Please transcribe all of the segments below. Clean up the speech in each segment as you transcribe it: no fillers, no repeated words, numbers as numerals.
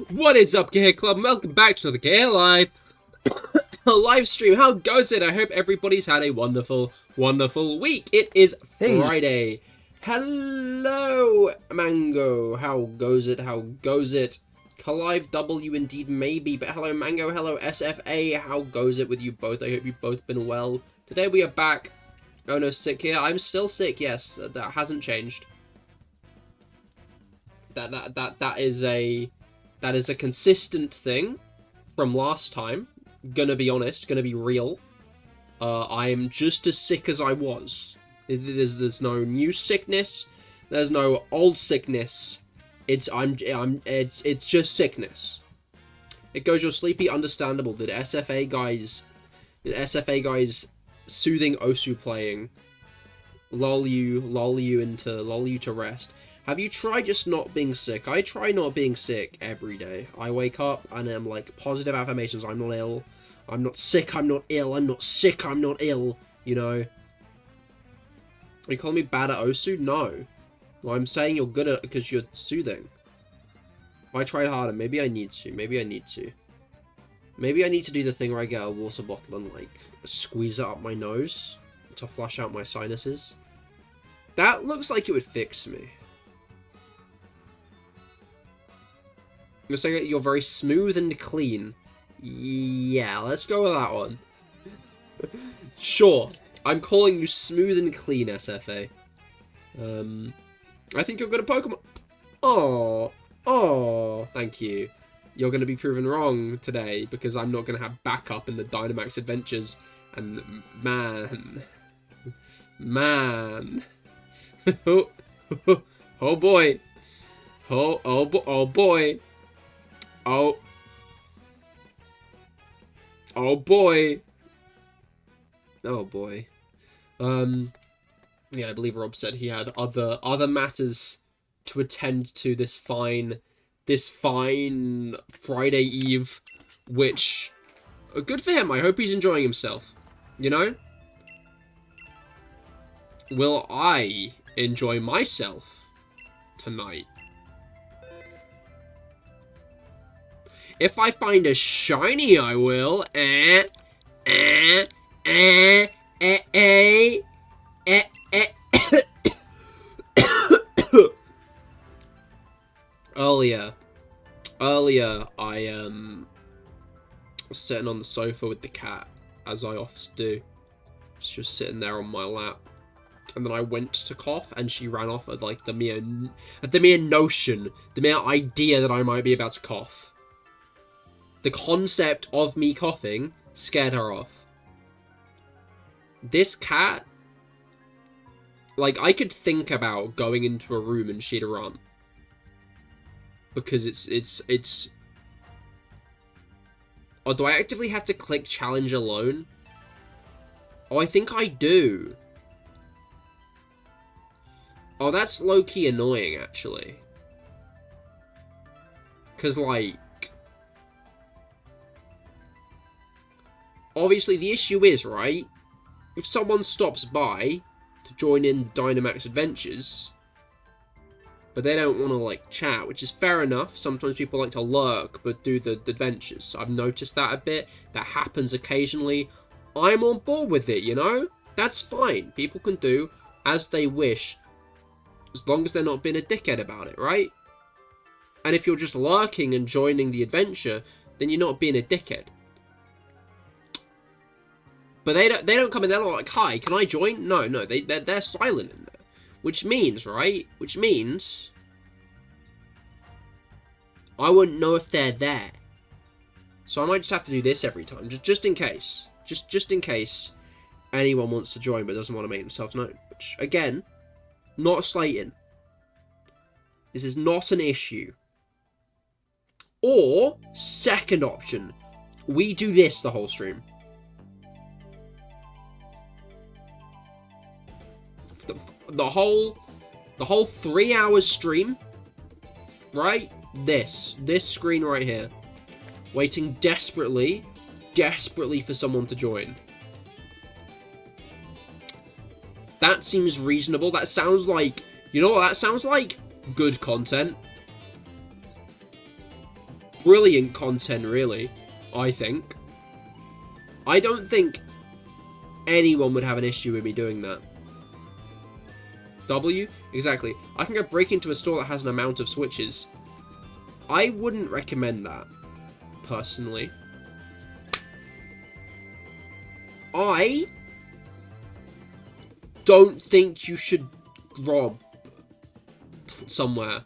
What is up, Cahir Club? Welcome back to the CahirLIVE live stream. How goes it? I hope everybody's had a wonderful, wonderful week. It is Friday. Hello, Mango. How goes it? How goes it? CahirLIVE W indeed maybe, but hello, Mango. Hello, SFA. How goes it with you both? I hope you've both been well. Today we are back. Oh no, sick here. I'm still sick. Yes, that hasn't changed. That is a consistent thing from last time. Gonna be honest, gonna be real. I am just as sick as I was. There's no new sickness. There's no old sickness. It's just sickness. It goes, you're sleepy, understandable. Did SFA guys soothing Osu playing lull you to rest? Have you tried just not being sick? I try not being sick every day. I wake up and I'm like, positive affirmations. I'm not ill. I'm not sick. I'm not ill. I'm not sick. I'm not ill. You know? Are you calling me bad at Osu? No. Well, I'm saying you're good at it because you're soothing. If I tried harder, maybe I need to. Maybe I need to. Maybe I need to do the thing where I get a water bottle and like squeeze it up my nose to flush out my sinuses. That looks like it would fix me. You're saying you're very smooth and clean. Yeah, let's go with that one. Sure. I'm calling you smooth and clean, SFA. I think you're good at Pokemon. Oh, thank you. You're going to be proven wrong today because I'm not going to have backup in the Dynamax Adventures. And man. Oh boy. Oh boy. Oh boy. Oh boy. Yeah, I believe Rob said he had other matters to attend to this fine Friday Eve, which good for him. I hope he's enjoying himself. You know? Will I enjoy myself tonight? If I find a shiny, I will. Earlier, I was sitting on the sofa with the cat, as I often do. She was sitting there on my lap, and then I went to cough, and she ran off at like the mere notion, the mere idea that I might be about to cough. The concept of me coughing scared her off. This cat, like, I could think about going into a room and she'd run. Because it's... Oh, do I actively have to click challenge alone? Oh, I think I do. Oh, that's low-key annoying, actually. Because, like... Obviously, the issue is, right, if someone stops by to join in the Dynamax Adventures, but they don't want to, like, chat, which is fair enough. Sometimes people like to lurk, but do the adventures. I've noticed that a bit. That happens occasionally. I'm on board with it, you know? That's fine. People can do as they wish, as long as they're not being a dickhead about it, right? And if you're just lurking and joining the adventure, then you're not being a dickhead. But they don't come in there like, hi, can I join? No, they're silent in there. Which means, right? Which means I wouldn't know if they're there. So I might just have to do this every time, just in case. Just in case anyone wants to join but doesn't want to make themselves known. Which, again, not slating. This is not an issue. Or, second option, we do this the whole stream. The whole 3 hours stream, right? This screen right here, waiting desperately for someone to join. That seems reasonable. That sounds like, you know what that sounds like? Good content. brilliant content, really, I think. I don't think anyone would have an issue with me doing that. W? Exactly. I can go break into a store that has an amount of switches. I wouldn't recommend that, personally. I don't think you should rob somewhere.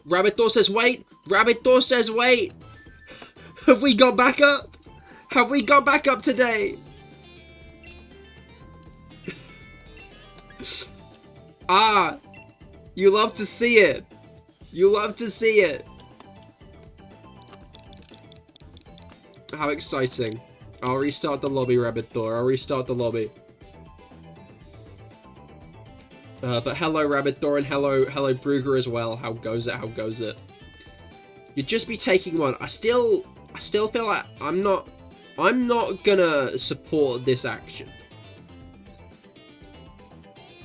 Rabbit Door says wait! Rabbit Door says wait! Have we got back up? Have we got back up today? Ah! You love to see it! You love to see it! How exciting. I'll restart the lobby, Rabbit Door. I'll restart the lobby. But hello, Rabbit Door, and hello, Brugger as well. How goes it? How goes it? You'd just be taking one. I still feel like I'm not gonna support this action.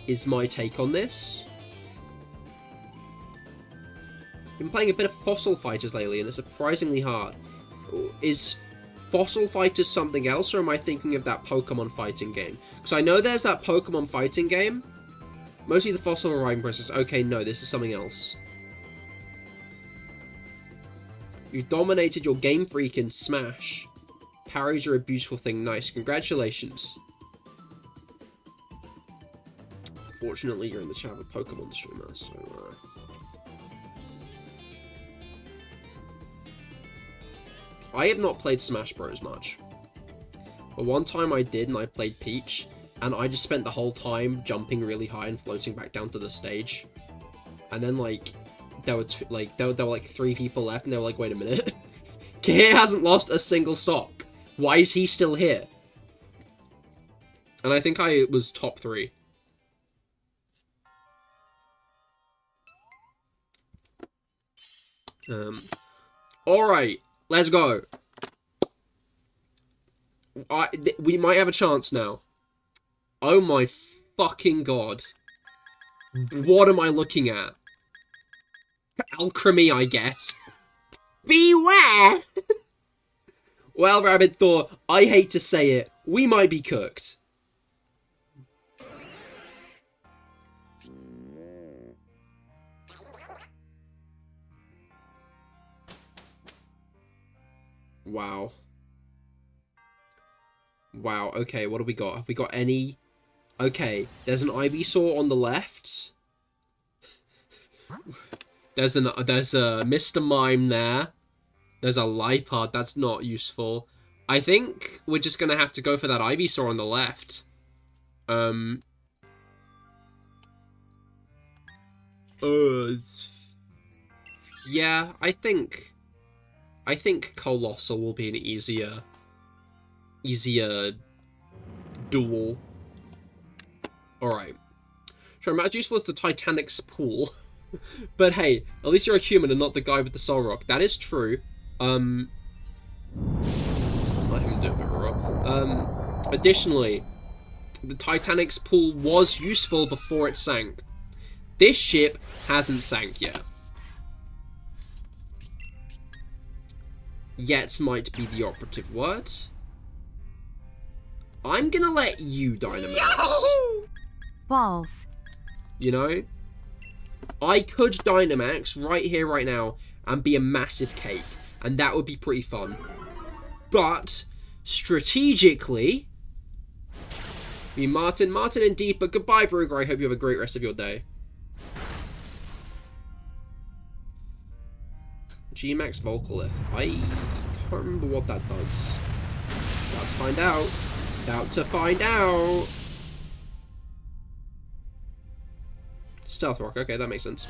Is my take on this. Been playing a bit of Fossil Fighters lately, and it's surprisingly hard. Is Fossil Fighters something else, or am I thinking of that Pokemon fighting game? Because I know there's that Pokemon fighting game. Mostly the fossil arriving process. Okay, no, this is something else. You dominated your Game Freak in Smash. Parries are a beautiful thing. Nice. Congratulations. Fortunately, you're in the chat of a Pokemon streamer, so... I have not played Smash Bros. Much. But one time I did, and I played Peach. And I just spent the whole time jumping really high and floating back down to the stage. And then, like, there were like 3 people left, and they were like, wait a minute. Cahir hasn't lost a single stock. Why is he still here? And I think I was top 3. Alright, let's go. We might have a chance now. Oh my fucking god. What am I looking at? Alchemy, I guess. Beware! Well, Rabbit Thor, I hate to say it, we might be cooked. Wow. Wow, okay, what have we got? Have we got any... Okay, there's an Ivysaur on the left. There's a Mr. Mime there. There's a Lipard, that's not useful. I think we're just gonna have to go for that Ivysaur on the left. Yeah, I think Colossal will be an easier duel. Alright. Sure, I'm as useful as the Titanic's pool. But hey, at least you're a human and not the guy with the Soul Rock. That is true. Additionally, the Titanic's pool was useful before it sank. This ship hasn't sank yet. Yet might be the operative word. I'm gonna let you Dynamax. Yahoo! Balls. You know? I could Dynamax right here, right now, and be a massive cake. And that would be pretty fun. But, strategically... be Martin indeed, but goodbye, Brugger. I hope you have a great rest of your day. G-Max Volcalith. I can't remember what that does. About to find out. About to find out. Stealth Rock. Okay, that makes sense.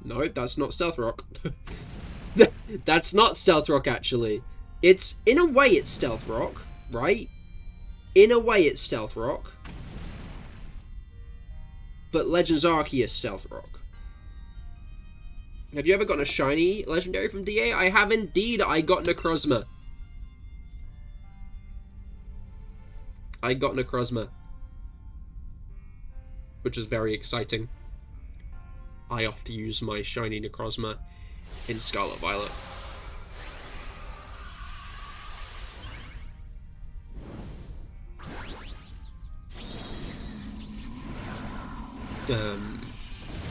No, that's not Stealth Rock. That's not Stealth Rock, actually. It's, in a way, it's Stealth Rock, right? In a way, it's Stealth Rock. But Legends Arceus Stealth Rock. Have you ever gotten a shiny legendary from DA? I have indeed. I got Necrozma. Which is very exciting. I have to use my shiny Necrozma in Scarlet Violet.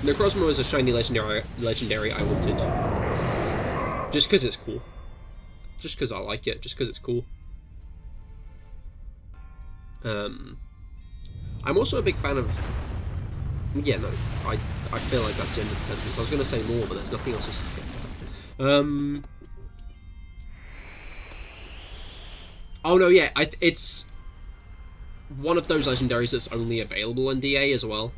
Necrozma was a shiny legendary I wanted. Just because it's cool. Just because I like it. Just because it's cool. I'm also a big fan of... Yeah, no. I feel like that's the end of the sentence. I was going to say more, but there's nothing else to say. Oh, no, yeah. It's one of those legendaries that's only available in DA as well.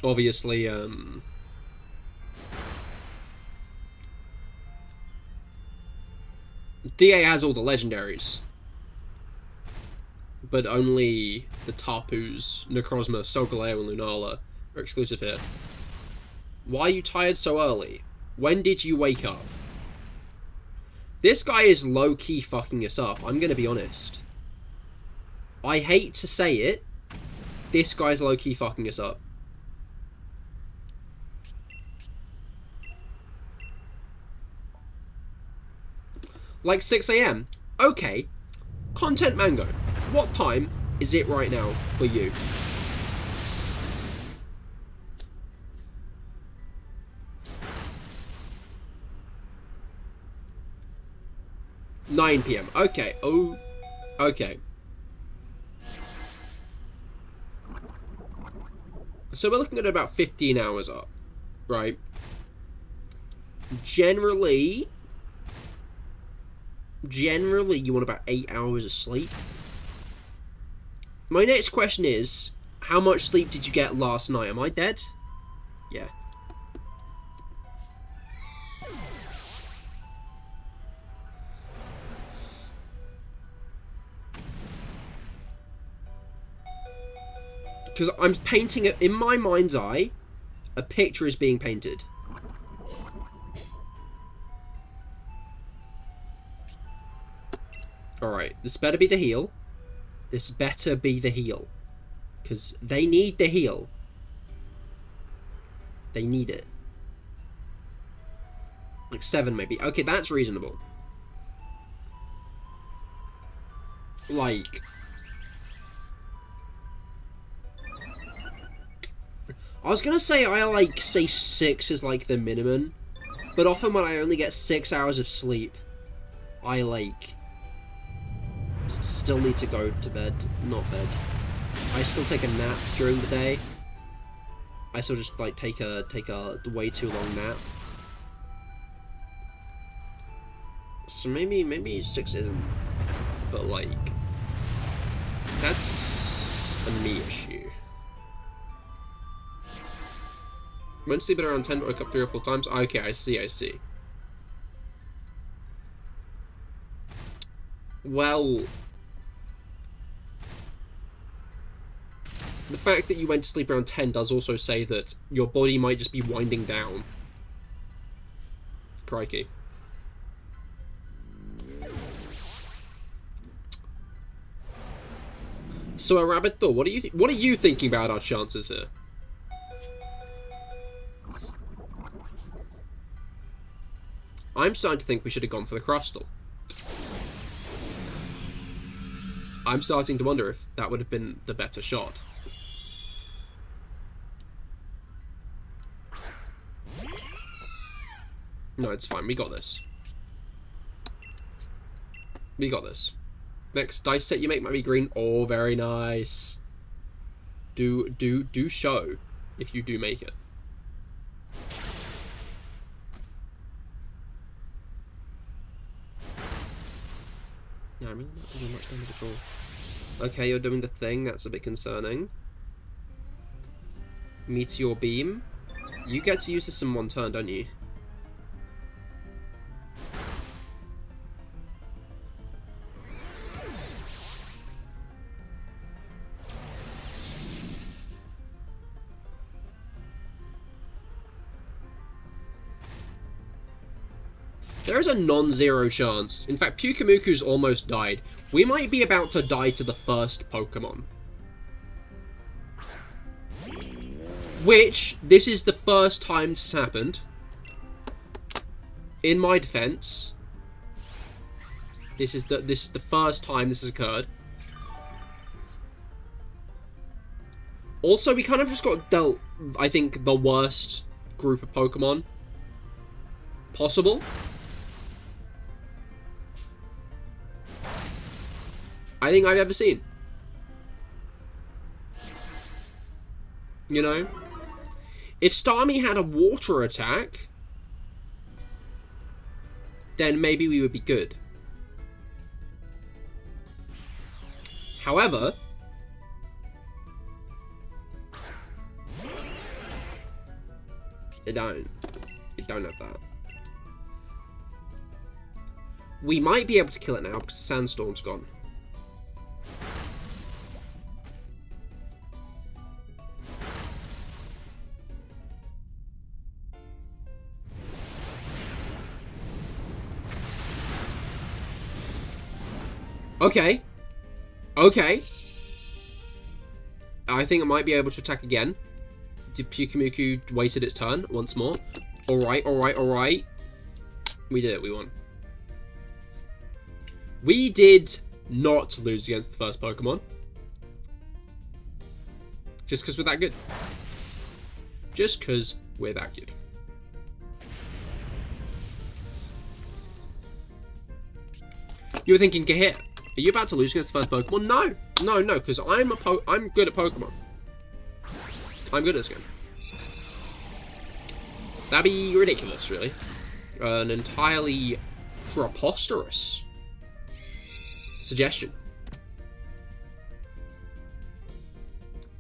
Obviously, DA has all the legendaries, but only the Tapus, Necrozma, Solgaleo, and Lunala are exclusive here. Why are you tired so early? When did you wake up? This guy is low-key fucking us up, I'm gonna be honest. I hate to say it, this guy's low-key fucking us up. Like 6 AM. Okay. Content Mango. What time is it right now for you? $9 PM. Okay. Oh. Okay. So we're looking at about 15 hours up. Right? Generally, you want about 8 hours of sleep. My next question is, how much sleep did you get last night? Am I dead? Yeah. Because I'm painting it, in my mind's eye, a picture is being painted. Alright, this better be the heal. This better be the heal. Because they need the heal. They need it. Like 7 maybe. Okay, that's reasonable. Like... I was gonna say say 6 is like the minimum. But often when I only get 6 hours of sleep, I still need to go to bed. Not bed. I still take a nap during the day. I still just like take a way too long nap. So maybe 6 isn't. But like that's a me issue. Went to sleep at around 10, woke up 3 or 4 times. Okay, I see. Well, the fact that you went to sleep around 10 does also say that your body might just be winding down. Crikey. So, a rabbit thought, what are you thinking about our chances here? I'm starting to think we should have gone for the Crustle. I'm starting to wonder if that would have been the better shot. No, it's fine. We got this. We got this. Next dice set you make might be green. Oh, very nice. Do show if you do make it. Yeah, I mean, not doing much damage at all. Okay, you're doing the thing. That's a bit concerning. Meteor Beam. You get to use this in one turn, don't you? There is a non-zero chance. In fact, Pyukamuku's almost died. We might be about to die to the first Pokemon. Which, this is the first time this has happened. In my defense, this is the first time this has occurred. Also, we kind of just got dealt, I think, the worst group of Pokemon possible. I think I've ever seen. You know? If Starmie had a water attack, then maybe we would be good. However, It don't have that. We might be able to kill it now because the sandstorm's gone. Okay. Okay. I think it might be able to attack again. Pyukumuku waited its turn once more. Alright, alright, alright. We did it, we won. We did not lose against the first Pokemon. Just because we're that good. Just because we're that good. You were thinking, Cahir, are you about to lose against the first Pokemon? No, no, no, because I'm good at Pokemon. I'm good at this game. That'd be ridiculous, really. An entirely preposterous suggestion.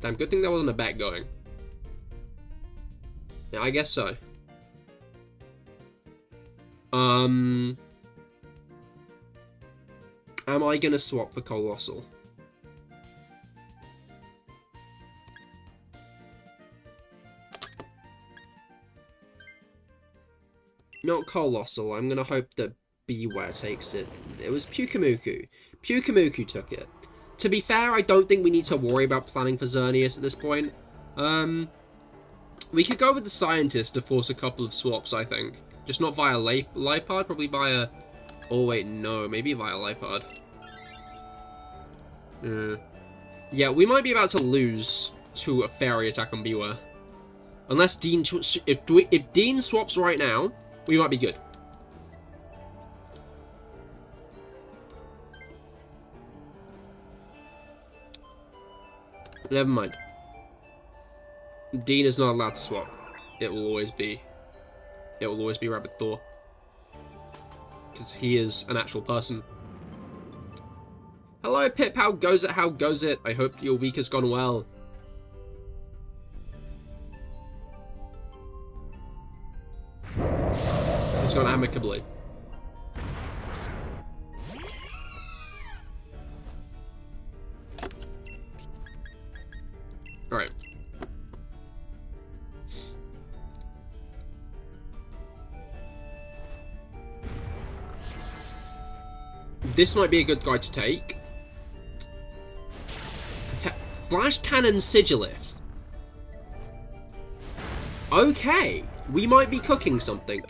Damn, good thing there wasn't a bet going. Yeah, I guess so. Am I gonna swap for Colossal? Not Colossal. I'm gonna hope that Beware takes it. It was Pyukumuku. Pyukumuku took it. To be fair, I don't think we need to worry about planning for Xerneas at this point. We could go with the Scientist to force a couple of swaps, I think. Just not via Lipard, probably via... Oh wait, no, maybe via Lipard. Yeah, we might be about to lose to a Fairy attack on Beware. Unless Dean... If Dean swaps right now, we might be good. Never mind. Dean is not allowed to swap. It will always be Rabbit Thor. Because he is an actual person. Hello Pip, how goes it? How goes it? I hope that your week has gone well. It's gone amicably. Alright. This might be a good guy to take. Flash Cannon Sigilith. Okay, we might be cooking something.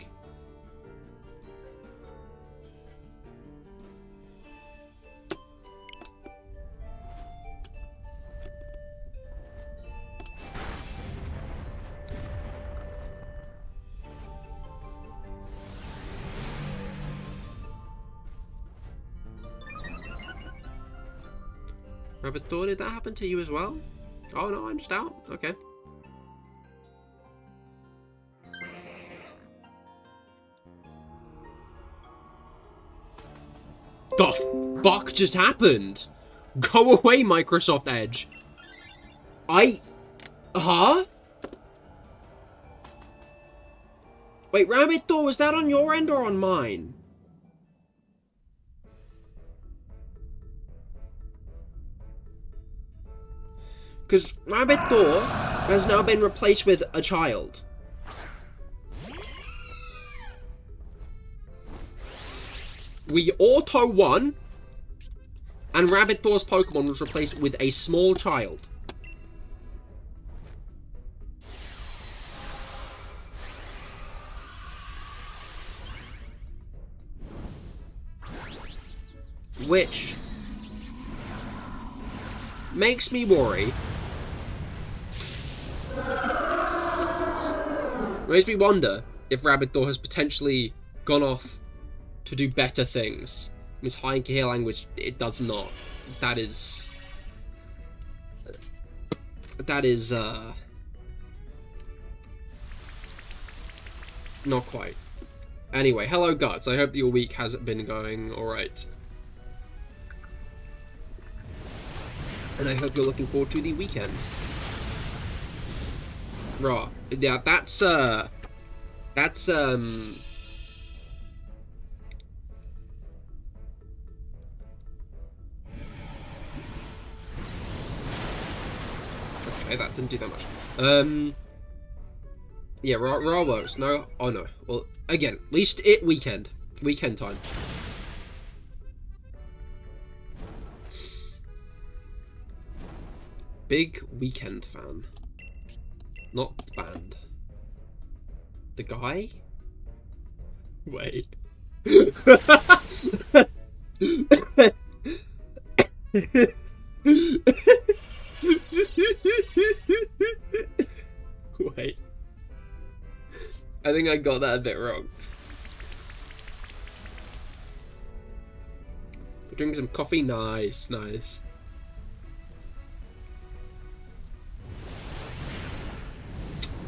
Rabbit Thor, did that happen to you as well? Oh no, I'm just out. Okay. The fuck just happened? Go away, Microsoft Edge. Huh? Wait, Rabbit Thor, was that on your end or on mine? Because Rabbit Thor has now been replaced with a child. We auto won, and Rabbit Thor's Pokemon was replaced with a small child. which makes me worry. Makes me wonder if Rabbiddor has potentially gone off to do better things. Miss High in Cahir language, it does not. That is not quite. Anyway, hello Guts, I hope your week has been going alright. And I hope you're looking forward to the weekend. Raw. Yeah, that's okay, that didn't do that much. Yeah, raw works. No, oh no. Well, again, at least weekend time. Big Weekend fan. Not the band. The guy? Wait. Wait. I think I got that a bit wrong. We're drinking some coffee. Nice, nice.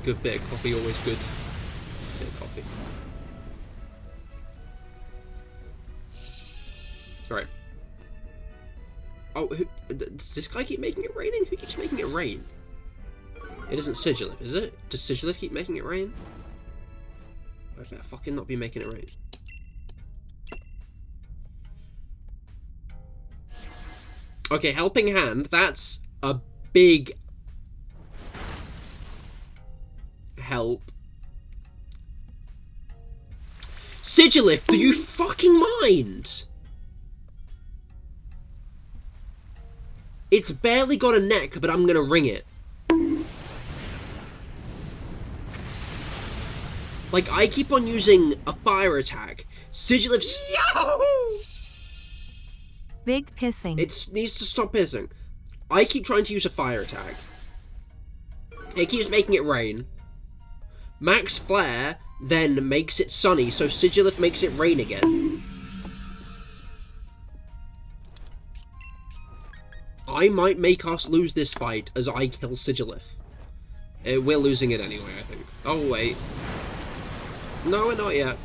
Good bit of coffee, always good. Bit of coffee. Alright. Oh, does this guy keep making it raining? Who keeps making it rain? It isn't Sigilif, is it? Does Sigilif keep making it rain? I better fucking not be making it rain. Okay, Helping Hand, that's a big help. Sigilif, do you fucking mind? It's barely got a neck, but I'm gonna ring it. Like, I keep on using a fire attack. Sigilif's... Yahoo! Big pissing. It needs to stop pissing. I keep trying to use a fire attack. It keeps making it rain. Max Flare then makes it sunny, so Sigilif makes it rain again. I might make us lose this fight as I kill Sigilif. We're losing it anyway, I think. Oh, wait. No, we're not yet.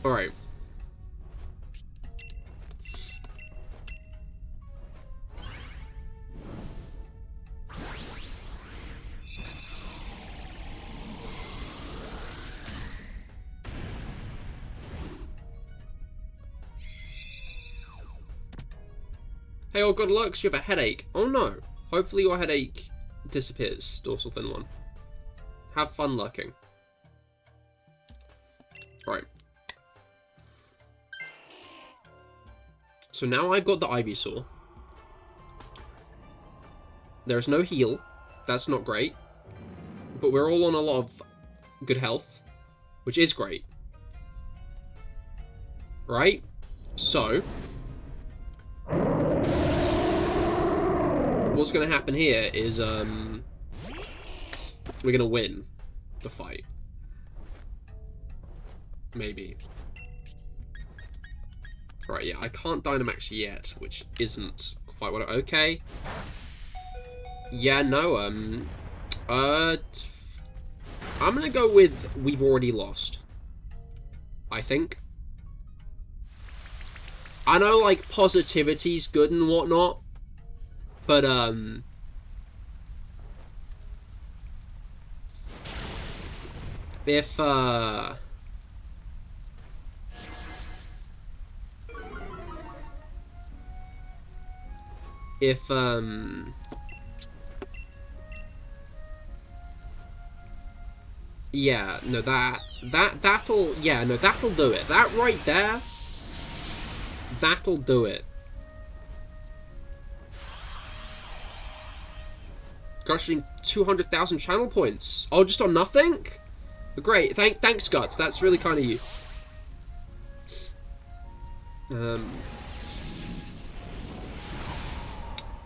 Alright. Hey, oh, good luck, you have a headache. Oh no. Hopefully your headache disappears, dorsal fin one. Have fun lurking. Right. So now I've got the Ivysaur. There's no heal. That's not great. But we're all on a lot of good health, which is great. Right? So... what's going to happen here is, we're going to win the fight. Maybe. Right, yeah, I can't Dynamax yet, which isn't quite what okay. Yeah, no, I'm going to go with we've already lost. I think. I know, like, positivity's good and whatnot, but, if, yeah, no, that'll, yeah, no, that'll do it. That right there, that'll do it. Crushing 200,000 channel points. Oh, just on nothing? Great. Thanks, Guts. That's really kind of you.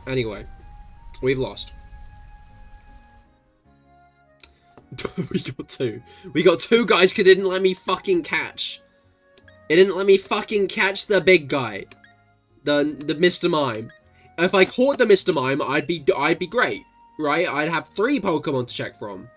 Anyway, we've lost. We got two. We got two guys who didn't let me fucking catch. It didn't let me fucking catch the big guy. The Mr. Mime. If I caught the Mr. Mime, I'd be great, right? I'd have 3 Pokemon to check from.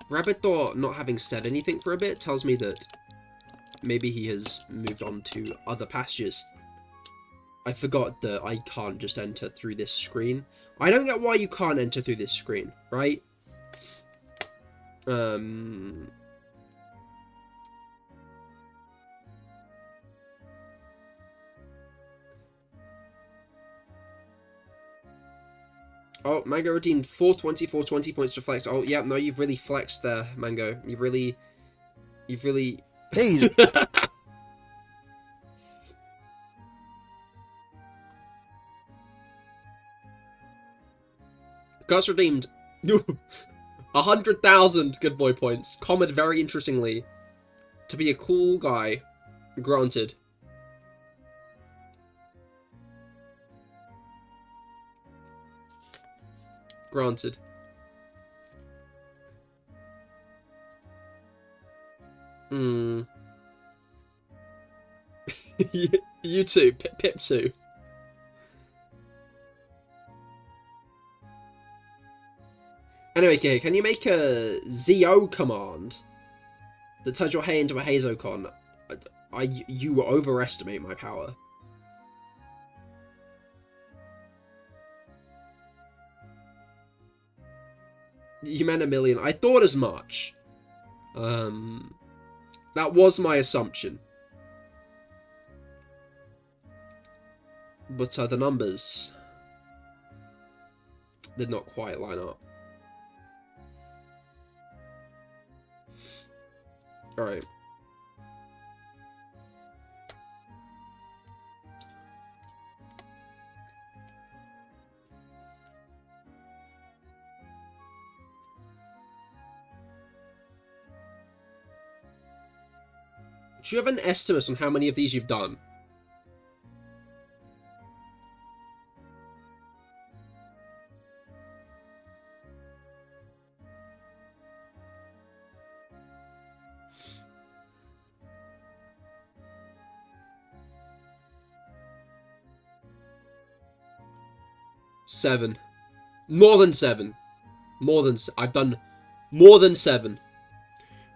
Rabbitdor not having said anything for a bit tells me that maybe he has moved on to other pastures. I forgot that I can't just enter through this screen. I don't get why you can't enter through this screen, right? Oh, Mango redeemed 420 points to flex. Oh, yeah, no, you've really flexed there, Mango. You've really... Hey! Gus redeemed 100,000 good boy points. Commented very interestingly. To be a cool guy. Granted. Granted. You too. Pip too. Anyway, Cahir, can you make a ZO command that turns your hay into a Hazocon? You overestimate my power. You meant a million. I thought as much. That was my assumption. But the numbers did not quite line up. Alright. Do you have an estimate on how many of these you've done? Seven. More than 7. I've done more than 7.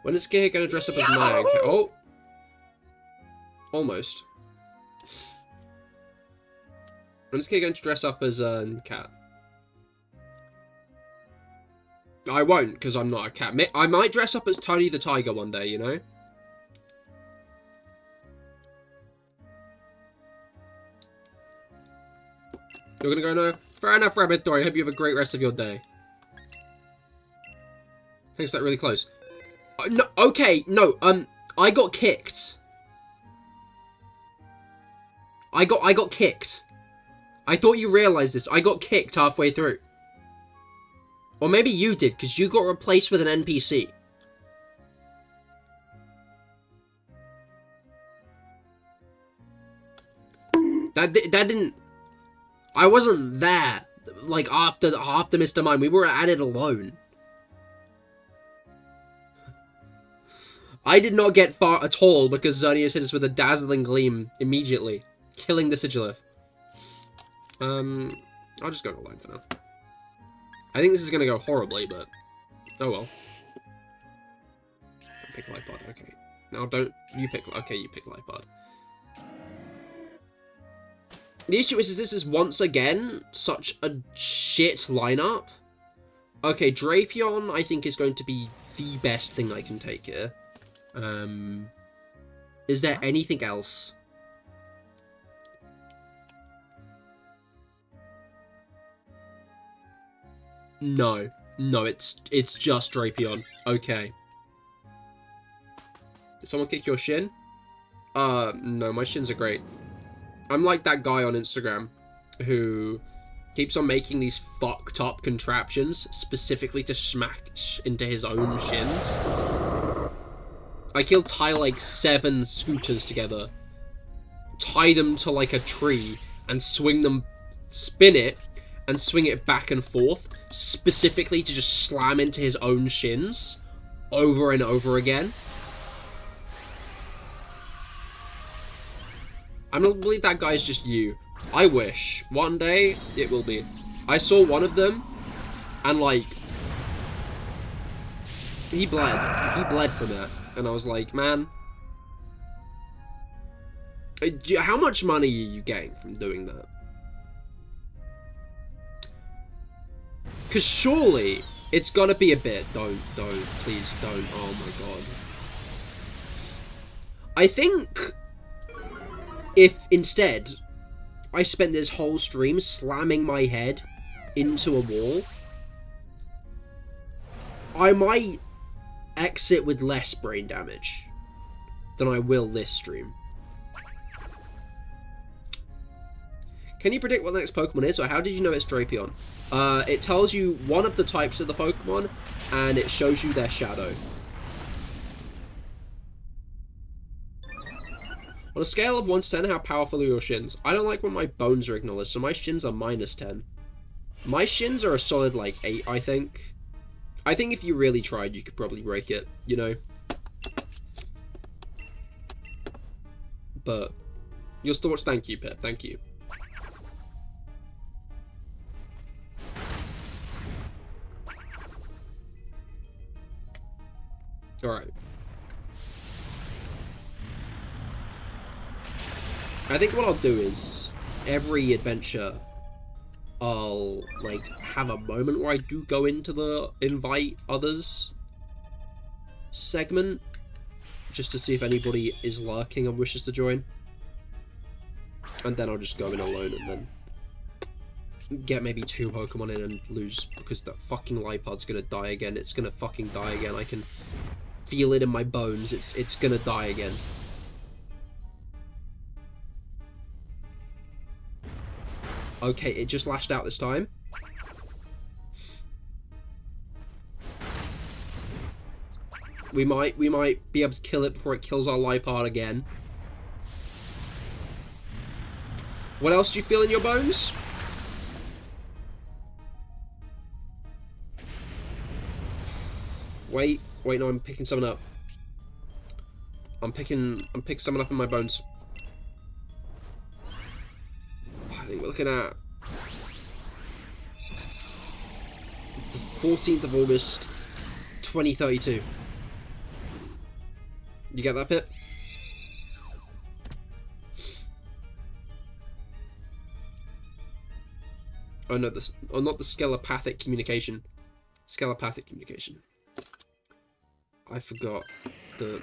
When is Cahir going to dress up as Nag? Oh. Almost. When is Cahir going to dress up as a cat? I won't, because I'm not a cat. I might dress up as Tony the Tiger one day, you know? You're gonna go no? Fair enough, Rabbit Dory. I hope you have a great rest of your day. Thanks, that really close. No, okay, no, I got kicked. I got kicked. I thought you realized this. I got kicked halfway through. Or maybe you did, because you got replaced with an NPC. That didn't... I wasn't there, like, after Mr. Mime. We were at it alone. I did not get far at all, because Xerneas hit us with a dazzling gleam immediately, killing the Sigilif. I'll just go alone for now. I think this is gonna go horribly, but... oh well. Pick Lifebod, okay. Now don't... you pick... okay, you pick Lifebod. The issue is this is once again such a shit lineup. Okay, Drapion I think is going to be the best thing I can take here. Is there anything else? No. No, it's just Drapion. Okay. Did someone kick your shin? No, my shins are great. I'm like that guy on Instagram who keeps on making these fucked up contraptions specifically to smack into his own shins. Like, he'll tie like 7 scooters together, tie them to like a tree, and spin it, and swing it back and forth, specifically to just slam into his own shins over and over again. I don't believe that guy's just you. I wish. One day, it will be. I saw one of them, and like, he bled. He bled from it. And I was like, man, how much money are you getting from doing that? Because surely, it's gotta be a bit. Don't, please don't. Oh my god. I think if instead I spent this whole stream slamming my head into a wall, I might exit with less brain damage than I will this stream. Can you predict what the next Pokemon is, or how did you know it's Drapion? It tells you one of the types of the Pokemon, and it shows you their shadow. On a scale of 1 to 10, how powerful are your shins? I don't like when my bones are acknowledged, so my shins are -10. My shins are a solid, like, 8, I think. I think if you really tried, you could probably break it, you know? But you'll still watch. Thank you, Pip. Thank you. Alright. I think what I'll do is, every adventure, I'll, like, have a moment where I do go into the invite others segment, just to see if anybody is lurking and wishes to join. And then I'll just go in alone and then get maybe 2 Pokemon in and lose, because that fucking Lipard's gonna die again. It's gonna fucking die again. I can feel it in my bones. It's gonna die again. Okay, it just lashed out this time. We might be able to kill it before it kills our Lipard again. What else do you feel in your bones? Wait, no, I'm picking something up. I'm picking something up in my bones. I think we're looking at the 14th of August, 2032. You get that, Pip? Oh no, not the skelepathic communication. Skelepathic communication. I forgot the...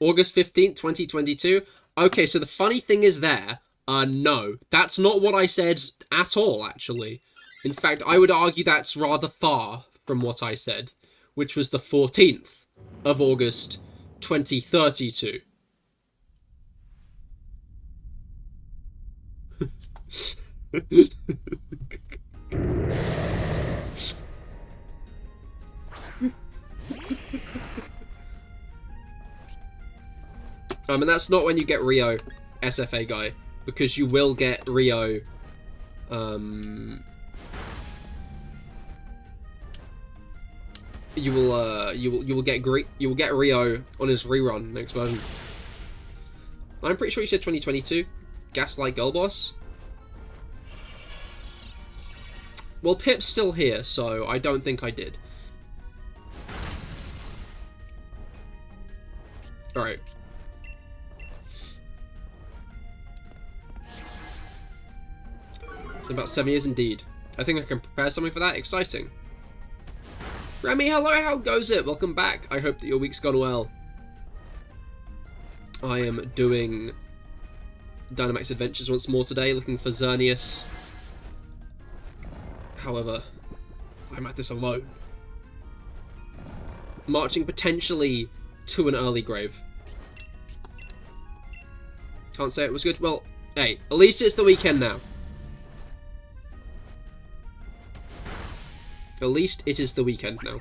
August 15th, 2022. Okay, so the funny thing is there, no, that's not what I said at all, actually. In fact, I would argue that's rather far from what I said, which was the 14th of August, 2032. And that's not when you get Rio, SFA guy, because you will get Rio, you will get Rio on his rerun next version. I'm pretty sure you said 2022. Gaslight Girl Boss. Well, Pip's still here, so I don't think I did. Alright. It's about 7 years indeed. I think I can prepare something for that. Exciting. Remy, hello, how goes it? Welcome back. I hope that your week's gone well. I am doing Dynamax Adventures once more today, looking for Xerneas. However, I'm at this alone. Marching potentially to an early grave. Can't say it was good. Well, hey, at least it's the weekend now. At least it is the weekend now.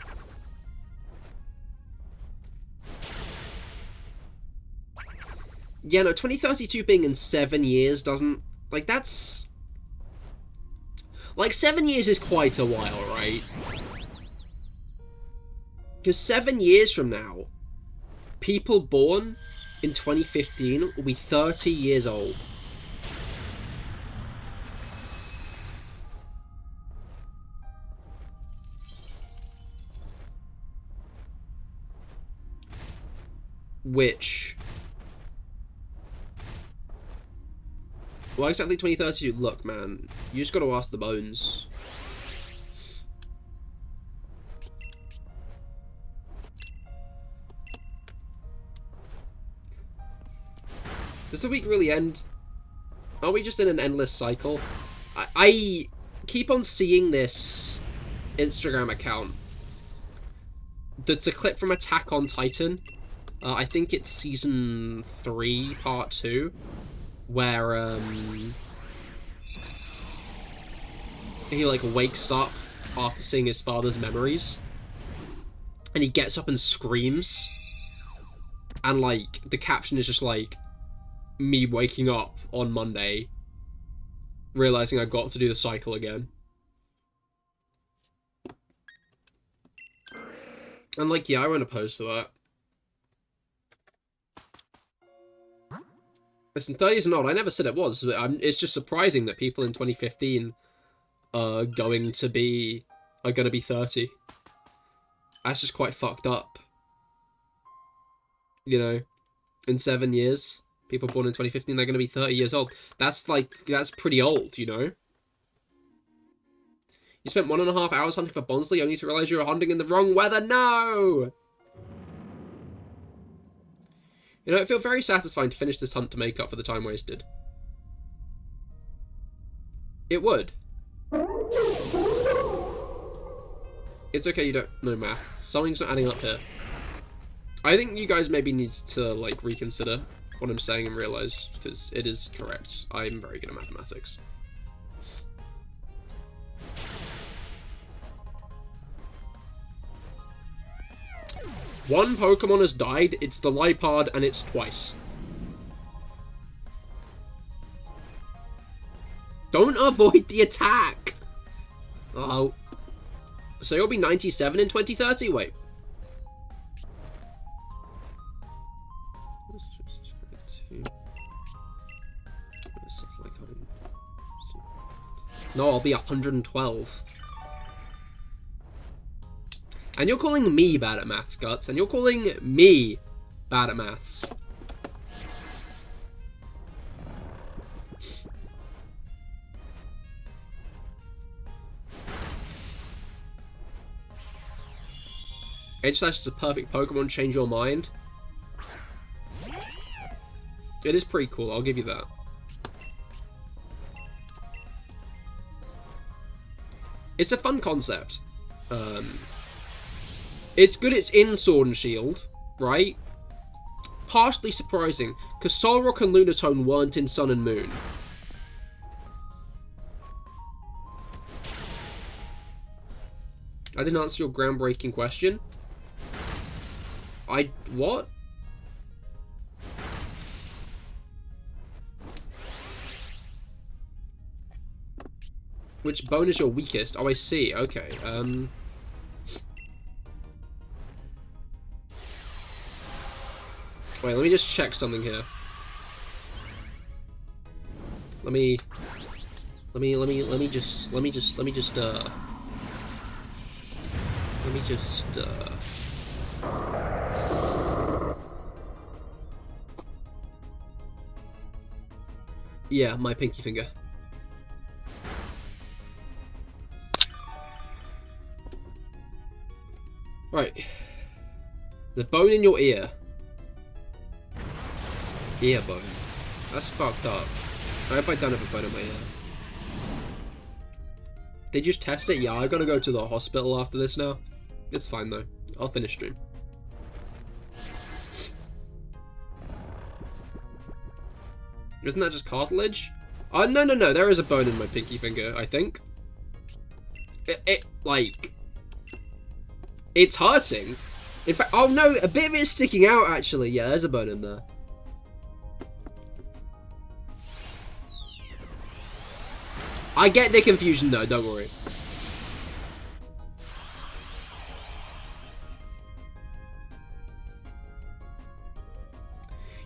Yeah, no, 2032 being in 7 years doesn't... Like, that's... Like, 7 years is quite a while, right? Because 7 years from now, people born in 2015 will be 30 years old. Which... Well, exactly 2032. Look, man, you just gotta ask the bones. Does the week really end? Are we just in an endless cycle? I keep on seeing this Instagram account that's a clip from Attack on Titan. I think it's season 3, part 2. Where, he, like, wakes up after seeing his father's memories. And he gets up and screams. And, like, the caption is just, like, me waking up on Monday, realizing I got to do the cycle again. And, like, yeah, I won't oppose to that. Listen, 30 is not. I never said it was. It's just surprising that people in 2015 are going to be 30. That's just quite fucked up. You know, in 7 years, people born in 2015, they're going to be 30 years old. That's pretty old, you know? You spent 1.5 hours hunting for Bonsly only to realize you were hunting in the wrong weather? No! You know, it feels very satisfying to finish this hunt to make up for the time wasted. It would. It's okay you don't know math. Something's not adding up here. I think you guys maybe need to, like, reconsider what I'm saying and realize, because it is correct. I'm very good at mathematics. One Pokemon has died, it's the Lipard, and it's twice. Don't avoid the attack! Oh. So you'll be 97 in 2030? Wait. No, I'll be 112. And you're calling me bad at maths, Guts, and you're calling me bad at maths. Edge-Slash is a perfect Pokemon, change your mind. It is pretty cool, I'll give you that. It's a fun concept. It's good it's in Sword and Shield, right? Partially surprising, because Solrock and Lunatone weren't in Sun and Moon. I didn't answer your groundbreaking question. What? Which bone is your weakest? Oh, I see. Okay, Wait, let me just check something here. Let me just yeah, my pinky finger. Right. The bone in your ear. Ear bone. That's fucked up. I hope I don't have a bone in my ear. Did you just test it? Yeah, I gotta go to the hospital after this now. It's fine though. I'll finish stream. Isn't that just cartilage? Oh, no, no, no. There is a bone in my pinky finger, I think. Like... It's hurting. In fact, oh no, a bit of it is sticking out, actually. Yeah, there's a bone in there. I get the confusion, though. Don't worry.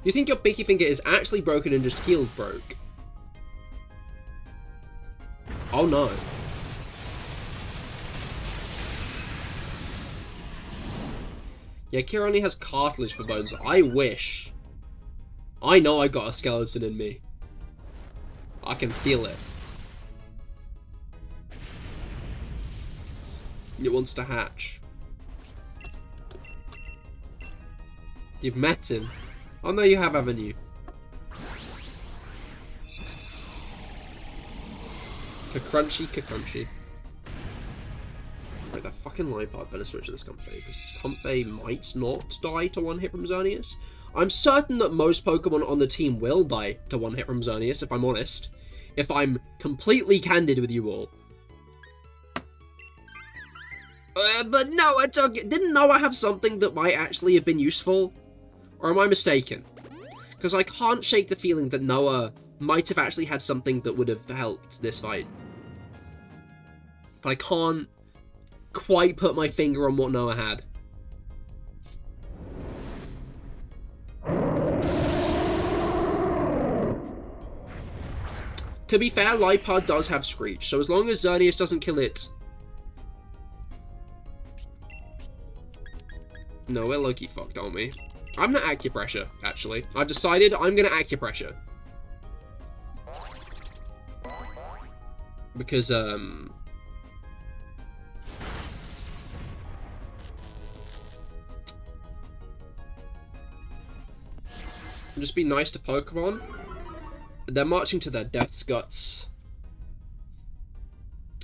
You think your pinky finger is actually broken and just healed broke? Oh no. Yeah, Cahir only has cartilage for bones. I wish. I know I got a skeleton in me. I can feel it. It wants to hatch. You've met him. Oh no, you have, haven't you? Crunchy. Right, that fucking Liepard better switch to this Comfey, because Comfey might not die to one hit from Xerneas. I'm certain that most Pokemon on the team will die to one hit from Xerneas, if I'm honest. If I'm completely candid with you all. But no, didn't Noah have something that might actually have been useful? Or am I mistaken? Because I can't shake the feeling that Noah might have actually had something that would have helped this fight. But I can't quite put my finger on what Noah had. To be fair, Liepard does have Screech, so as long as Xerneas doesn't kill it... No, we're low-key fucked, aren't we? I'm gonna Acupressure, actually. I've decided I'm gonna Acupressure. Because, just be nice to Pokemon. They're marching to their death's guts.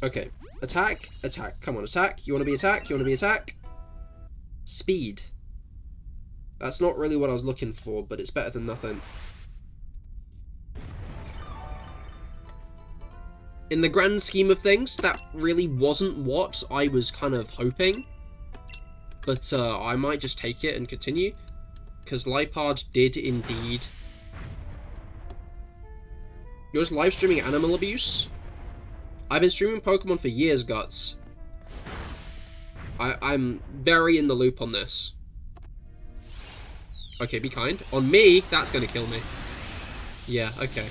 Okay. Attack. Attack. Come on, attack. You wanna be attack? You wanna be attack? Speed. That's not really what I was looking for, but it's better than nothing. In the grand scheme of things, that really wasn't what I was kind of hoping. But I might just take it and continue. Because Liepard did indeed... You're just live streaming animal abuse? I've been streaming Pokemon for years, Guts. I'm very in the loop on this. Okay, be kind. On me, that's gonna kill me. Yeah, okay.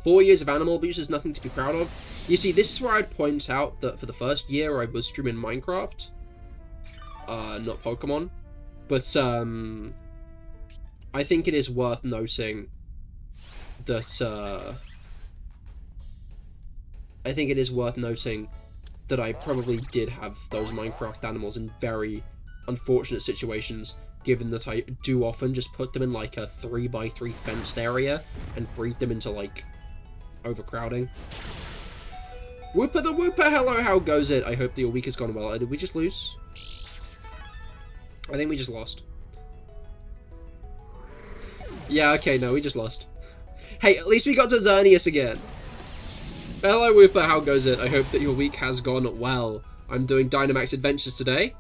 Four years of animal abuse is nothing to be proud of. You see, this is where I'd point out that for the first year I was streaming Minecraft. Not Pokemon. But, I think it is worth noting that, I probably did have those Minecraft animals in very unfortunate situations, given that I do often just put them in, like, a 3x3 fenced area and breed them into, like, overcrowding. Whooper the Whooper, hello, how goes it? I hope that your week has gone well. Did we just lose? I think we just lost. Yeah, okay, no, we just lost. Hey, at least we got to Xerneas again. Hello, Whooper, how goes it? I hope that your week has gone well. I'm doing Dynamax Adventures today.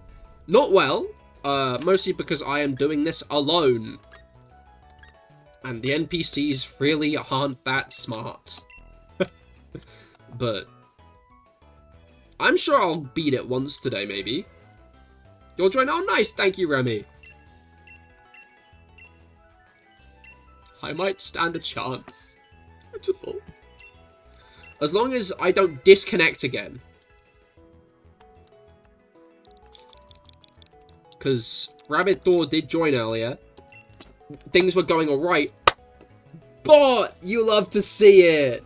Not well, mostly because I am doing this alone. And the NPCs really aren't that smart. But I'm sure I'll beat it once today, maybe. You'll join? Oh, nice. Thank you, Remy. I might stand a chance. Beautiful. As long as I don't disconnect again. Because Rabbit Thor did join earlier. Things were going alright. Bot! You love to see it.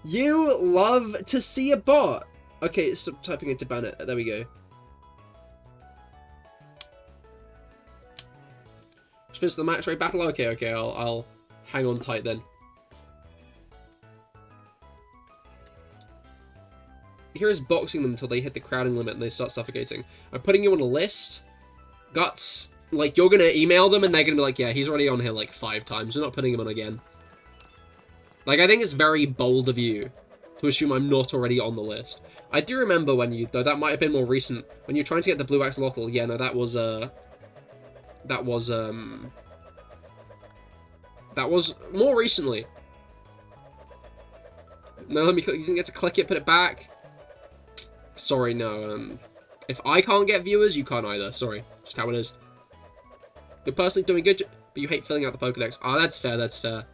You love to see a bot. Okay, stop typing into ban it. There we go. Just finish the match rate battle? Okay, okay, I'll hang on tight then. Here is boxing them until they hit the crowding limit and they start suffocating. I'm putting you on a list. Guts, like, you're gonna email them and they're gonna be like, yeah, he's already on here like 5 times. We're not putting him on again. Like, I think it's very bold of you to assume I'm not already on the list. I do remember when you, though that might have been more recent, when you're trying to get the Blue Axolotl, yeah, no, that was more recently. No, let me click, you didn't get to click it, put it back. Sorry, no, if I can't get viewers, you can't either, sorry, just how it is. You're personally doing good, but you hate filling out the Pokedex. Ah, that's fair, that's fair.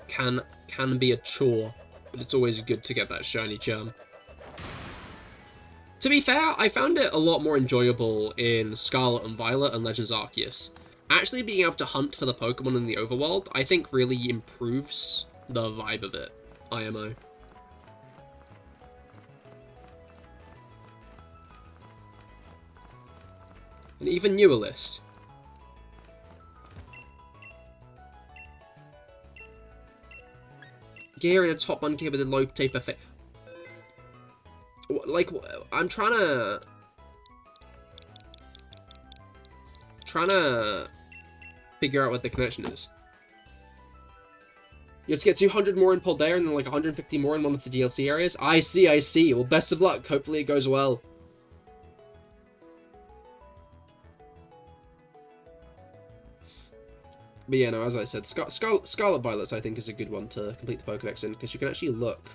Can be a chore, but it's always good to get that shiny charm. To be fair, I found it a lot more enjoyable in Scarlet and Violet and Legends Arceus. Actually being able to hunt for the Pokemon in the overworld, I think really improves the vibe of it, IMO. An even newer list. Gear in a top 1 gear with a low taper fit. Like, I'm trying to figure out what the connection is. You have to get 200 more in Paldea and then like 150 more in one of the DLC areas. I see, I see. Well, best of luck. Hopefully it goes well. But yeah, no, as I said, Scarlet Violets I think is a good one to complete the Pokedex in, because you can actually look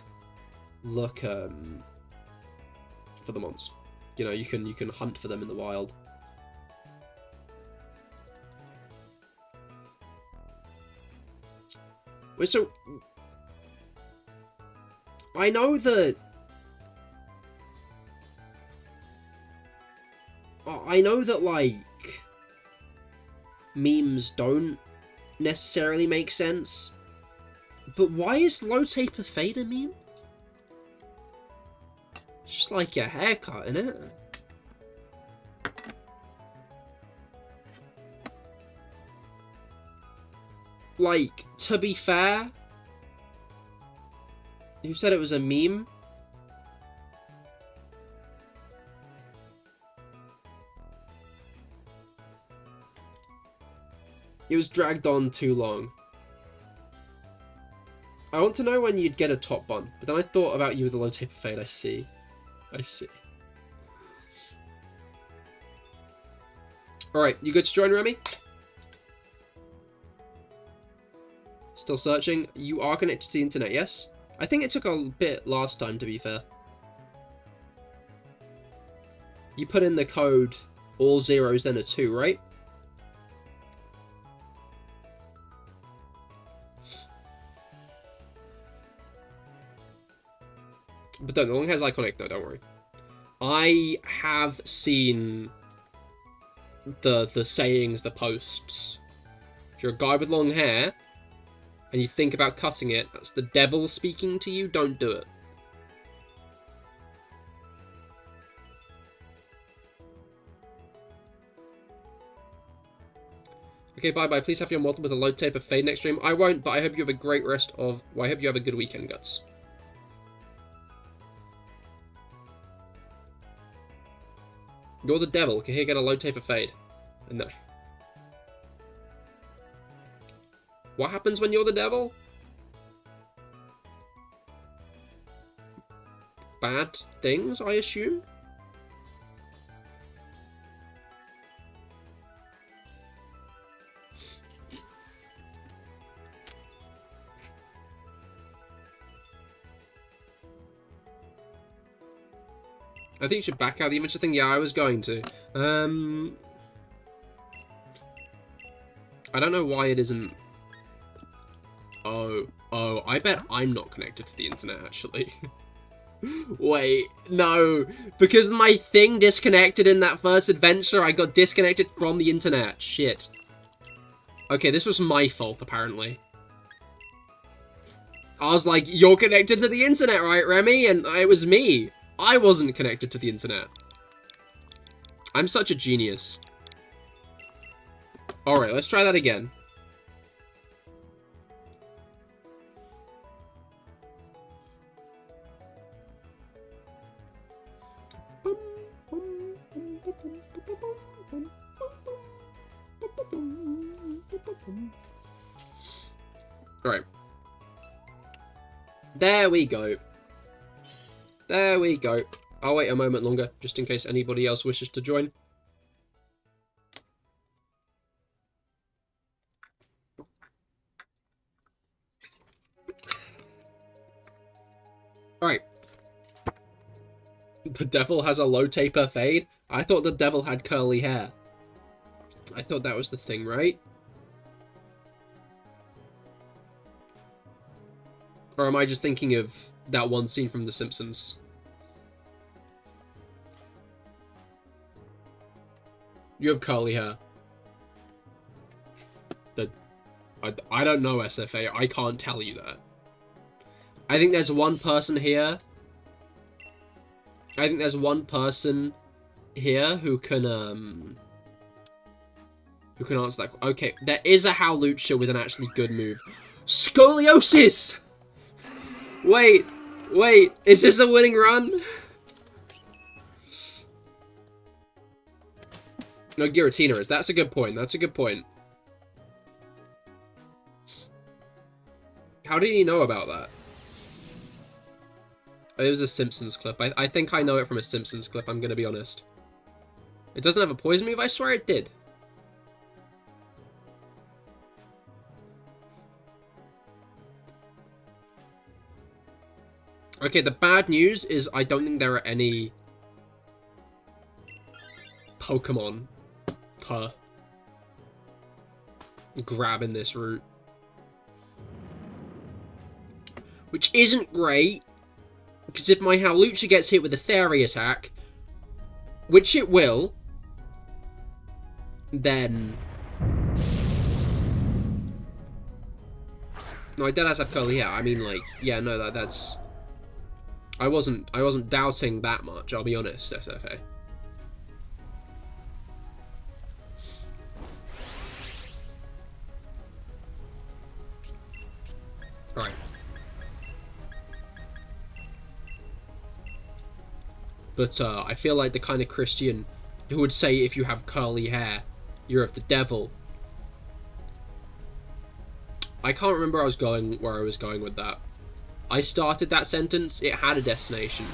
for the mons. You know, you can hunt for them in the wild. Wait, so I know that like memes don't necessarily make sense, but why is low taper fade a meme? It's just like your haircut, innit? Like, to be fair, you said it was a meme. It was dragged on too long. I want to know when you'd get a top bun, but then I thought about you with a low taper fade. I see. I see. Alright, you good to join, Remy? Still searching. You are connected to the internet, yes? I think it took a bit last time, to be fair. You put in the code, all zeros, then a 2, right? But don't, the long hair's iconic though, don't worry. I have seen the sayings, the posts. If you're a guy with long hair, and you think about cutting it, that's the devil speaking to you, don't do it. Okay, bye-bye. Please have your model with a low taper fade next stream. I won't, but I hope you have a great rest of... Well, I hope you have a good weekend, Guts. You're the devil. Can he get a low taper fade? No. What happens when you're the devil? Bad things, I assume? I think you should back out the image thing. Yeah, I was going to. I don't know why it isn't... Oh, I bet I'm not connected to the internet, actually. Wait, no. Because my thing disconnected in that first adventure, I got disconnected from the internet. Shit. Okay, this was my fault, apparently. I was like, you're connected to the internet, right, Remy? And it was me. I wasn't connected to the internet. I'm such a genius. Alright, let's try that again. Alright. There we go. There we go. I'll wait a moment longer, just in case anybody else wishes to join. Alright. The devil has a low taper fade? I thought the devil had curly hair. I thought that was the thing, right? Or am I just thinking of that one scene from The Simpsons? You have curly hair. I don't know, SFA. I can't tell you that. I think there's one person here. I think there's one person here who can answer that. Okay, there is a Howlucha with an actually good move. Scoliosis! Wait, is this a winning run? No, Giratina is. That's a good point. That's a good point. How did he know about that? It was a Simpsons clip. I think I know it from a Simpsons clip, I'm gonna be honest. It doesn't have a poison move? I swear it did. Okay, the bad news is I don't think there are any Pokemon to grab in this route. Which isn't great, because if my Howlucha gets hit with a Fairy attack, which it will, then... No, I deadass have curly hair. I mean, like, yeah, no, that's... I wasn't doubting that much, I'll be honest, SFA. Right. But I feel like the kind of Christian who would say if you have curly hair, you're of the devil. I can't remember where I was going with that. I started that sentence, it had a destination.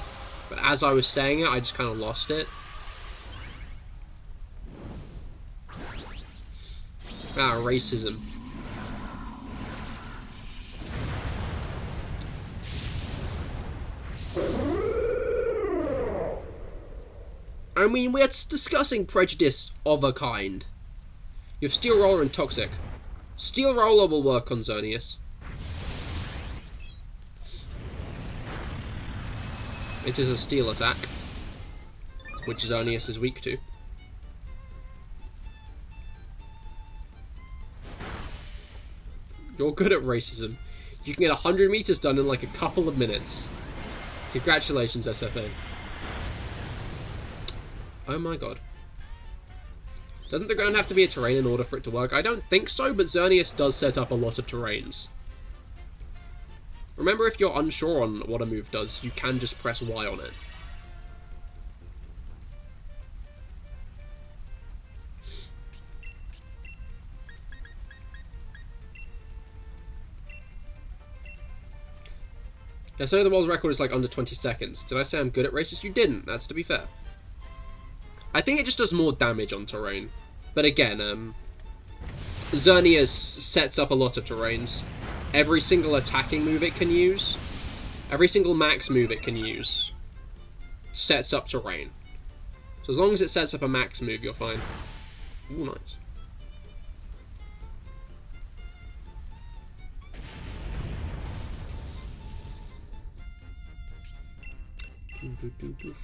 But as I was saying it, I just kind of lost it. Ah, racism. I mean, we're discussing prejudice of a kind. You have Steel Roller and Toxic. Steel Roller will work on Xerneas. It is a steel attack, which Xerneas is weak to. You're good at racism. You can get 100 meters done in like a couple of minutes. Congratulations, SFA. Oh my god. Doesn't the ground have to be a terrain in order for it to work? I don't think so, but Xerneas does set up a lot of terrains. Remember, if you're unsure on what a move does, you can just press Y on it. Yeah, so the world record is like under 20 seconds. Did I say I'm good at races? You didn't. That's to be fair. I think it just does more damage on terrain. But again, Xerneas sets up a lot of terrains. Every single attacking move it can use, every single max move it can use, sets up terrain. So as long as it sets up a max move, you're fine. Ooh, nice.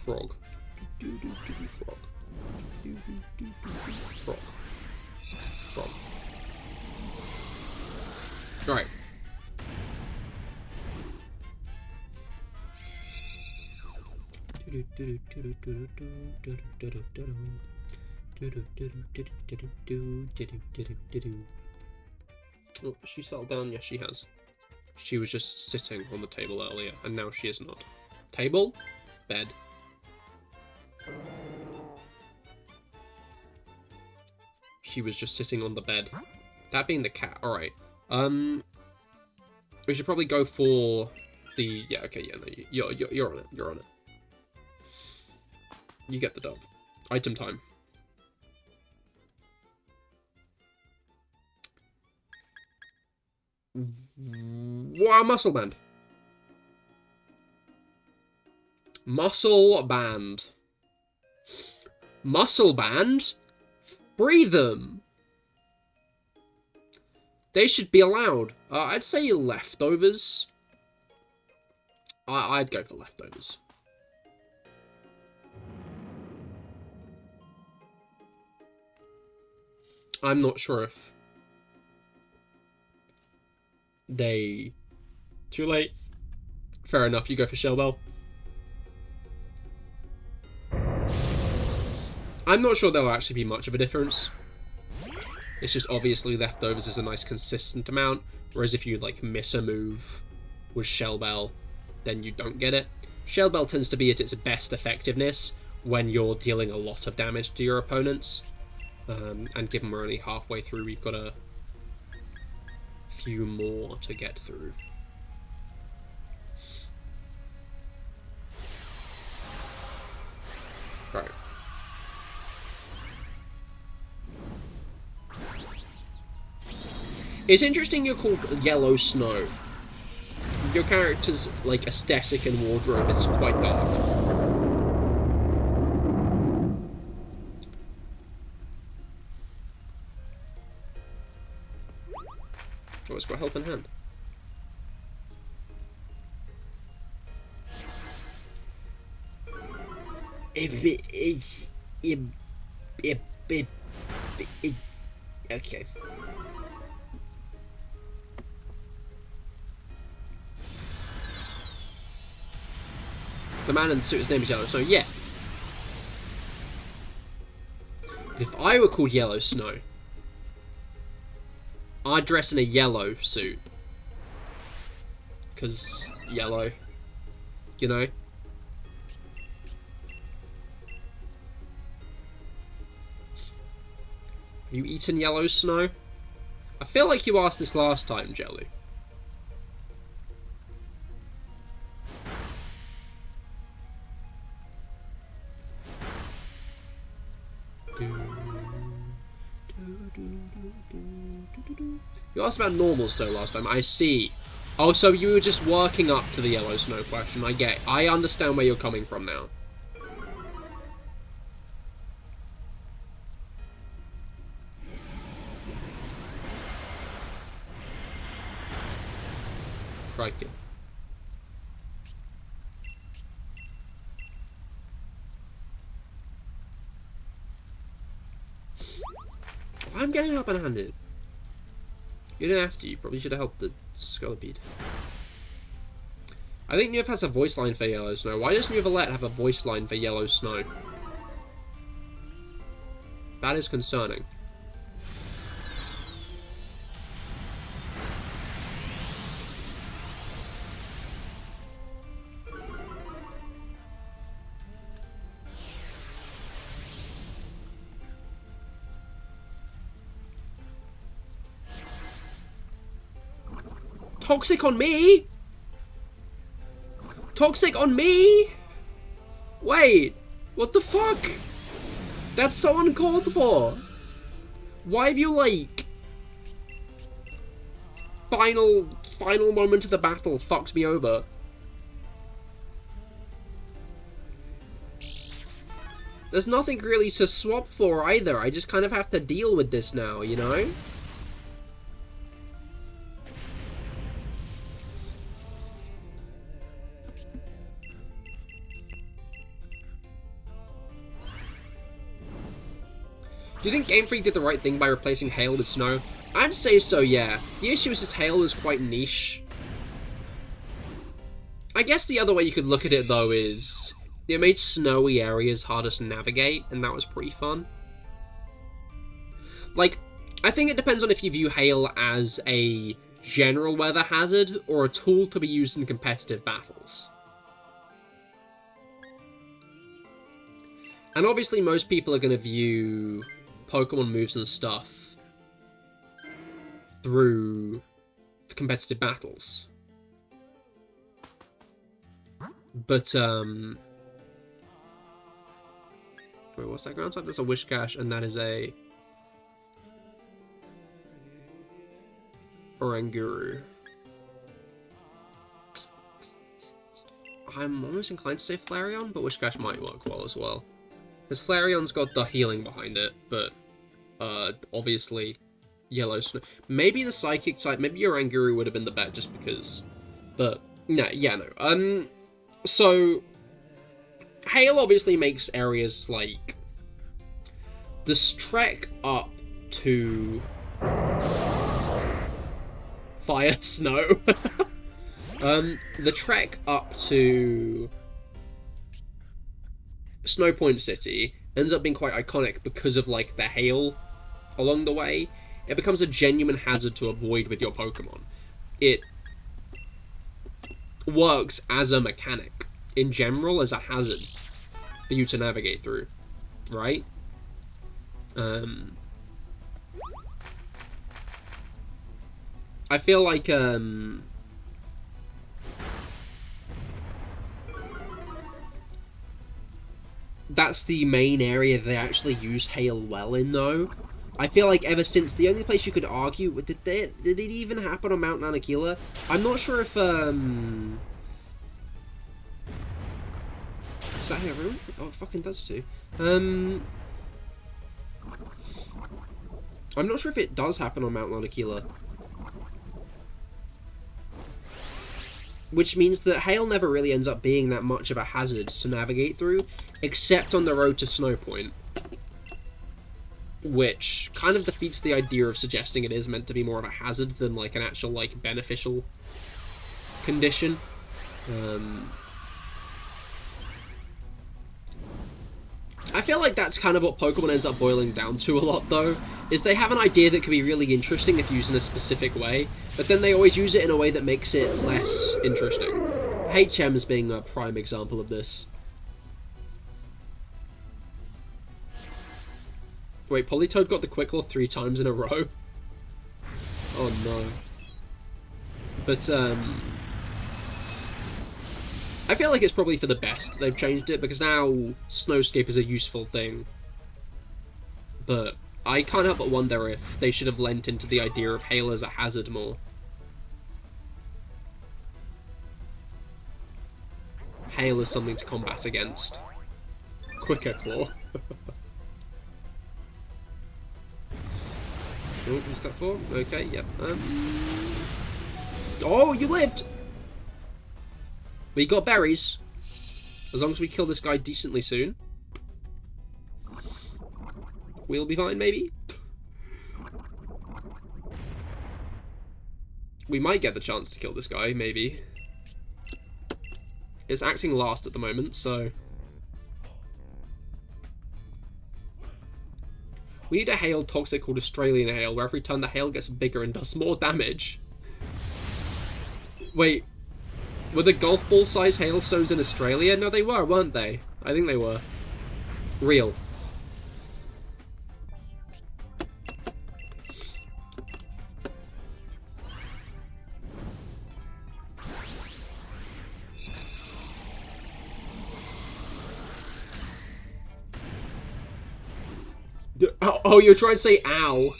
Frog. Frog. Frog. Frog. Alright. Oh, she settled down? Yes, she has. She was just sitting on the table earlier, and now she is not. Table? Bed. She was just sitting on the bed. That being the cat. Alright. We should probably go for the... Yeah, okay, yeah, no, you're on it. You're on it. You get the dub. Item time. Wow, muscle band. Muscle band. Muscle band? Free them. They should be allowed. I'd say leftovers. I'd go for leftovers. I'm not sure if they... Too late. Fair enough, you go for Shellbell. I'm not sure there'll actually be much of a difference. It's just obviously leftovers is a nice consistent amount, whereas if you like miss a move with Shellbell, then you don't get it. Shellbell tends to be at its best effectiveness when you're dealing a lot of damage to your opponents. And given we're only halfway through, we've got a few more to get through. Right. It's interesting you're called Yellow Snow. Your character's like aesthetic and wardrobe is quite dark. Oh, it's got helping hand. Okay. The man in the suit, his name is Yellow Snow. Yeah. If I were called Yellow Snow, I'd dress in a yellow suit. Because yellow, you know? Have you eaten Yellow Snow? I feel like you asked this last time, Jelly. You asked about normal snow last time, I see. Oh, so you were just working up to the Yellow Snow question, I understand where you're coming from now. Crikey. I'm getting up and handed. You didn't have to, you probably should have helped the Scolipede. I think Nuv has a voice line for Yellow Snow. Why does Nuvalet have a voice line for Yellow Snow? That is concerning. Toxic on me? Toxic on me? Wait, what the fuck? That's so uncalled for. Why have you, like, final moment of the battle fucked me over? There's nothing really to swap for either. I just kind of have to deal with this now, you know? Do you think Game Freak did the right thing by replacing Hail with Snow? I'd say so, yeah. The issue is just Hail is quite niche. I guess the other way you could look at it, though, is It made snowy areas harder to navigate, and that was pretty fun. Like, I think it depends on if you view hail as a general weather hazard or a tool to be used in competitive battles. And obviously most people are going to view Pokemon moves and stuff through competitive battles. But, wait, what's that ground type? That's a Whiscash, and that is a Oranguru. I'm almost inclined to say Flareon, but Whiscash might work well as well. Because Flareon's got the healing behind it, but obviously Yellow Snow. Maybe the Psychic type, maybe Oranguru would have been the bet just because. But, no, yeah, no. So, hail obviously makes areas like this trek up to fire, snow. The trek up to Snow Point City ends up being quite iconic because of like the hail along the way. It becomes a genuine hazard to avoid with your Pokemon. It works as a mechanic in general, as a hazard for you to navigate through, right? I feel like that's the main area they actually use hail well in, though. I feel like ever since, the only place you could argue, did it even happen on Mount Nanakila? I'm not sure if, is that everyone? Oh, it fucking does too. I'm not sure if it does happen on Mount Nanakila. Which means that hail never really ends up being that much of a hazard to navigate through, except on the road to Snow Point. Which kind of defeats the idea of suggesting it is meant to be more of a hazard than like an actual like beneficial condition. I feel like that's kind of what Pokemon ends up boiling down to a lot, though, is they have an idea that could be really interesting if used in a specific way, but then they always use it in a way that makes it less interesting. HM's being a prime example of this. Wait, Politoed got the Quickclaw 3 times in a row? Oh no. But, I feel like it's probably for the best they've changed it, because now Snowscape is a useful thing. But I can't help but wonder if they should have lent into the idea of hail as a hazard more. Hail is something to combat against. Quicker Claw. Oh, who's that for? Okay, yep. Oh, you lived! We got berries. As long as we kill this guy decently soon, we'll be fine, maybe? We might get the chance to kill this guy, maybe. It's acting last at the moment, so... We need a hail toxic called Australian Hail, where every time the hail gets bigger and does more damage. Wait, were the golf ball size hailstones in Australia? No, they were, weren't they? I think they were. Real. Oh, you're trying to say ow.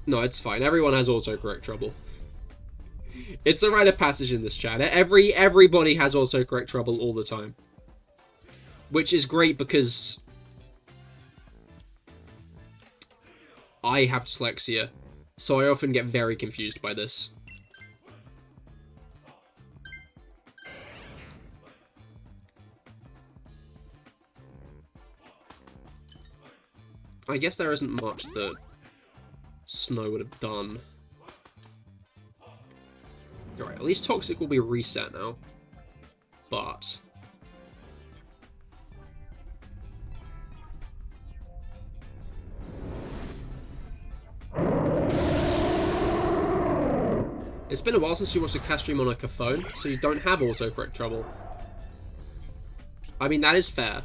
No, it's fine. Everyone has autocorrect trouble. It's a rite of passage in this chat. Everybody has autocorrect trouble all the time. Which is great because I have dyslexia, so I often get very confused by this. I guess there isn't much that Snow would have done. Alright, at least Toxic will be reset now. But It's been a while since you watched a cast stream on like a phone, so you don't have autocorrect trouble. I mean, that is fair.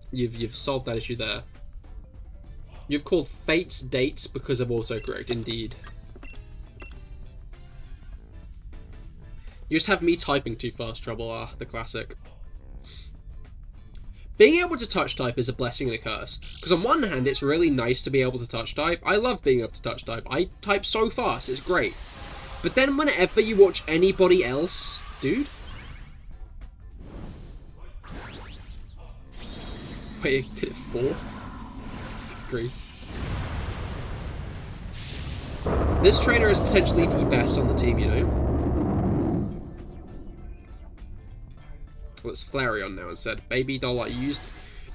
You've solved that issue there. You've called fates dates because of autocorrect, indeed. You just have me typing too fast trouble, the classic. Being able to touch type is a blessing and a curse. Because on one hand, it's really nice to be able to touch type. I love being able to touch type. I type so fast, it's great. But then whenever you watch anybody else... Dude? Wait, did it 4? Good grief. This trainer is potentially the best on the team, you know? Well, it's Flareon now instead. Baby doll eye. You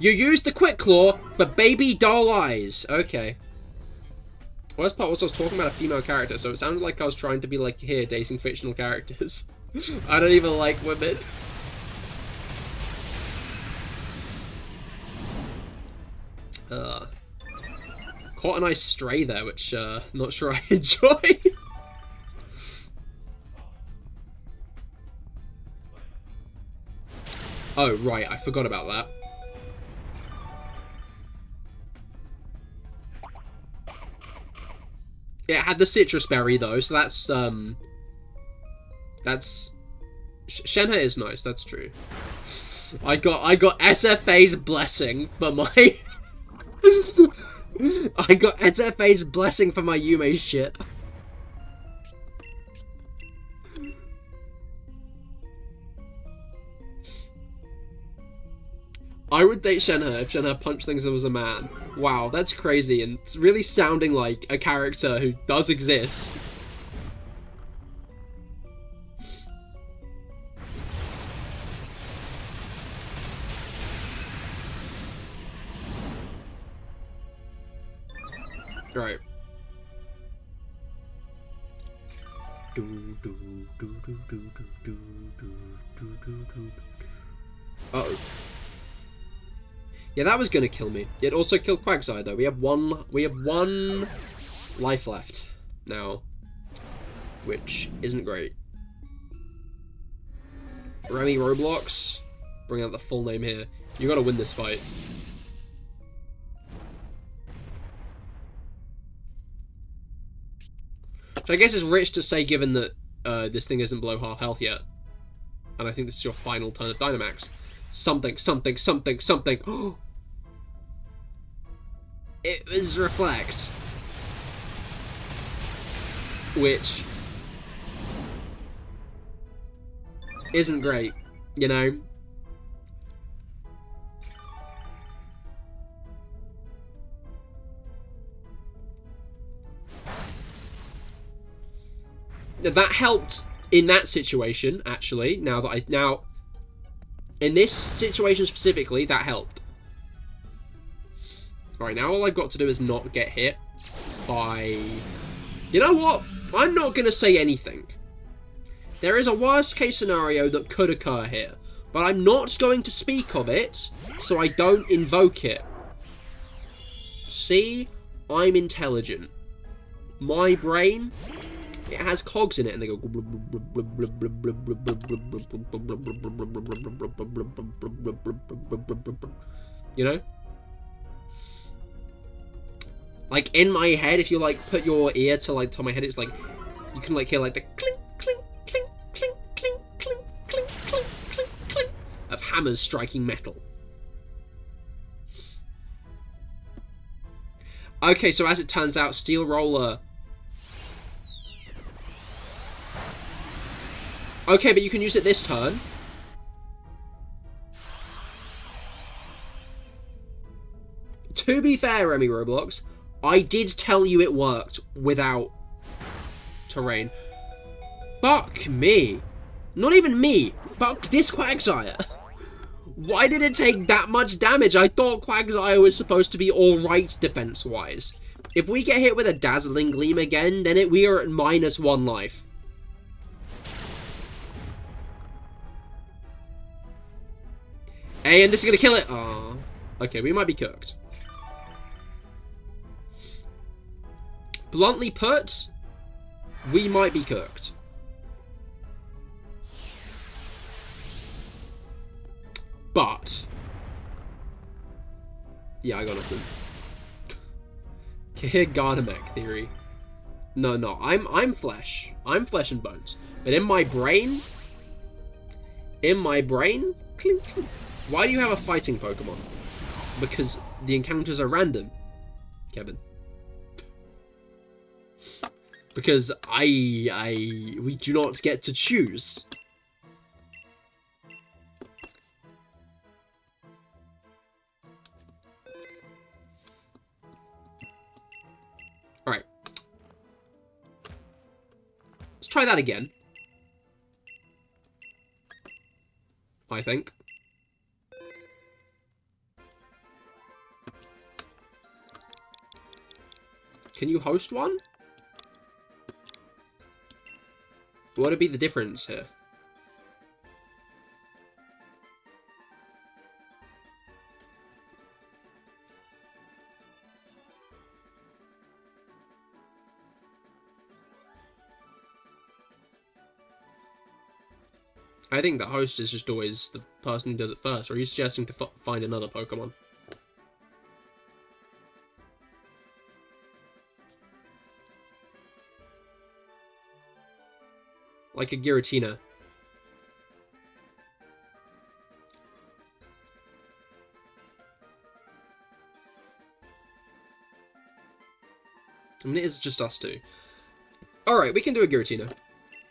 used the Quick Claw, but baby doll eyes. Okay. Worst part was I was talking about a female character, so it sounded like I was trying to be like here, dating fictional characters. I don't even like women. Caught a nice stray there, which not sure I enjoy. Oh, right, I forgot about that. Yeah, it had the citrus berry, though, so that's... Shenhe is nice, that's true. I got SFA's blessing for my... I got SFA's blessing for my Yume ship. I would date Shenhe if Shenhe punched things and was a man. Wow, that's crazy, and it's really sounding like a character who does exist. Right. Uh-oh. Yeah, that was gonna kill me. It also killed Quagsire though. We have one life left now, which isn't great. Remy Roblox, bring out the full name here. You gotta win this fight. Which I guess is rich to say given that this thing isn't below half health yet. And I think this is your final turn of Dynamax. Something. It was Reflect. Which isn't great, you know? That helped in that situation, actually, now in this situation specifically, that helped. Right, now all I've got to do is not get hit by... You know what? I'm not going to say anything. There is a worst case scenario that could occur here, but I'm not going to speak of it, so I don't invoke it. See? I'm intelligent. My brain, it has cogs in it, and they go... You know? Like, in my head, if you, like, put your ear to, like, my head, it's like, you can, like, hear, like, the clink, clink, clink, clink, clink, clink, clink, clink, clink, clink of hammers striking metal. Okay, so as it turns out, Steel Roller... Okay, but you can use it this turn. To be fair, Remy Roblox, I did tell you it worked without terrain. Fuck me. Not even me. Fuck this Quagsire. Why did it take that much damage? I thought Quagsire was supposed to be alright defense-wise. If we get hit with a Dazzling Gleam again, then we are at -1 life. Hey, and this is gonna kill it. Aww. Okay, we might be cooked. Bluntly put, we might be cooked. But yeah, I got nothing. Cahir Dynamax theory. No, I'm flesh. I'm flesh and bones. But in my brain, clink, clink. Why do you have a fighting Pokemon? Because the encounters are random, Kevin. Because we do not get to choose. Alright. Let's try that again. I think. Can you host one? What would be the difference here? I think the host is just always the person who does it first, or are you suggesting to find another Pokemon? Like a Giratina. I mean, it is just us two. Alright, we can do a Giratina.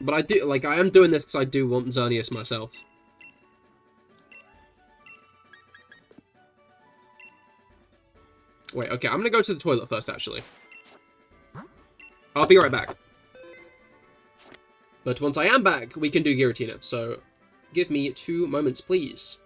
But I am doing this because I do want Xerneas myself. Wait, okay, I'm gonna go to the toilet first, actually. I'll be right back. But once I am back, we can do Giratina, so give me 2 moments, please.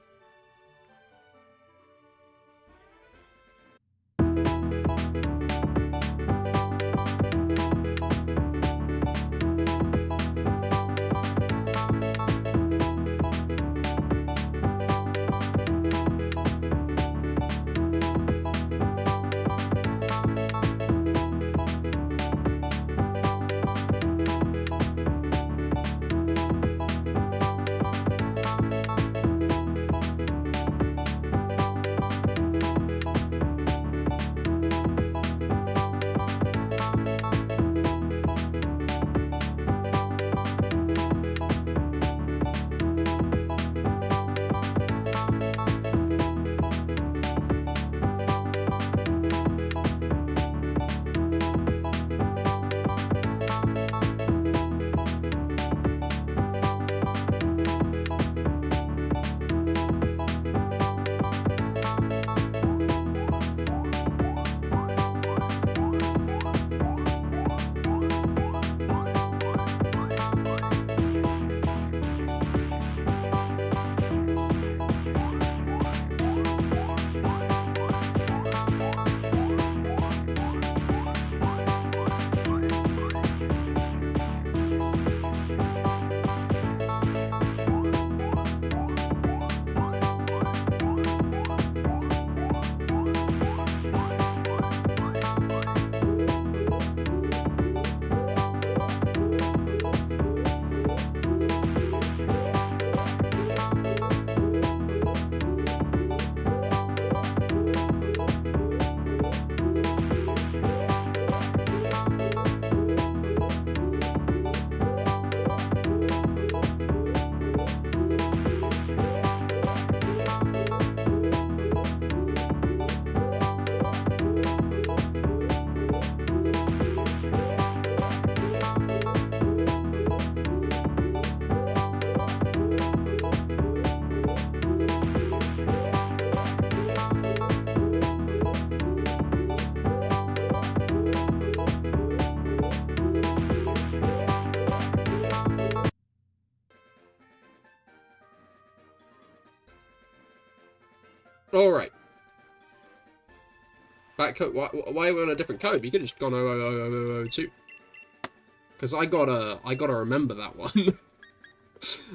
Alright. That code, why are we on a different code? You could have just gone 00002. Because I gotta remember that one.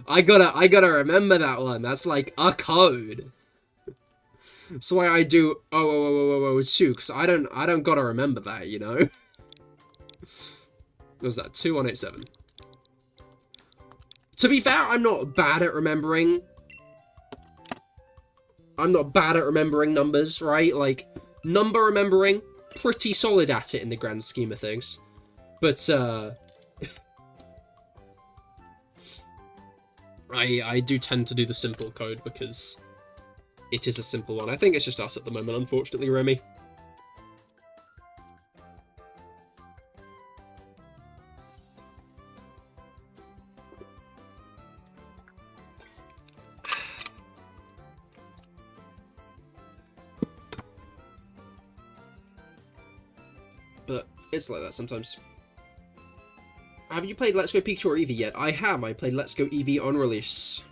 I gotta remember that one. That's like a code. That's why I do 00002, because I don't gotta remember that, you know? What was that? 2187. To be fair, I'm not bad at remembering. I'm not bad at remembering numbers, right? Like, number remembering, pretty solid at it in the grand scheme of things. But, I do tend to do the simple code because it is a simple one. I think it's just us at the moment, unfortunately, Remy. But it's like that sometimes. Have you played Let's Go Pikachu or Eevee yet? I have. I played Let's Go Eevee on release.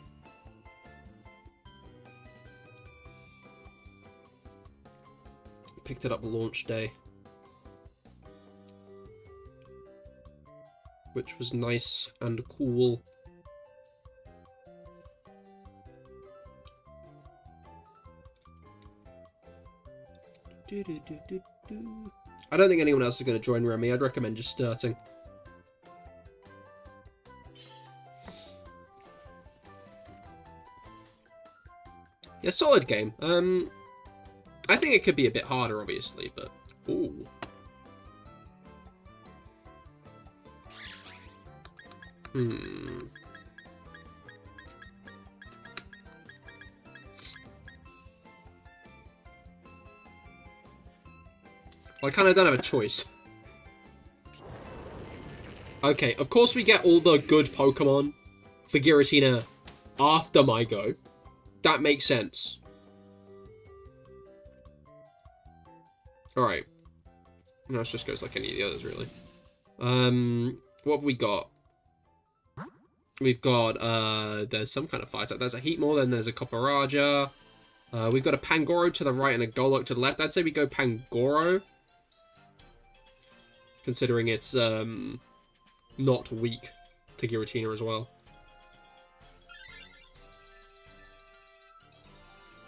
Picked it up launch day. Which was nice and cool. I don't think anyone else is going to join Remy. I'd recommend just starting. Yeah, solid game. I think it could be a bit harder, obviously, but... Ooh. Well, I kind of don't have a choice. Okay, of course we get all the good Pokemon for Giratina after my go. That makes sense. Alright. No, it just goes like any of the others, really. What have we got? We've got, there's some kind of fire type. There's a Heatmore, then there's a Copperajah. We've got a Pangoro to the right and a Golok to the left. I'd say we go Pangoro. Considering it's, not weak to Giratina as well.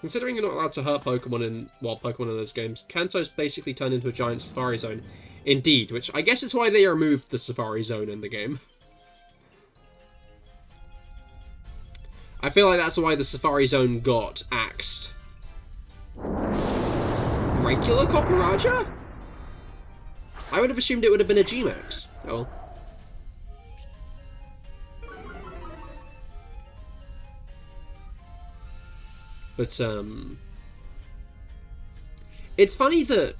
Considering you're not allowed to hurt Pokemon in wild Pokemon in those games, Kanto's basically turned into a giant Safari Zone. Indeed, which I guess is why they removed the Safari Zone in the game. I feel like that's why the Safari Zone got axed. Regular Copperajah? I would have assumed it would have been a G-Max. Oh. But, it's funny that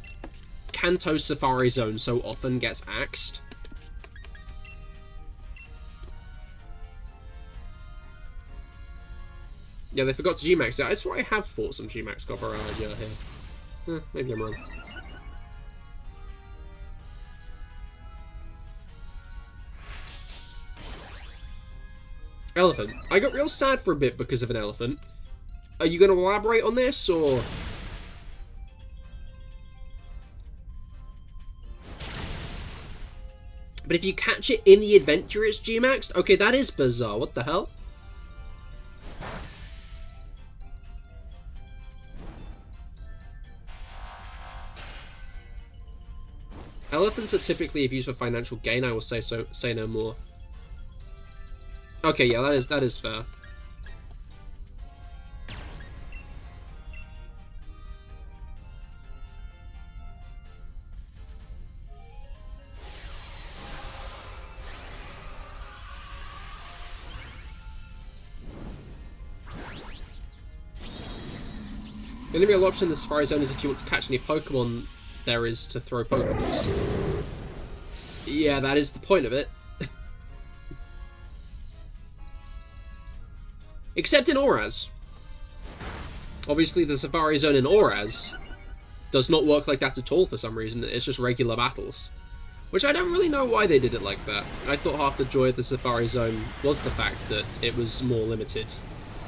Kanto's Safari Zone so often gets axed. Yeah, they forgot to G-Max it. I swear I have fought some G-Max Copperajah here. Maybe I'm wrong. Elephant. I got real sad for a bit because of an elephant. Are you going to elaborate on this, or...? But if you catch it in the adventure, it's G-Maxed? Okay, that is bizarre. What the hell? Elephants are typically used for financial gain, I will say no more. Okay, yeah, that is fair. The only real option in the Safari Zone is if you want to catch any Pokemon there is to throw Pokeballs. Yeah, that is the point of it. Except in Auraz. Obviously, the Safari Zone in Auraz does not work like that at all for some reason. It's just regular battles. Which I don't really know why they did it like that. I thought half the joy of the Safari Zone was the fact that it was more limited,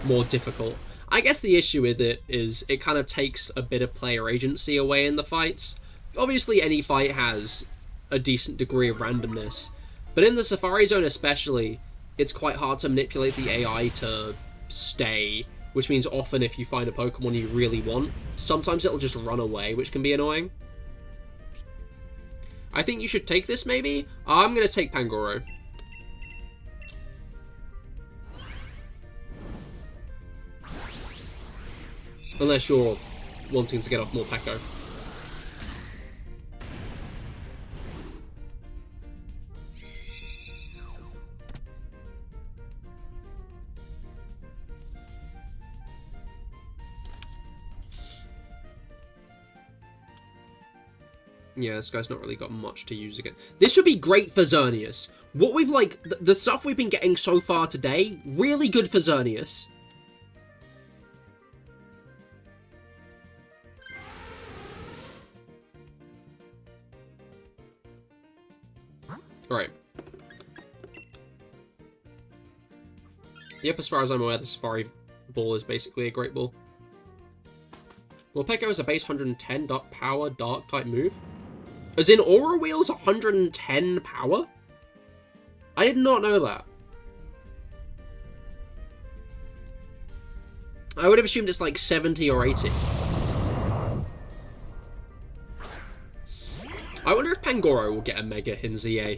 more difficult. I guess the issue with it is it kind of takes a bit of player agency away in the fights. Obviously, any fight has a decent degree of randomness, but in the Safari Zone especially, it's quite hard to manipulate the AI to stay, which means often if you find a Pokemon you really want, sometimes it'll just run away, which can be annoying. I think you should take this, maybe? I'm going to take Pangoro. Unless you're wanting to get off more Peko. Yeah, this guy's not really got much to use again. This would be great for Xerneas. What we've, like, the stuff we've been getting so far today, really good for Xerneas. Alright. Yep, as far as I'm aware, the Safari Ball is basically a Great Ball. Well, Peko is a base 110 power Dark type move. As in, Aura Wheel's 110 power? I did not know that. I would have assumed it's like 70 or 80. I wonder if Pangoro will get a Mega in ZA.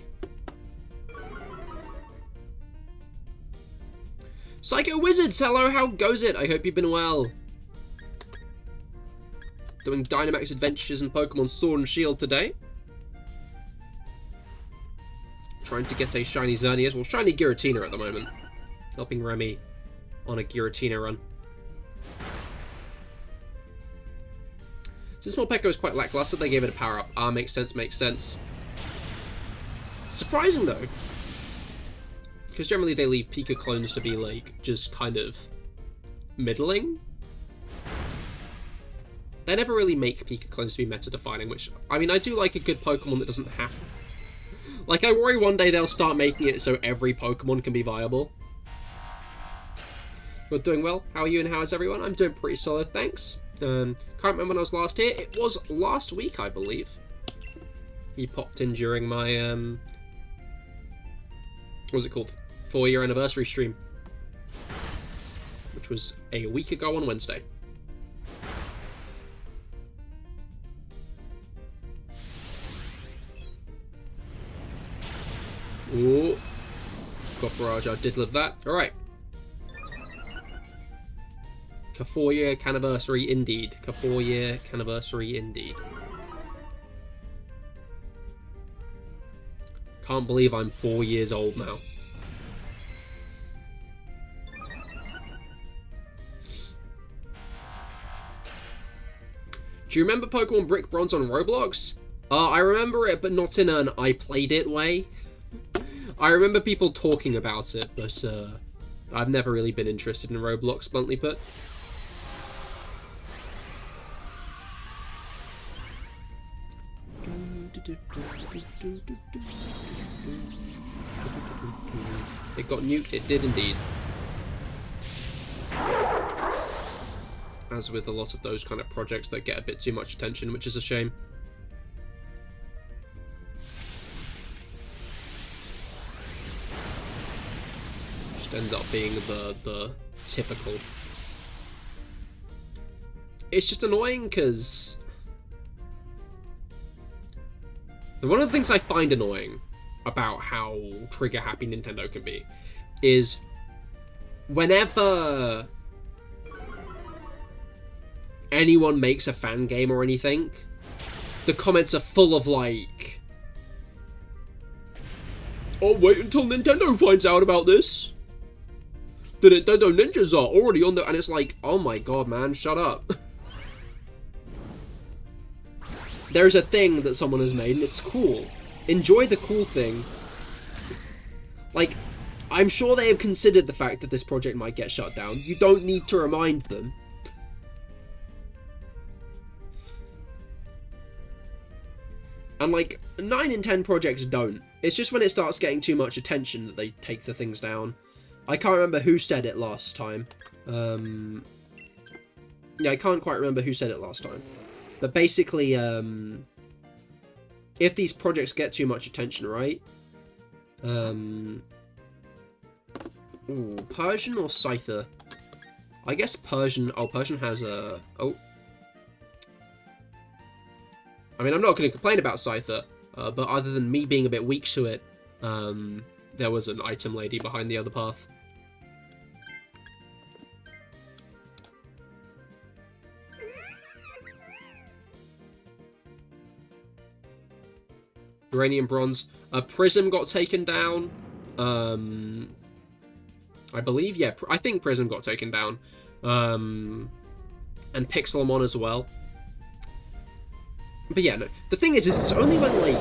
Psycho Wizards, hello, how goes it? I hope you've been well. Doing Dynamax Adventures and Pokemon Sword and Shield today. Trying to get a shiny Xerneas. Well, shiny Giratina at the moment. Helping Remy on a Giratina run. Since Morpeko is quite lackluster, they gave it a power-up. Ah, makes sense, makes sense. Surprising, though. Because generally they leave Pika clones to be, like, just kind of middling. They never really make Pika clones to be meta-defining, which, I mean, I do like a good Pokemon that doesn't have... Like, I worry one day they'll start making it so every Pokemon can be viable. But doing well. How are you and how is everyone? I'm doing pretty solid, thanks. Can't remember when I was last here. It was last week, I believe. He popped in during my, what was it called? 4-year anniversary stream. Which was a week ago on Wednesday. Ooh. Pokerogue, I did love that. Alright. 4-year anniversary indeed. 4-year anniversary indeed. Can't believe I'm 4 years old now. Do you remember Pokemon Brick Bronze on Roblox? I remember it, but not in an I played it way. I remember people talking about it, but I've never really been interested in Roblox, bluntly put. It got nuked, it did indeed. As with a lot of those kind of projects that get a bit too much attention, which is a shame. Just ends up being the typical. It's just annoying because one of the things I find annoying about how trigger-happy Nintendo can be is whenever anyone makes a fan game or anything, the comments are full of like, "Oh, wait until Nintendo finds out about this. The Nintendo ninjas are already on the..." And it's like, oh my god, man, shut up. There's a thing that someone has made, and it's cool. Enjoy the cool thing. Like, I'm sure they have considered the fact that this project might get shut down. You don't need to remind them. And, like, 9 in 10 projects don't. It's just when it starts getting too much attention that they take the things down. I can't remember who said it last time. Yeah, I can't quite remember who said it last time. But basically, if these projects get too much attention, right? Ooh, Persian or Scyther? I guess Persian... Oh, Persian has a... Oh. I mean, I'm not going to complain about Scyther. But other than me being a bit weak to it, there was an item lady behind the other path. Uranium Bronze. Prism got taken down. I believe, yeah, I think Prism got taken down. And Pixelmon as well. But yeah, no. The thing is it's only when, like,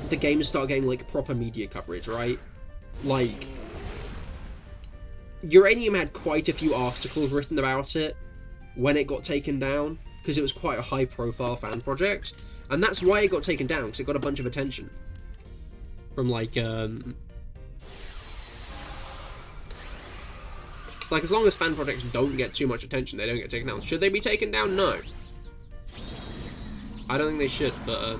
the games start getting, like, proper media coverage, right? Like, Uranium had quite a few articles written about it when it got taken down, because it was quite a high-profile fan project. And that's why it got taken down, because it got a bunch of attention. From, like, it's like, as long as fan projects don't get too much attention, they don't get taken down. Should they be taken down? No. I don't think they should, but,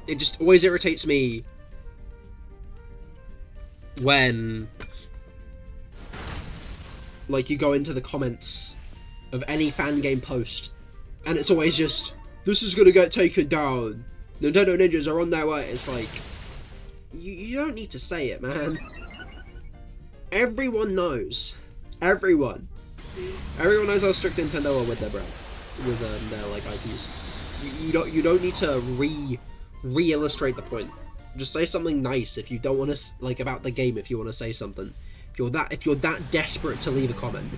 it just always irritates me when, like, you go into the comments of any fan game post, and it's always just, this is gonna get taken down. Nintendo Ninjas are on their way. It's like, you don't need to say it, man. Everyone knows. Everyone knows how strict Nintendo are with their brand, with their like IPs. You don't need to re-illustrate the point. Just say something nice if you don't want to, like, about the game. If you want to say something, if you're that desperate to leave a comment.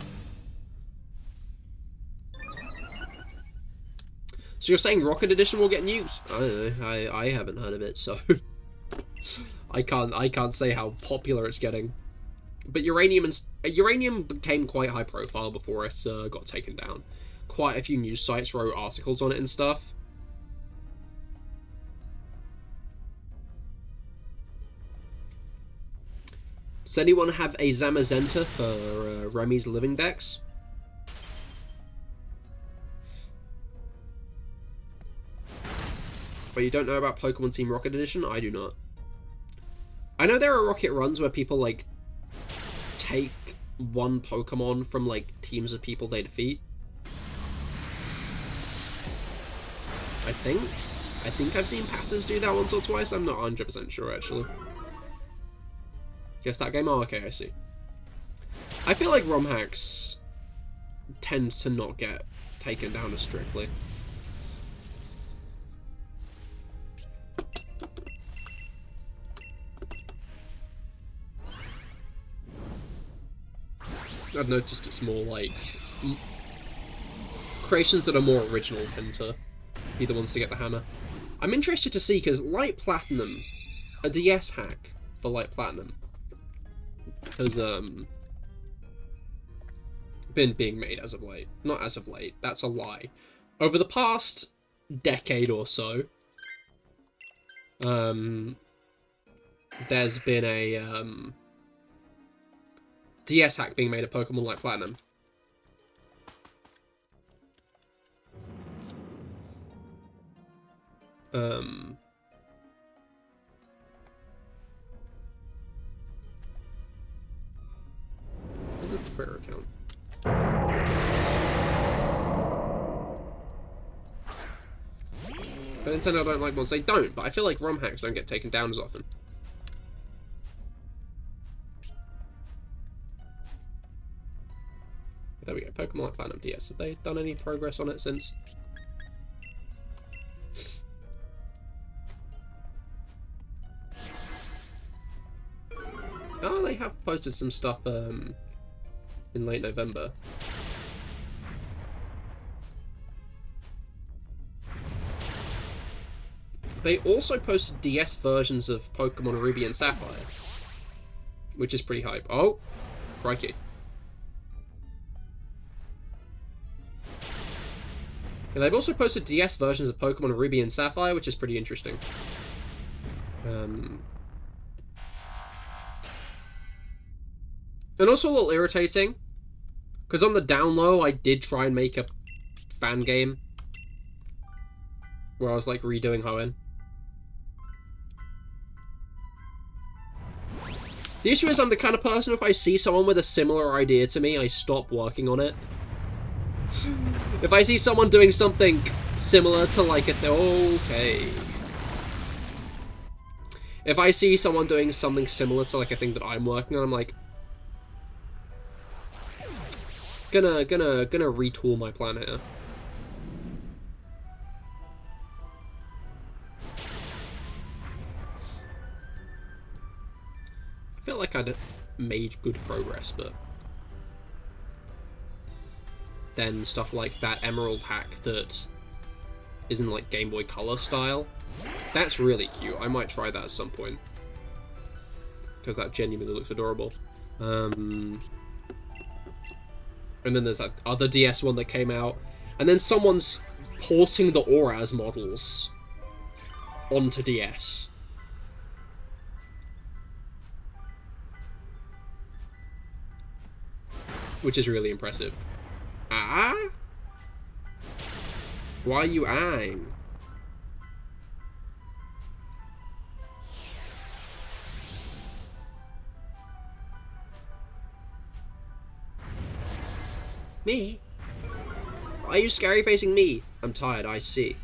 So you're saying Rocket Edition will get news? I don't know. I haven't heard of it, so I can't say how popular it's getting. But Uranium became quite high profile before it got taken down. Quite a few news sites wrote articles on it and stuff. Does anyone have a Zamazenta for Remy's Living Dex? But you don't know about Pokemon Team Rocket Edition? I do not. I know there are rocket runs where people, like, take one Pokemon from, like, teams of people they defeat. I think I've seen Patters do that once or twice. I'm not 100% sure, actually. Guess that game? Oh, okay, I see. I feel like ROM hacks tend to not get taken down as strictly. I've noticed it's more like creations that are more original tend to be the ones to get the hammer. I'm interested to see, because Light Platinum, a DS hack for Light Platinum, has been being made as of late. Not as of late, that's a lie. Over the past decade or so, there's been a DS hack being made of Pokemon Light Platinum. What's the Twitter account? But Nintendo don't like mods. They don't, but I feel like ROM hacks don't get taken down as often. There we go, Pokemon Light Platinum DS. Have they done any progress on it since? Oh, they have posted some stuff in late November. They also posted DS versions of Pokemon Ruby and Sapphire, which is pretty hype. Oh, crikey. And they've also posted DS versions of Pokemon Ruby and Sapphire, which is pretty interesting. And also a little irritating, because on the down low, I did try and make a fan game where I was, like, redoing Hoenn. The issue is I'm the kind of person, if I see someone with a similar idea to me, I stop working on it. If I see someone doing something similar to like okay. If I see someone doing something similar to like a thing that I'm working on, I'm like, gonna retool my plan here. I feel like I'd made good progress, but then stuff like that Emerald hack that isn't like Game Boy Color style, that's really cute. I might try that at some point, because that genuinely looks adorable. And then there's that other DS one that came out, and then someone's porting the Auraz models onto DS. Which is really impressive. Ah? Why are you eyeing? Me? Why are you scary facing me? I'm tired, I see.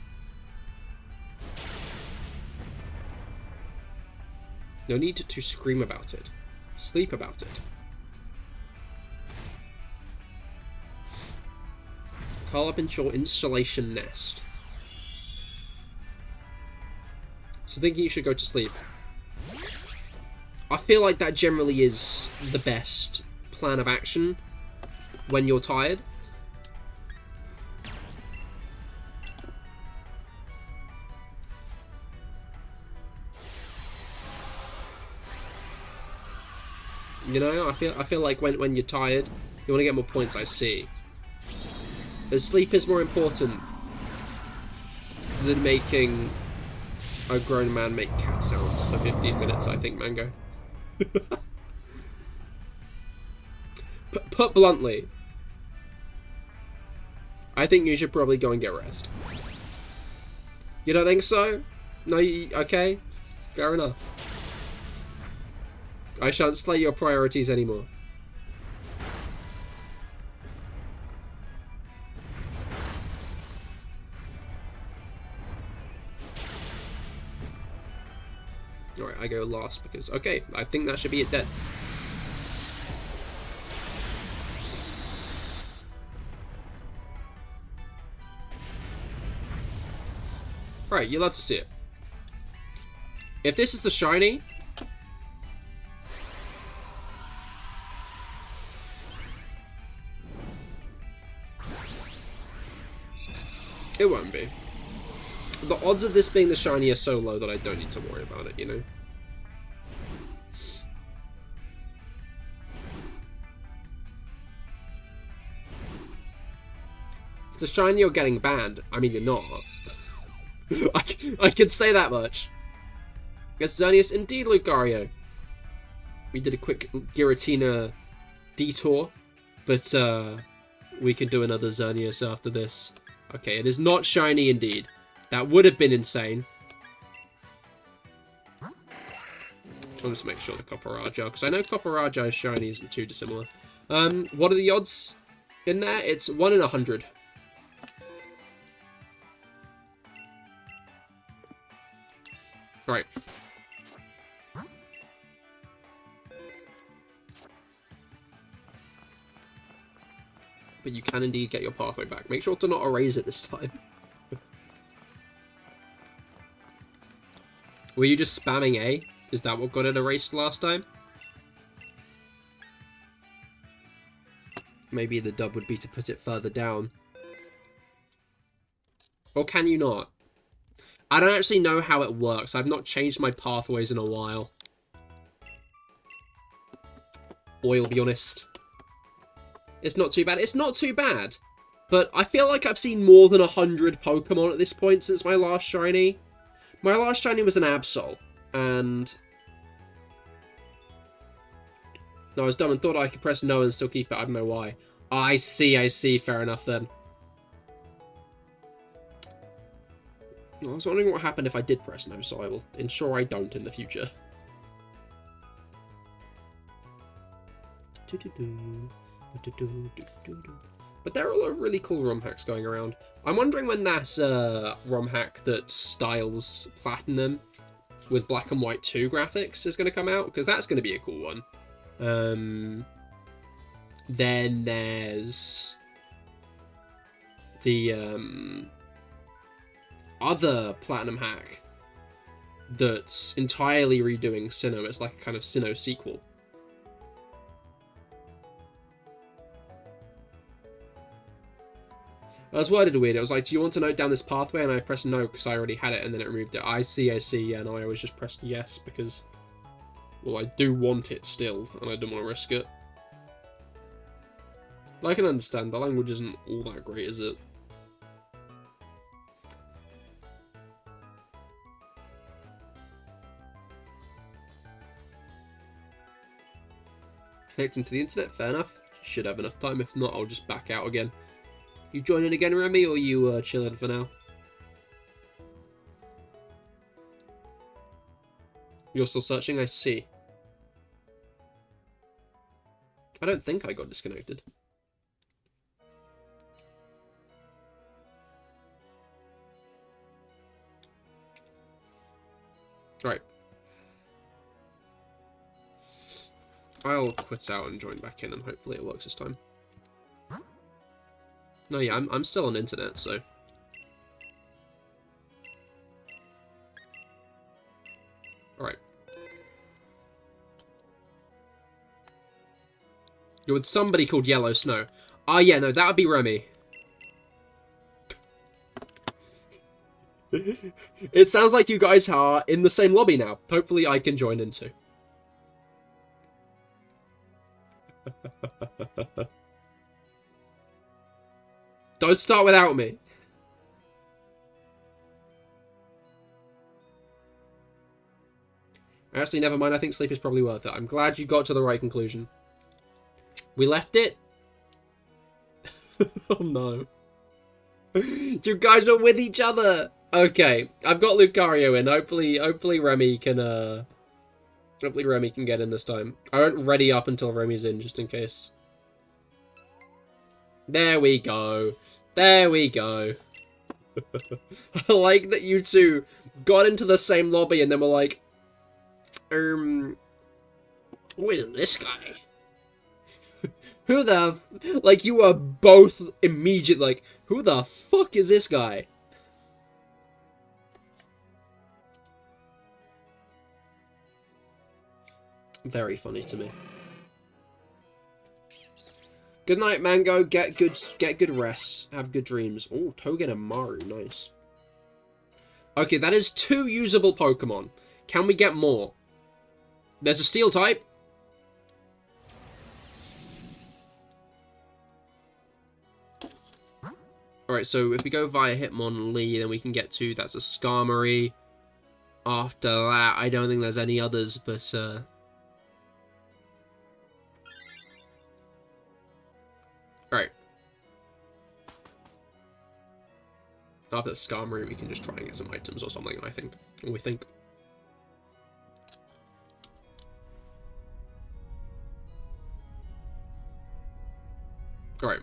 No need to scream about it. Sleep about it. Curl up into your installation nest. So thinking you should go to sleep. I feel like that generally is the best plan of action when you're tired. You know, I feel like when you're tired, you want to get more points, I see. But sleep is more important than making a grown man make cat sounds for 15 minutes, I think, Mango. Put bluntly, I think you should probably go and get rest. You don't think so? No, okay? Fair enough. I shan't slay your priorities anymore. Alright, I go last because... Okay, I think that should be it dead. Alright, you'll love to see it. If this is the shiny... It won't be. The odds of this being the shiny are so low that I don't need to worry about it, you know? If it's a shiny, you're getting banned. I mean, you're not. I can say that much. Yes, Xerneas, indeed, Lucario. We did a quick Giratina detour, but we can do another Xerneas after this. Okay, it is not shiny indeed. That would have been insane. I'll just make sure the Copperajah, because I know Copperajah's shiny isn't too dissimilar. What are the odds in there? It's 1 in 100. Right. But you can indeed get your pathway back. Make sure to not erase it this time. Were you just spamming A? Is that what got it erased last time? Maybe the dub would be to put it further down. Or can you not? I don't actually know how it works. I've not changed my pathways in a while. I'll be honest. It's not too bad. It's not too bad. But I feel like I've seen more than 100 Pokemon at this point since my last shiny. My last shiny was an Absol. And... no, I was dumb and thought I could press no and still keep it. I don't know why. Oh, I see. Fair enough then. I was wondering what happened if I did press no, so I will ensure I don't in the future. But there are a lot of really cool ROM hacks going around. I'm wondering when that ROM hack that styles Platinum with black and white 2 graphics is going to come out, because that's going to be a cool one. Then there's the other Platinum hack that's entirely redoing Sinnoh. It's like a kind of Sinnoh sequel. I was worded weird. It was like, do you want to note down this pathway? And I pressed no because I already had it, and then it removed it. I see. Yeah, no, I always just pressed yes because, well, I do want it still, and I don't want to risk it. But I can understand. The language isn't all that great, is it? Connecting to the internet, fair enough. Should have enough time. If not, I'll just back out again. You joining again, Remy, or you chilling for now? You're still searching, I see. I don't think I got disconnected. Right. I'll quit out and join back in, and hopefully it works this time. No, yeah, I'm still on internet, so... Alright. You're with somebody called Yellow Snow. Ah, yeah, no, that would be Remy. It sounds like you guys are in the same lobby now. Hopefully I can join in too. Don't start without me. Actually, never mind. I think sleep is probably worth it. I'm glad you got to the right conclusion. We left it? Oh no. You guys are with each other! Okay, I've got Lucario in. Hopefully Remy can, hopefully Remy can get in this time. I won't ready up until Remy's in, just in case. There we go. There we go. I like that you two got into the same lobby and then were like, who is this guy? Who the... Like, you were both immediate, like, who the fuck is this guy? Very funny to me. Good night, Mango. Get good rest. Have good dreams. Oh, Togen and Maru. Nice. Okay, that is 2 usable Pokemon. Can we get more? There's a Steel type. Alright, so if we go via Hitmonlee, then we can get to... That's a Skarmory. After that, I don't think there's any others, but... Alright. After the Skarmory, we can just try and get some items or something, I think. Or we think. Alright.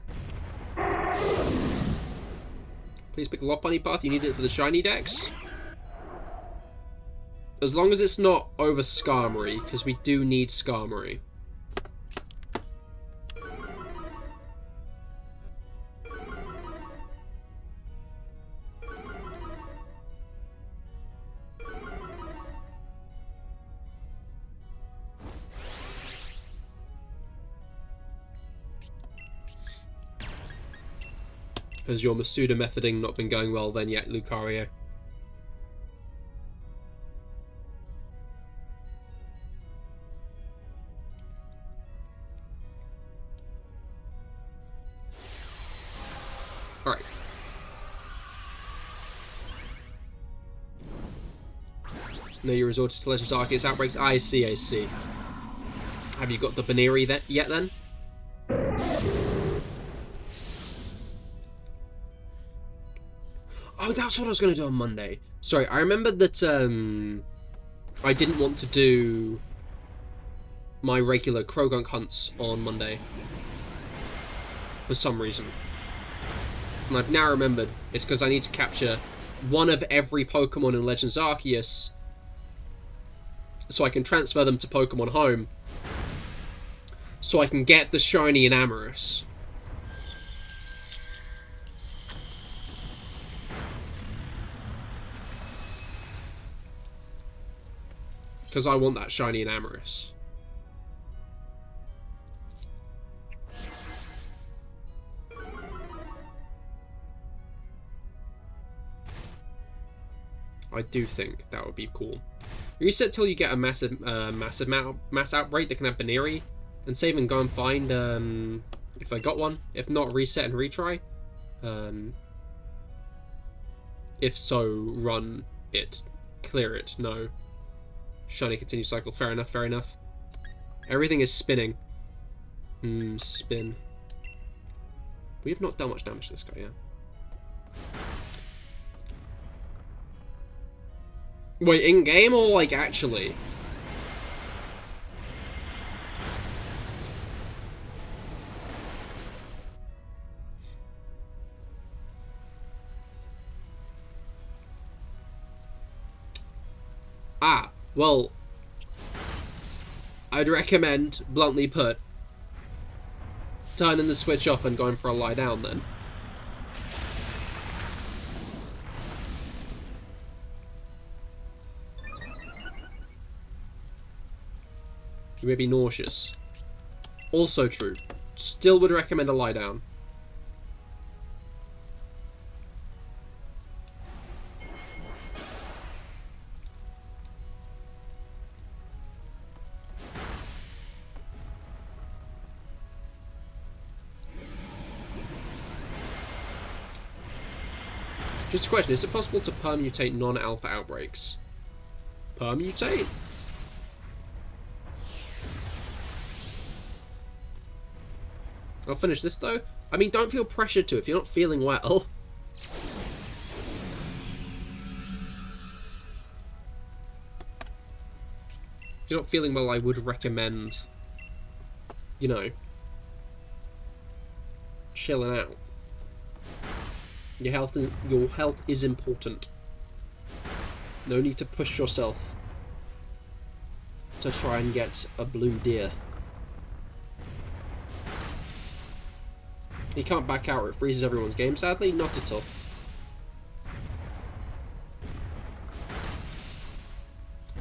Please pick a Lopunny path. You need it for the shiny decks. As long as it's not over Skarmory, because we do need Skarmory. Has your Masuda methoding not been going well then yet, Lucario? Alright. No, you resorted to Legends Arceus Outbreak. I see, I see. Have you got the Baneri yet then? Oh, that's what I was going to do on Monday. Sorry, I remembered that I didn't want to do my regular Krogunk hunts on Monday. For some reason. And I've now remembered it's because I need to capture one of every Pokemon in Legends Arceus so I can transfer them to Pokemon Home so I can get the shiny Enamorous. Because I want that shiny Enamorous. I do think that would be cool. Reset till you get a mass outbreak that can have Baneri, and save and go and find if I got one. If not, reset and retry. If so, run it. Clear it. No. Shiny continue cycle. Fair enough, fair enough. Everything is spinning. Spin. We have not done much damage to this guy yet. Wait, in-game or, like, actually? Ah, well, I'd recommend, bluntly put, turning the switch off and going for a lie down then. You may be nauseous. Also true. Still would recommend a lie down. Just a question, is it possible to permutate non-alpha outbreaks? Permutate? I'll finish this though. I mean, don't feel pressured to if you're not feeling well. If you're not feeling well, I would recommend, you know, chilling out. Your health is important. No need to push yourself to try and get a blue deer. You can't back out or it freezes everyone's game, sadly. Not at all.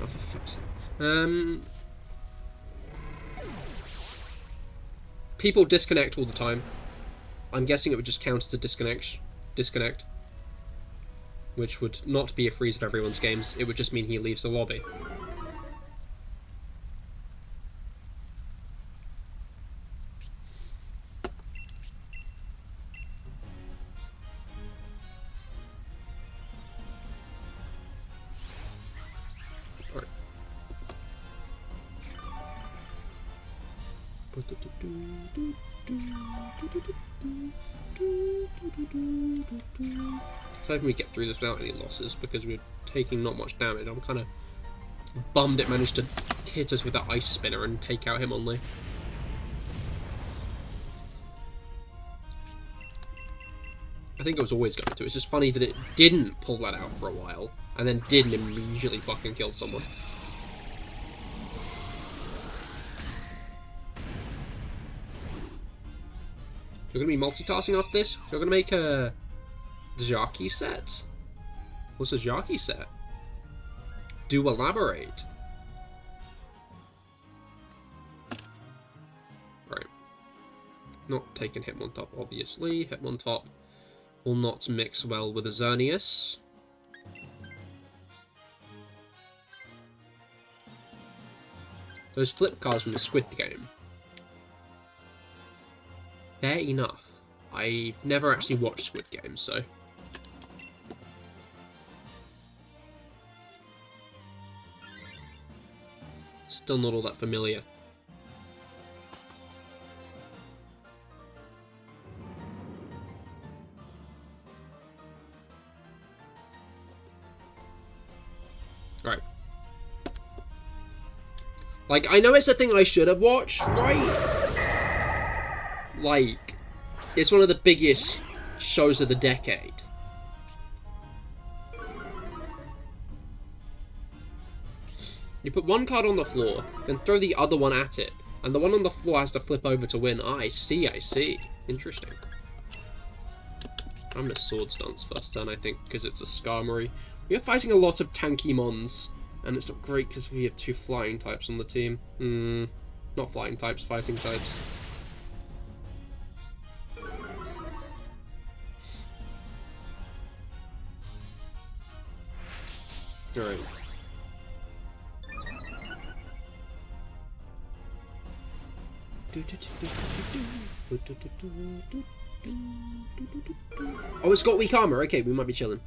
Oh, for fuck's sake. People disconnect all the time. I'm guessing it would just count as a disconnect. Which would not be a freeze of everyone's games. It would just mean he leaves the lobby. So hoping we get through this without any losses because we're taking not much damage. I'm kind of bummed it managed to hit us with that ice spinner and take out him only. I think it was always going to. It's just funny that it didn't pull that out for a while and then didn't immediately fucking kill someone. You're going to be multitasking off this? You're going to make a jockey set? What's a jockey set? Do elaborate. Right. Not taking Hitmontop, obviously. Hitmontop will not mix well with a Xerneas. Those flip cards from the Squid Game. Fair enough. I've never actually watched Squid Game, so... Still not all that familiar. Right. Like, I know it's a thing I should have watched, right? Like, it's one of the biggest shows of the decade. You put one card on the floor, then throw the other one at it, and the one on the floor has to flip over to win. I see, I see. Interesting. I'm gonna Swords Dance first turn, I think, because it's a Skarmory. We are fighting a lot of tanky mons, and it's not great because we have 2 flying types on the team. Not flying types, fighting types. Alright. Oh, it's got weak armor. Okay, we might be chilling.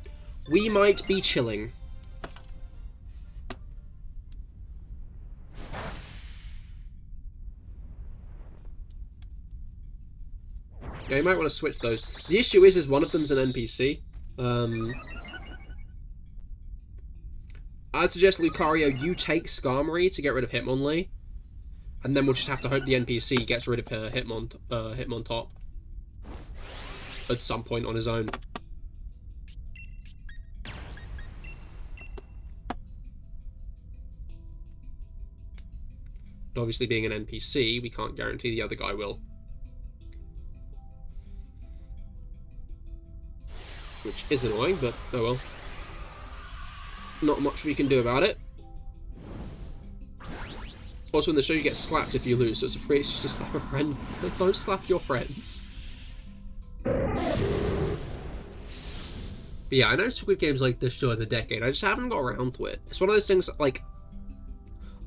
We might be chilling. Yeah, you might want to switch those. The issue is one of them's an NPC. I'd suggest, Lucario, you take Skarmory to get rid of Hitmonlee. And then we'll just have to hope the NPC gets rid of her Hitmontop at some point on his own. But obviously, being an NPC, we can't guarantee the other guy will. Which is annoying, but oh well. Not much we can do about it. Also, in the show, you get slapped if you lose, so it's a free excuse to slap a friend. Don't slap your friends. But yeah, I know Squid Game's like the show of the decade. I just haven't got around to it. It's one of those things that, like,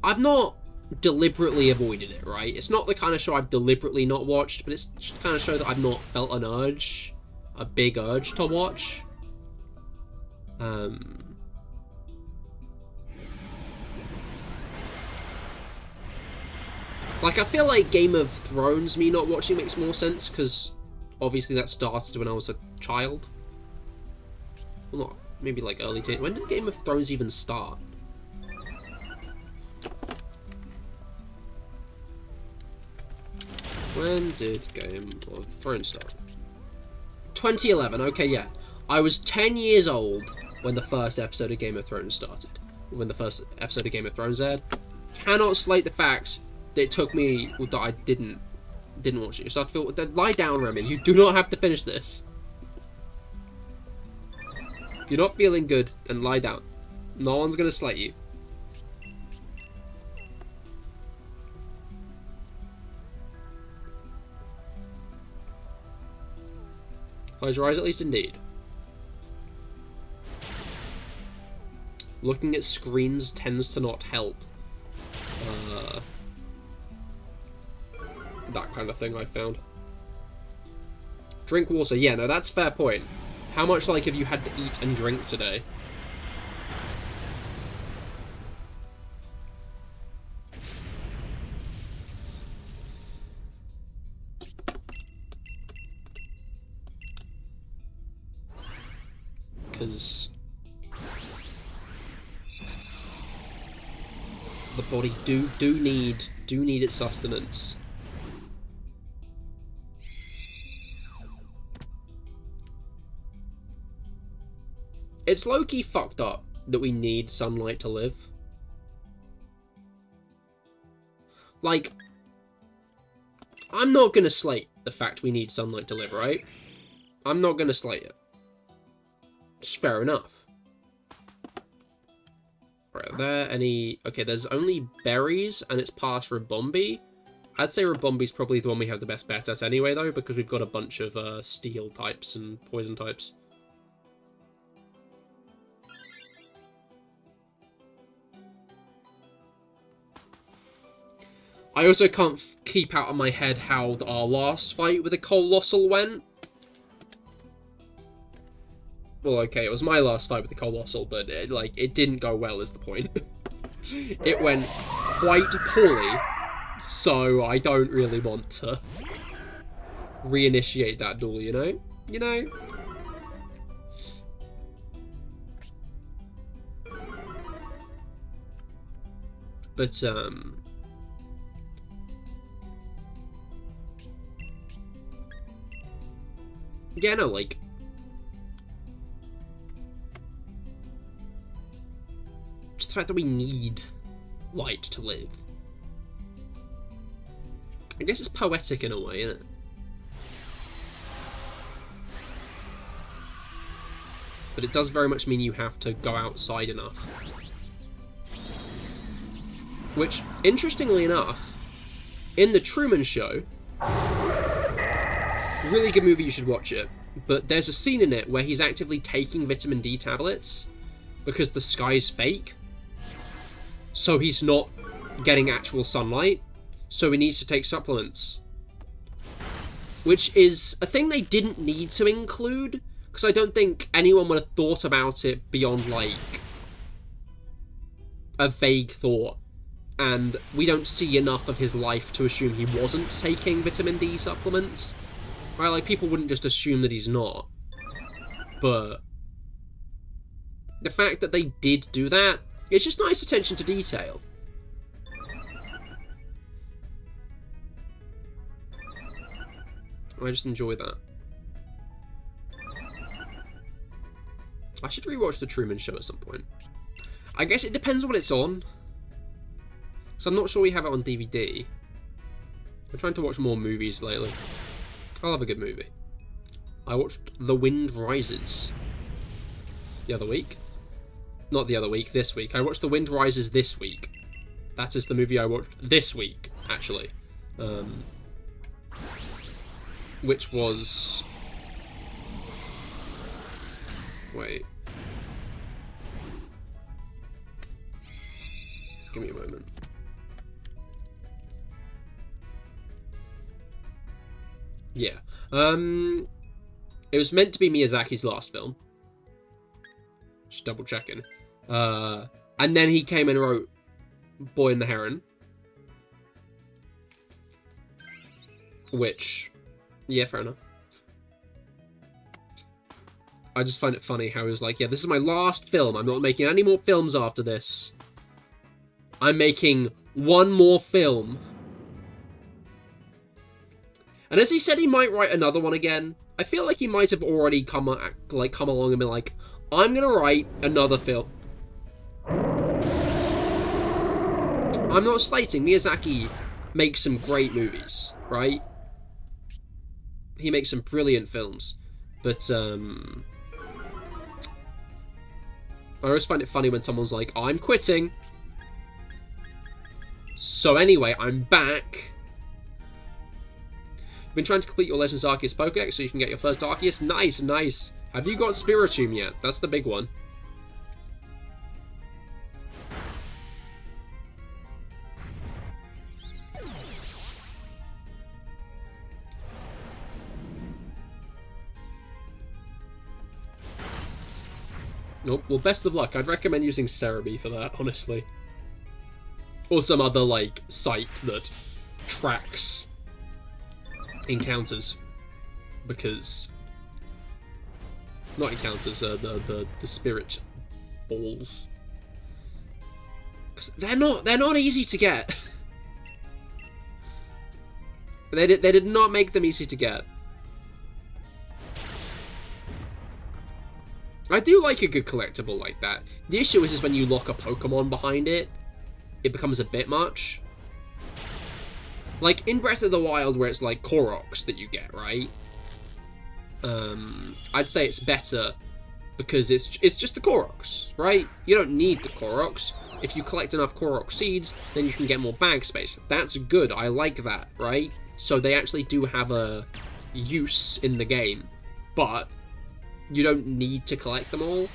I've not deliberately avoided it, right? It's not the kind of show I've deliberately not watched, but it's just the kind of show that I've not felt an urge, a big urge to watch. Like, I feel like Game of Thrones, me not watching makes more sense, because obviously that started when I was a child. Well, not, maybe like early teen. When did Game of Thrones even start? When did Game of Thrones start? 2011, okay, yeah. I was 10 years old when the first episode of Game of Thrones started. When the first episode of Game of Thrones aired. Cannot slate the fact that it took me, that I didn't watch it. So I feel, lie down, Remy. You do not have to finish this. If you're not feeling good, then lie down. No one's gonna slate you. Close your eyes, at least, indeed. Looking at screens tends to not help. That kind of thing, I found. Drink water. Yeah, no, that's a fair point. How much, like, have you had to eat and drink today? Because the body do need its sustenance. It's low-key fucked up that we need sunlight to live. Like, I'm not gonna slate the fact we need sunlight to live, right? I'm not gonna slate it. It's fair enough. Right, are there any... Okay, there's only berries, and it's past Ribombee. I'd say Ribombee's probably the one we have the best bet at anyway, though, because we've got a bunch of steel types and poison types. I also can't keep out of my head how our last fight with a Colossal went. Well, okay, it was my last fight with the Colossal, but it didn't go well is the point. It went quite poorly, so I don't really want to reinitiate that duel, you know? You know? But, Yeah, no, like... just the fact that we need light to live. I guess it's poetic in a way, isn't it? But it does very much mean you have to go outside enough. Which, interestingly enough, in The Truman Show, really good movie, you should watch it, but there's a scene in it where he's actively taking vitamin D tablets because the sky's fake. So he's not getting actual sunlight, so he needs to take supplements. Which is a thing they didn't need to include, because I don't think anyone would have thought about it beyond, like, a vague thought. And we don't see enough of his life to assume he wasn't taking vitamin D supplements. Right, like, people wouldn't just assume that he's not. But the fact that they did do that, it's just nice attention to detail. I just enjoy that. I should rewatch The Truman Show at some point. I guess it depends what it's on. So I'm not sure we have it on DVD. I'm trying to watch more movies lately. I love a good movie. I watched The Wind Rises the other week. Not the other week, this week. I watched The Wind Rises this week. That is the movie I watched this week, actually. Which was... wait. Give me a moment. Yeah. It was meant to be Miyazaki's last film. Just double checking. And then he came and wrote Boy and the Heron. Which, yeah, fair enough. I just find it funny how he was like, yeah, this is my last film. I'm not making any more films after this. I'm making one more film. And as he said he might write another one again, I feel like he might have already come along and been like, I'm gonna write another film. I'm not slating. Miyazaki makes some great movies, right? He makes some brilliant films. But, I always find it funny when someone's like, I'm quitting. So anyway, I'm back. Been trying to complete your Legends Arceus Pokedex so you can get your first Arceus. Nice, nice. Have you got Spiritomb yet? That's the big one. Nope. Well, best of luck. I'd recommend using Cerebi for that, honestly. Or some other, like, site that tracks encounters, because not encounters, the spirit balls, because they're not easy to get. they did not make them easy to get. I do like a good collectible like that. The issue is when you lock a Pokemon behind it, it becomes a bit much. Like, in Breath of the Wild, where it's, like, Koroks that you get, right? I'd say it's better because it's just the Koroks, right? You don't need the Koroks. If you collect enough Korok seeds, then you can get more bag space. That's good. I like that, right? So they actually do have a use in the game, but you don't need to collect them all.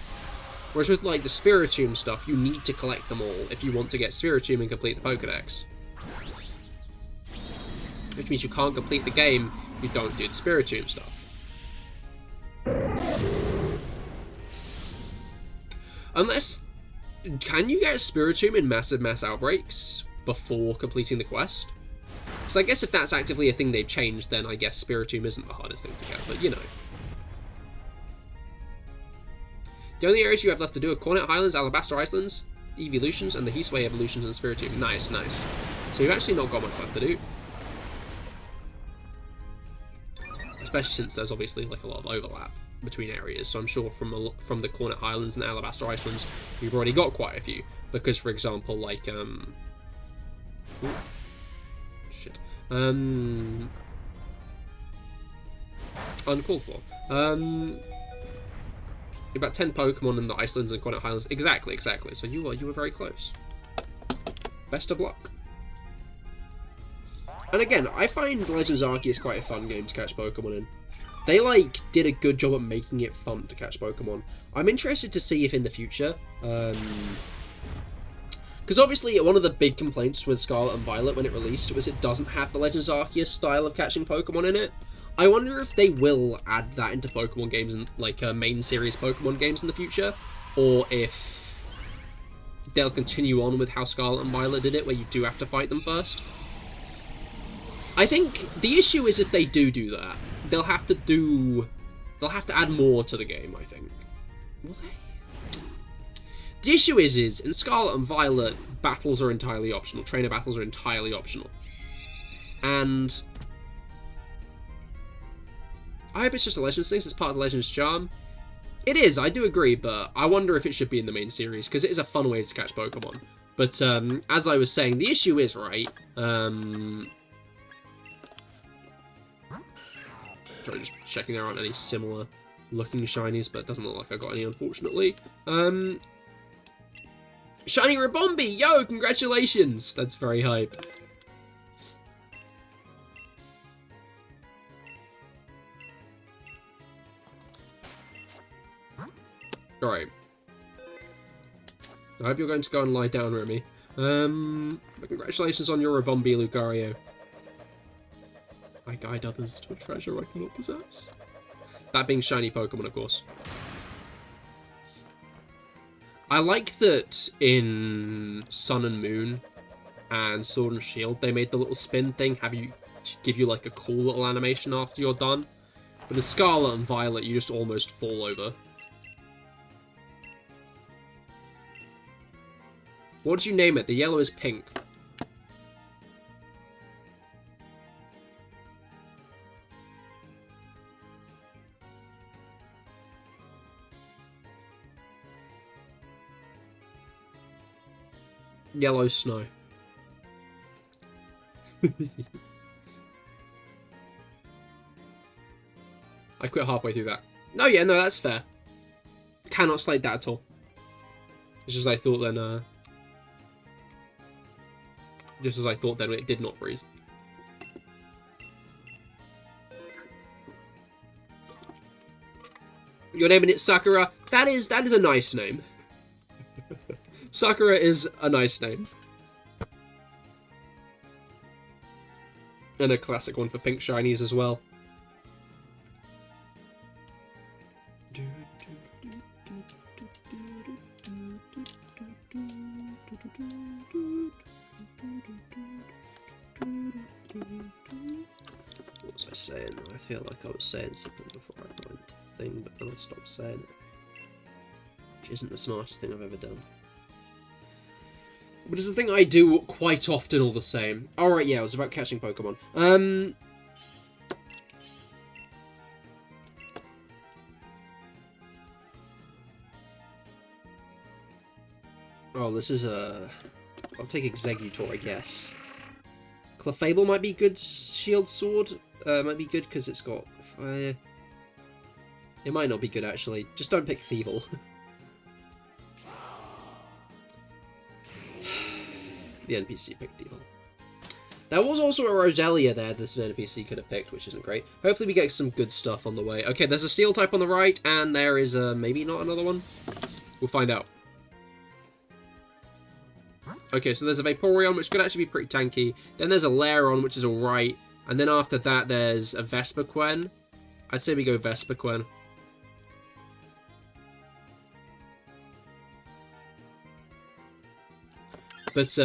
Whereas with, like, the Spiritomb stuff, you need to collect them all if you want to get Spiritomb and complete the Pokedex. Which means you can't complete the game if you don't do the Spiritomb stuff. Unless... can you get a Spiritomb in massive mass outbreaks before completing the quest? So I guess if that's actively a thing they've changed, then I guess Spiritomb isn't the hardest thing to get, but you know. The only areas you have left to do are Cornet Highlands, Alabaster Islands, Evolutions, and the Heatway Evolutions and Spiritomb. Nice, nice. So you've actually not got much left to do. especially since there's obviously like a lot of overlap between areas. So I'm sure from the Cornet Highlands and Alabaster Icelands, you've already got quite a few. Because, for example, like uncalled for. About 10 Pokemon in the Icelands and Cornet Highlands. Exactly. So you were very close. Best of luck. And again, I find Legends Arceus quite a fun game to catch Pokemon in. They, like, did a good job at making it fun to catch Pokemon. I'm interested to see if in the future, because obviously one of the big complaints with Scarlet and Violet when it released was it doesn't have the Legends Arceus style of catching Pokemon in it. I wonder if they will add that into Pokemon games and, like, main series Pokemon games in the future, or if they'll continue on with how Scarlet and Violet did it, where you do have to fight them first. I think the issue is if they do that, they'll have to add more to the game, I think. Will they? The issue is in Scarlet and Violet, battles are entirely optional. Trainer battles are entirely optional. And I hope it's just a Legends thing, it's part of the Legends charm. It is, I do agree, but I wonder if it should be in the main series, because it is a fun way to catch Pokemon. But as I was saying, the issue is, right, sorry, just checking there aren't any similar looking shinies, but it doesn't look like I got any, unfortunately. Shiny Ribombee! Yo, congratulations! That's very hype. Alright. I hope you're going to go and lie down, Remy. But congratulations on your Ribombee, Lucario. I guide others to a treasure I cannot possess. That being shiny Pokemon, of course. I like that in Sun and Moon and Sword and Shield, they made the little spin thing, give you like a cool little animation after you're done. But in Scarlet and Violet, you just almost fall over. What did you name it? The yellow is pink. Yellow snow. I quit halfway through that. No, yeah, no, that's fair. Cannot slate that at all. It's just as I thought then, just as I thought then, it did not freeze. You're naming it Sakura? That is a nice name. Sakura is a nice name. And a classic one for pink shinies as well. What was I saying? I feel like I was saying something before I went the thing, but then I stopped saying it. Which isn't the smartest thing I've ever done. But it's a thing I do quite often all the same. Alright, yeah, it was about catching Pokemon. Oh, this is a... I'll take Exeggutor, I guess. Clefable might be good shield sword. Might be good because it's got... it might not be good, actually. Just don't pick Thievul. The NPC picked Thievul. There was also a Roselia there that an NPC could have picked, which isn't great. Hopefully we get some good stuff on the way. Okay, there's a Steel type on the right, and there is maybe not another one. We'll find out. Okay, so there's a Vaporeon, which could actually be pretty tanky. Then there's a Lairon, which is alright. And then after that, there's a Vespiquen. I'd say we go Vespiquen. But,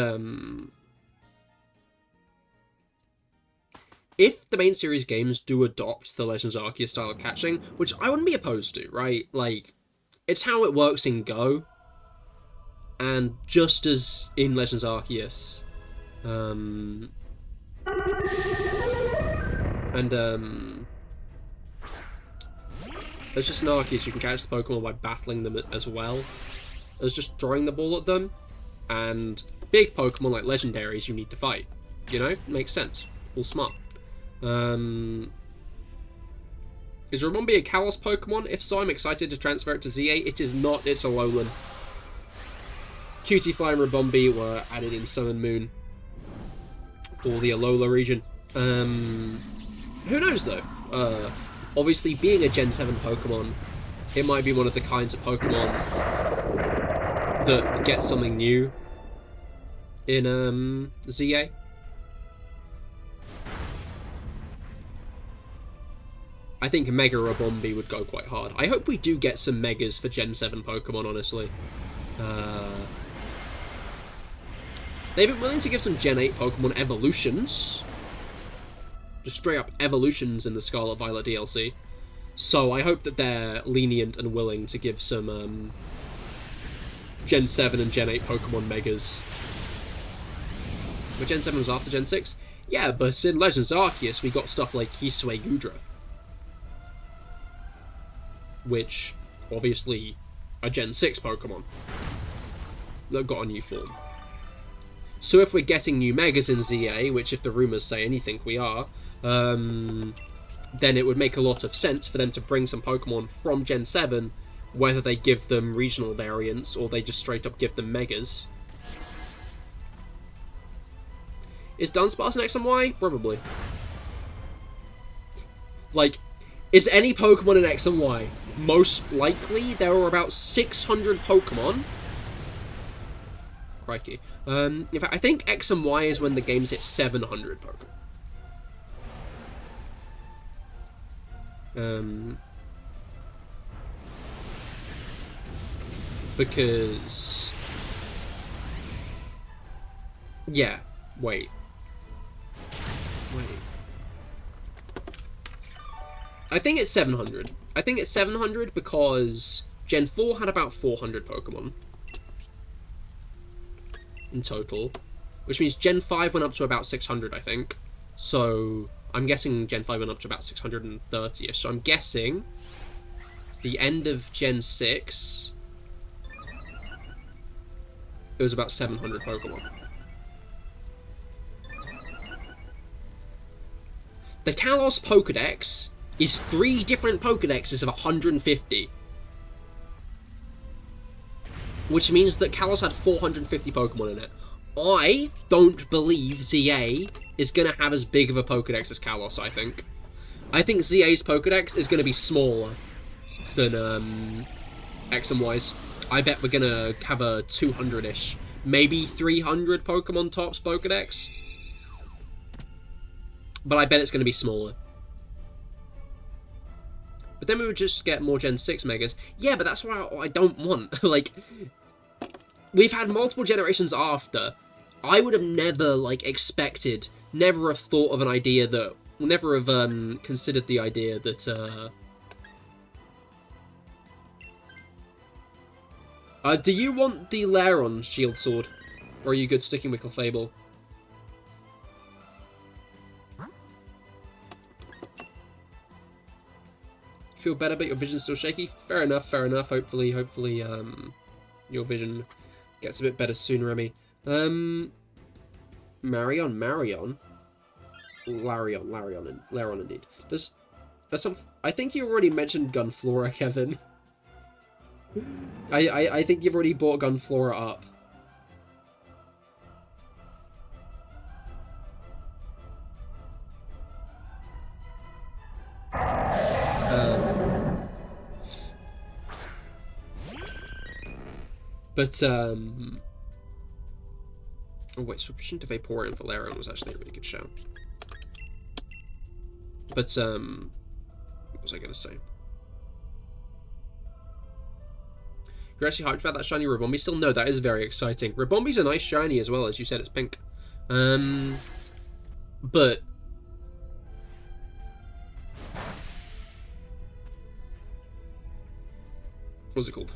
if the main series games do adopt the Legends Arceus style of catching, which I wouldn't be opposed to, right? Like, it's how it works in Go. And just as in Legends Arceus, There's just an Arceus, you can catch the Pokemon by battling them as well as just throwing the ball at them. And big Pokemon like legendaries you need to fight. You know? Makes sense. All smart. Is Ribombee a Kalos Pokemon? If so, I'm excited to transfer it to ZA. It is not, it's a Alolan. Cutiefly and Ribombee were added in Sun and Moon. Or the Alola region. Who knows though? Obviously, being a Gen 7 Pokemon, it might be one of the kinds of Pokemon that get something new in ZA. I think Mega Ribombee would go quite hard. I hope we do get some Megas for Gen 7 Pokemon, honestly. They've been willing to give some Gen 8 Pokemon evolutions. Just straight up evolutions in the Scarlet Violet DLC. So I hope that they're lenient and willing to give some Gen 7 and Gen 8 Pokemon Megas. But Gen 7 was after Gen 6? Yeah, but in Legends Arceus we got stuff like Hisui Gudra. Which, obviously, a Gen 6 Pokemon that got a new form. So if we're getting new Megas in ZA, which if the rumours say anything we are, then it would make a lot of sense for them to bring some Pokemon from Gen 7, whether they give them regional variants or they just straight up give them Megas. Is Dunsparce an X and Y? Probably. Like, is any Pokemon in X and Y? Most likely, there are about 600 Pokemon. Crikey. In fact, I think X and Y is when the game's hit 700 Pokemon. Because... yeah, wait. I think it's 700. I think it's 700 because Gen 4 had about 400 Pokemon in total, which means Gen 5 went up to about 600, I think. So I'm guessing Gen 5 went up to about 630ish. So I'm guessing the end of Gen 6, it was about 700 Pokemon. The Kalos Pokedex is 3 different Pokedexes of 150. Which means that Kalos had 450 Pokemon in it. I don't believe ZA is going to have as big of a Pokedex as Kalos, I think. I think ZA's Pokedex is going to be smaller than X and Y's. I bet we're going to have a 200-ish, maybe 300 Pokemon tops Pokedex. But I bet it's going to be smaller. But then we would just get more Gen 6 Megas. Yeah, but that's what I don't want. Like, we've had multiple generations after. I would have never, like, expected, never have thought of an idea that, never have considered the idea that, do you want the Lairon Shield Sword? Or are you good sticking with Clefable? Feel better, but your vision's still shaky? Fair enough, fair enough. Hopefully, your vision gets a bit better soon, Remy. Larion indeed. There's some... I think you already mentioned Gunflora, Kevin. I think you've already bought Gunflora up. Oh wait, switching to Vaporeon for Lairon was actually a really good shout. But, what was I gonna say? You're actually hyped about that shiny Ribombee still? No, that is very exciting. Ribombee's a nice shiny as well, as you said, it's pink. But... what's it called?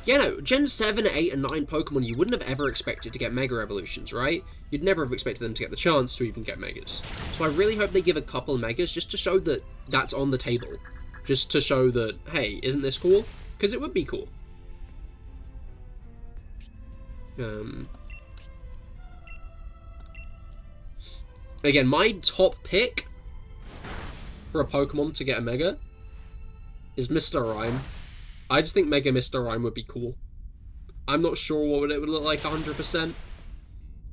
Yeah, no, Gen 7, 8, and 9 Pokemon you wouldn't have ever expected to get Mega Evolutions, right? You'd never have expected them to get the chance to even get Megas. So I really hope they give a couple Megas just to show that that's on the table. just to show that, hey, isn't this cool? Because it would be cool. Again, my top pick for a Pokemon to get a Mega is Mr. Rhyme. I just think Mega Mr. Rhyme would be cool. I'm not sure what it would look like 100%,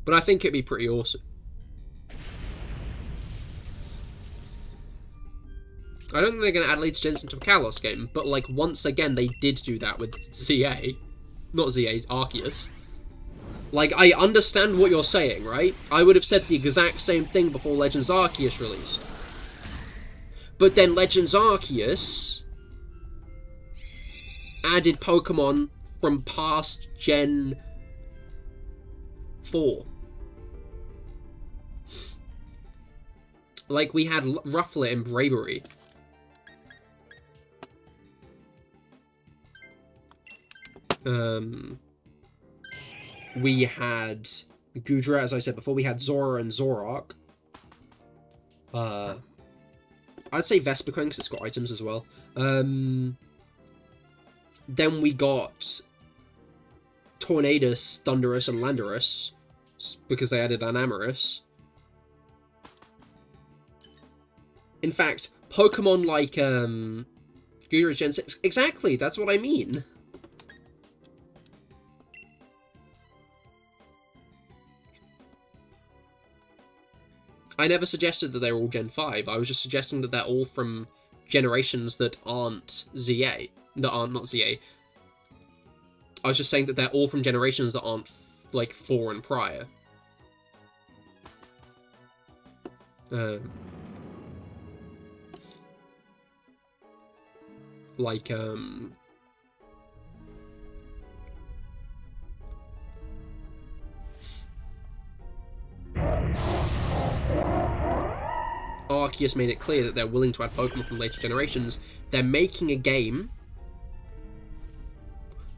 but I think it'd be pretty awesome. I don't think they're going to add League Gens into a Kalos game, but, like, once again, they did do that with ZA. Not ZA, Arceus. Like, I understand what you're saying, right? I would have said the exact same thing before Legends Arceus released. But then Legends Arceus added Pokemon from past Gen 4. Like, we had Rufflet and Bravery. We had Gudra, as I said before. We had Zora and Zoroark. I'd say Vespiquen, because it's got items as well. Then we got Tornadus, Thundurus, and Landorus, because they added Anamoris. In fact, Pokemon like Gudra Gen 6... Exactly, that's what I mean. I never suggested that they were all Gen 5. I was just suggesting that they're all from generations that aren't ZA. That aren't not ZA. I was just saying that they're all from generations that aren't, like, 4 and prior. Arceus made it clear that they're willing to add Pokemon from later generations. They're making a game.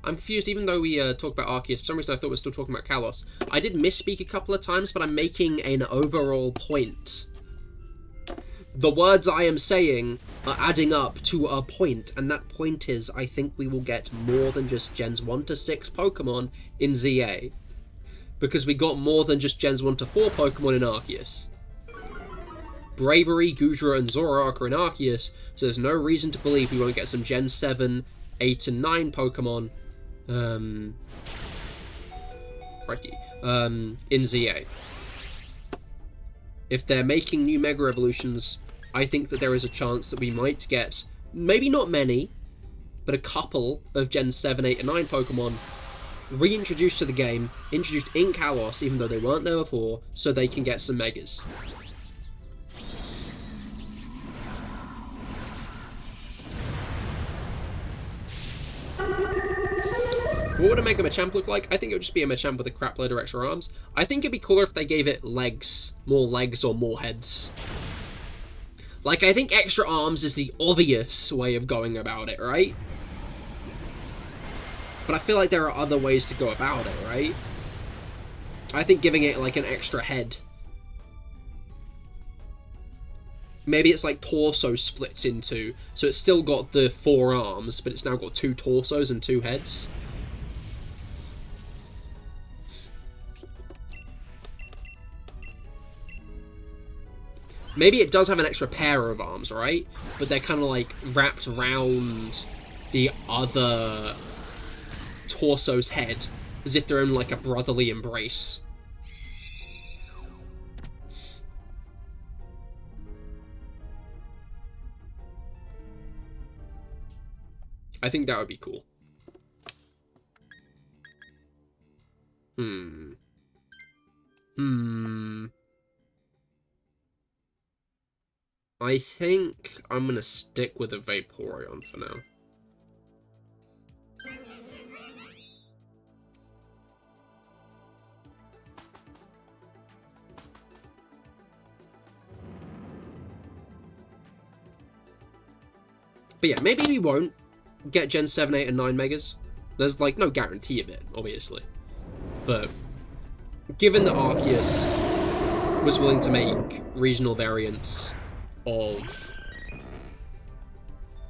I'm confused, even though we talked about Arceus, for some reason I thought we were still talking about Kalos. I did misspeak a couple of times, but I'm making an overall point. The words I am saying are adding up to a point, and that point is, I think we will get more than just Gens 1 to 6 Pokemon in ZA. Because we got more than just Gens 1 to 4 Pokemon in Arceus. Bravery, Gudra, and Zoroark are in Arceus, so there's no reason to believe we won't get some Gen 7, 8, and 9 Pokemon, in ZA. If they're making new Mega Evolutions, I think that there is a chance that we might get, maybe not many, but a couple of Gen 7, 8, and 9 Pokemon reintroduced to the game, introduced in Kalos, even though they weren't there before, so they can get some Megas. What would a Mega Machamp look like? I think it would just be a Machamp with a crap load of extra arms. I think it'd be cooler if they gave it legs. More legs or more heads. Like, I think extra arms is the obvious way of going about it, right? But I feel like there are other ways to go about it, right? I think giving it, like, an extra head. Maybe it's like torso splits in two. So it's still got the 4 arms, but it's now got 2 torsos and 2 heads. Maybe it does have an extra pair of arms, right? But they're kind of like wrapped around the other torso's head, as if they're in like a brotherly embrace. I think that would be cool. I think I'm gonna stick with a Vaporeon for now. But yeah, maybe we won't get Gen 7, 8, and 9 Megas. There's, like, no guarantee of it, obviously. But given that Arceus was willing to make regional variants of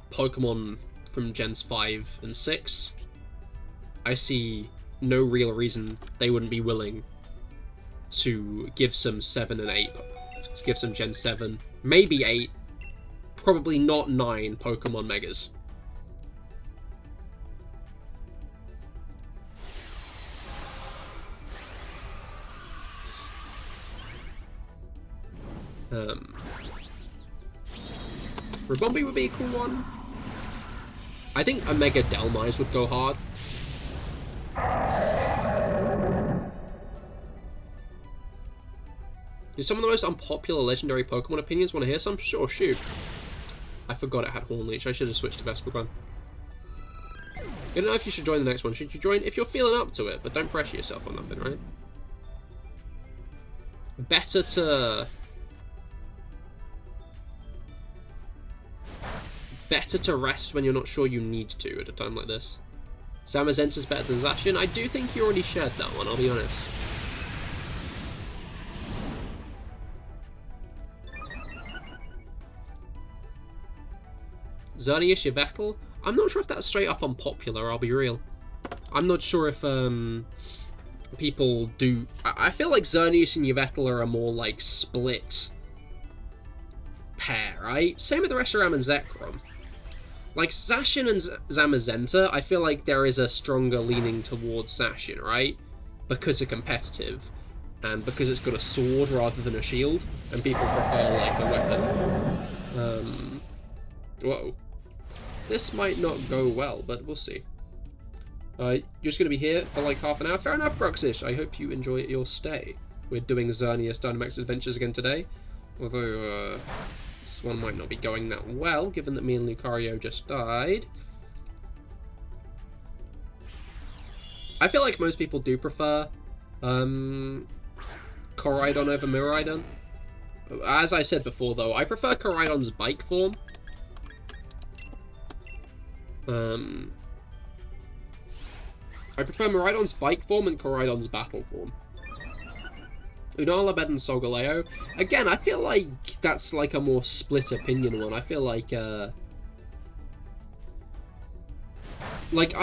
Pokemon from Gens 5 and 6, I see no real reason they wouldn't be willing to give some 7 and 8, give some Gen 7, maybe 8, probably not 9 Pokemon Megas. Ribombi would be a cool one. I think a Mega Delmise would go hard. Do some of the most unpopular legendary Pokemon opinions want to hear some? Sure, shoot. I forgot it had Horn Leech. I should have switched to Vespiquen. You don't know if you should join the next one. Should you join if you're feeling up to it, but don't pressure yourself on nothing, right? Better to rest when you're not sure you need to at a time like this. Zamazenta's better than Zacian. I do think you already shared that one, I'll be honest. Xerneas, Yveltal. I'm not sure if that's straight up unpopular, I'll be real. I'm not sure if people do... I feel like Xerneas and Yveltal are a more like split pair, right? Same with the Reshiram and Zekrom. Like, Zacian and Zamazenta, I feel like there is a stronger leaning towards Zacian, right? Because it's competitive, and because it's got a sword rather than a shield, and people prefer, like, a weapon. Whoa. This might not go well, but we'll see. You're just going to be here for, like, half an hour? Fair enough, Bruxish. I hope you enjoy your stay. We're doing Xerneas Dynamax Adventures again today, although, this one might not be going that well, given that me and Lucario just died. I feel like most people do prefer Koraidon over Miraidon. As I said before, though, I prefer Koraidon's bike form. I prefer Miraidon's bike form and Koraidon's battle form. Unala better than Solgaleo. Again, I feel like that's like a more split opinion one. I feel like, I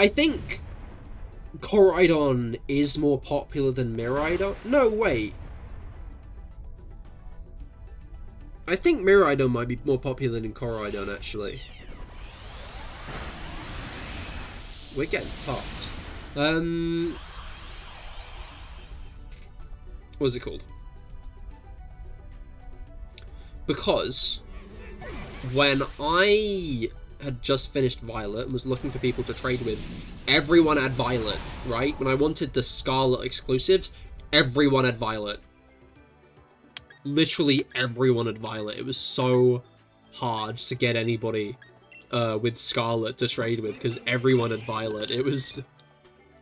think Koraidon is more popular than Miraidon. No, wait. I think Miraidon might be more popular than Koraidon, actually. We're getting fucked. What is it called? Because when I had just finished Violet and was looking for people to trade with, everyone had Violet, right? When I wanted the Scarlet exclusives, everyone had Violet. Literally everyone had Violet. It was so hard to get anybody with Scarlet to trade with because everyone had Violet. It was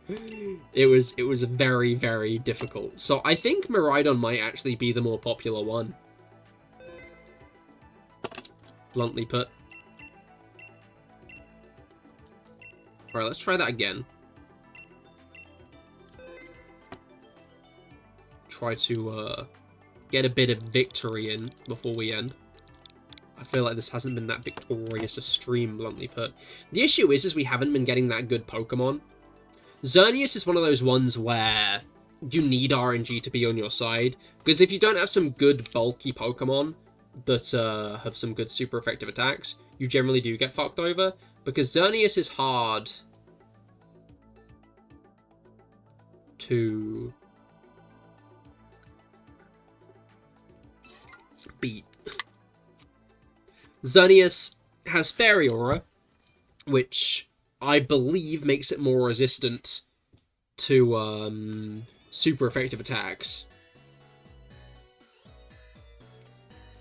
very, very difficult. So I think Miraidon might actually be the more popular one. Bluntly put. Alright, let's try that again. Try to get a bit of victory in before we end. I feel like this hasn't been that victorious a stream, bluntly put. The issue is we haven't been getting that good Pokemon. Xerneas is one of those ones where you need RNG to be on your side, because if you don't have some good bulky Pokemon that have some good super effective attacks, you generally do get fucked over, because Xerneas is hard to beat. Xerneas has Fairy Aura, which I believe makes it more resistant to super effective attacks.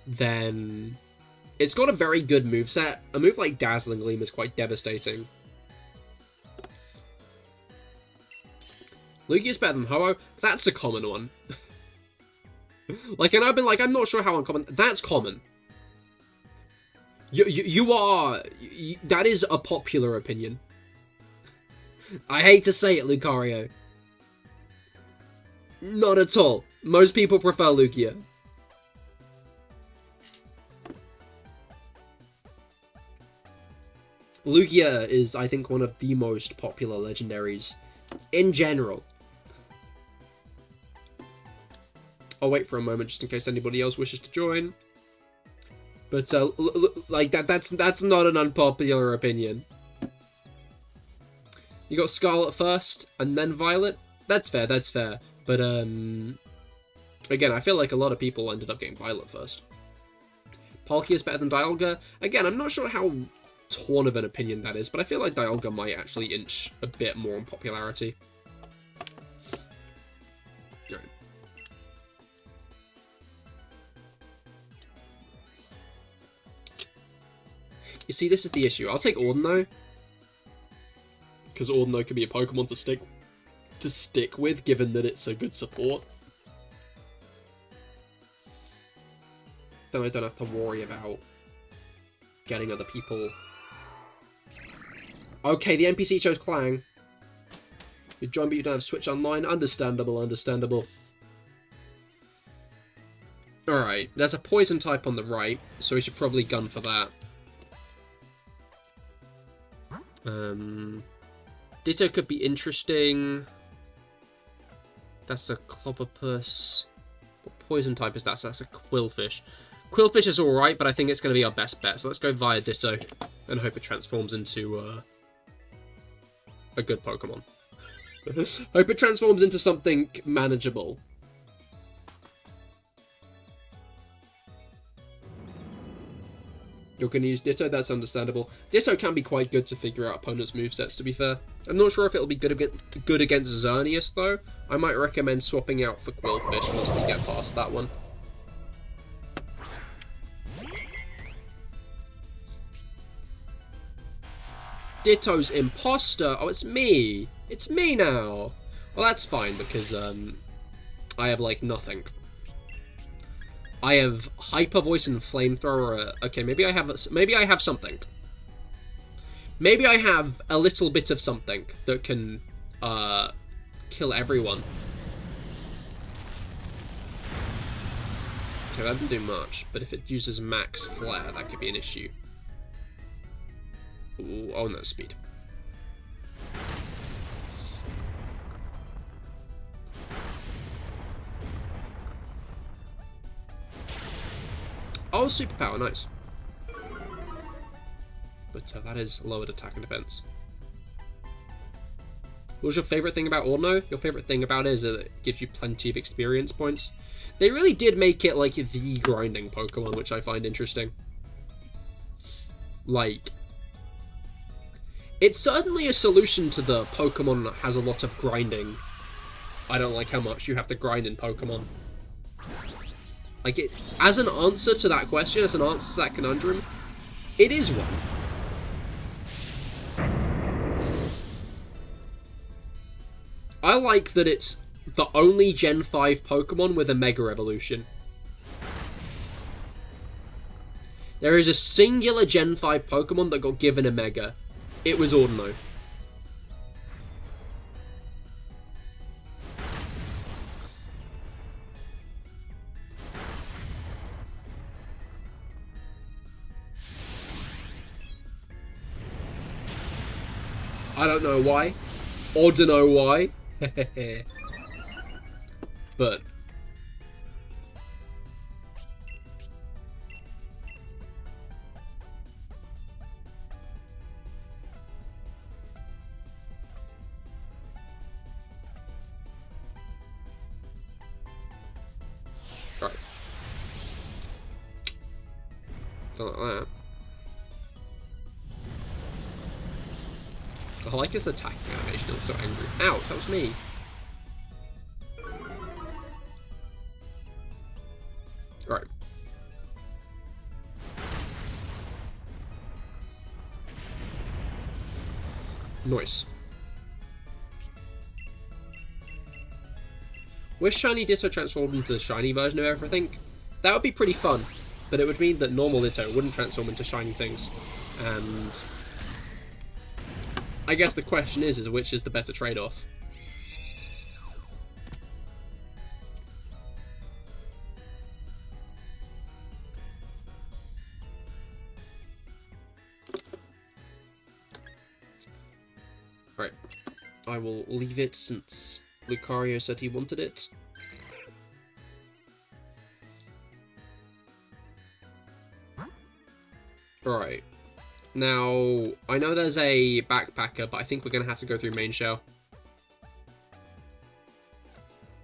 Then it's got a very good moveset. A move like Dazzling Gleam is quite devastating. Lugia's better than Ho-Oh. That's a common one. Like, and I've been like, I'm not sure how uncommon. That's common. That is a popular opinion. I hate to say it, Lucario. Not at all. Most people prefer Lugia. Lugia is, I think, one of the most popular legendaries in general. I'll wait for a moment just in case anybody else wishes to join. But like that's not an unpopular opinion. You got Scarlet first and then Violet. That's fair. That's fair. But again, I feel like a lot of people ended up getting Violet first. Palkia is better than Dialga. Again, I'm not sure how torn of an opinion that is, but I feel like Dialga might actually inch a bit more in popularity. Right. You see, this is the issue. I'll take Ordino, because Ordino can be a Pokemon to stick with, given that it's a good support. Then I don't have to worry about getting other people. Okay, the NPC chose Clang. You join, but you don't have Switch Online. Understandable, understandable. Alright, there's a poison type on the right, so we should probably gun for that. Ditto could be interesting. That's a Clobberpuss. What poison type is that? So that's a Quillfish. Quillfish is alright, but I think it's going to be our best bet. So let's go via Ditto and hope it transforms into a good Pokemon. Hope it transforms into something manageable. You're going to use Ditto, that's understandable. Ditto can be quite good to figure out opponents' movesets, to be fair. I'm not sure if it'll be good against Xerneas, though. I might recommend swapping out for Quillfish once we get past that one. Ditto's imposter! Oh, it's me! It's me now! Well, that's fine, because, I have, like, nothing. I have Hyper Voice and Flamethrower. Okay, maybe I have something. Maybe I have a little bit of something that can kill everyone. Okay, that doesn't do much, but if it uses Max Flare, that could be an issue. Ooh, oh no, speed. Oh, superpower, nice. But that is lowered attack and defense. What was your favourite thing about Ordino? Your favourite thing about it is that it gives you plenty of experience points. They really did make it like the grinding Pokemon, which I find interesting. Like, it's certainly a solution to the Pokemon that has a lot of grinding. I don't like how much you have to grind in Pokemon. Like, it, as an answer to that question, as an answer to that conundrum, it is one. I like that it's the only Gen 5 Pokemon with a Mega Evolution. There is a singular Gen 5 Pokemon that got given a Mega. It was Ordino. I don't know why. Or don't know why. But right. Don't like that. I like his attacking animation, it looks so angry. Ouch, that was me. Right. Nice. Wish Shiny Ditto transformed into the shiny version of everything? That would be pretty fun, but it would mean that normal Ditto wouldn't transform into shiny things. And I guess the question is which is the better trade-off? I will leave it since Lucario said he wanted it. Alright. Now, I know there's a backpacker, but I think we're going to have to go through main shell.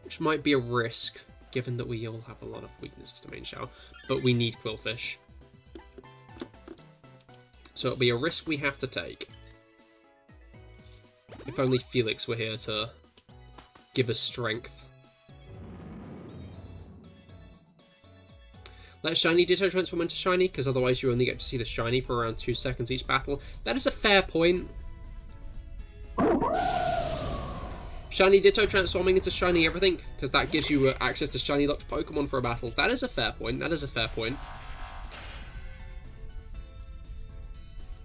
Which might be a risk, given that we all have a lot of weaknesses to main shell. But we need Quillfish. So it'll be a risk we have to take. If only Felix were here to give us strength. Let Shiny Ditto transform into Shiny, because otherwise you only get to see the Shiny for around 2 seconds each battle. That is a fair point. Shiny Ditto transforming into Shiny everything, because that gives you access to Shiny locked Pokemon for a battle. That is a fair point. That is a fair point.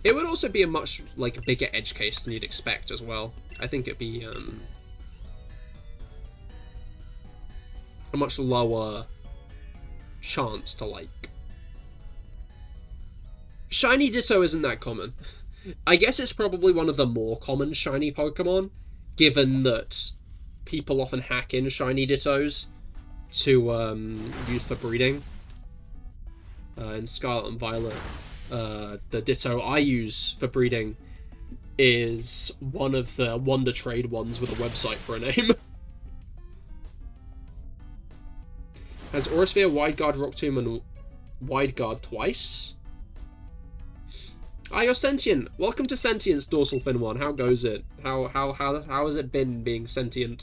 It would also be a much, like, bigger edge case than you'd expect as well. I think it'd be, a much lower chance to, like... Shiny Ditto isn't that common. I guess it's probably one of the more common Shiny Pokemon, given that people often hack in Shiny Dittos to, use for breeding. In Scarlet and Violet, the Ditto I use for breeding is one of the Wonder Trade ones with a website for a name. Has Aurasphere, Wide Guard, Rock Tomb, and Wide Guard twice? Ah, you're sentient. Welcome to Sentience, Dorsal Fin 1. How goes it? How has it been being sentient?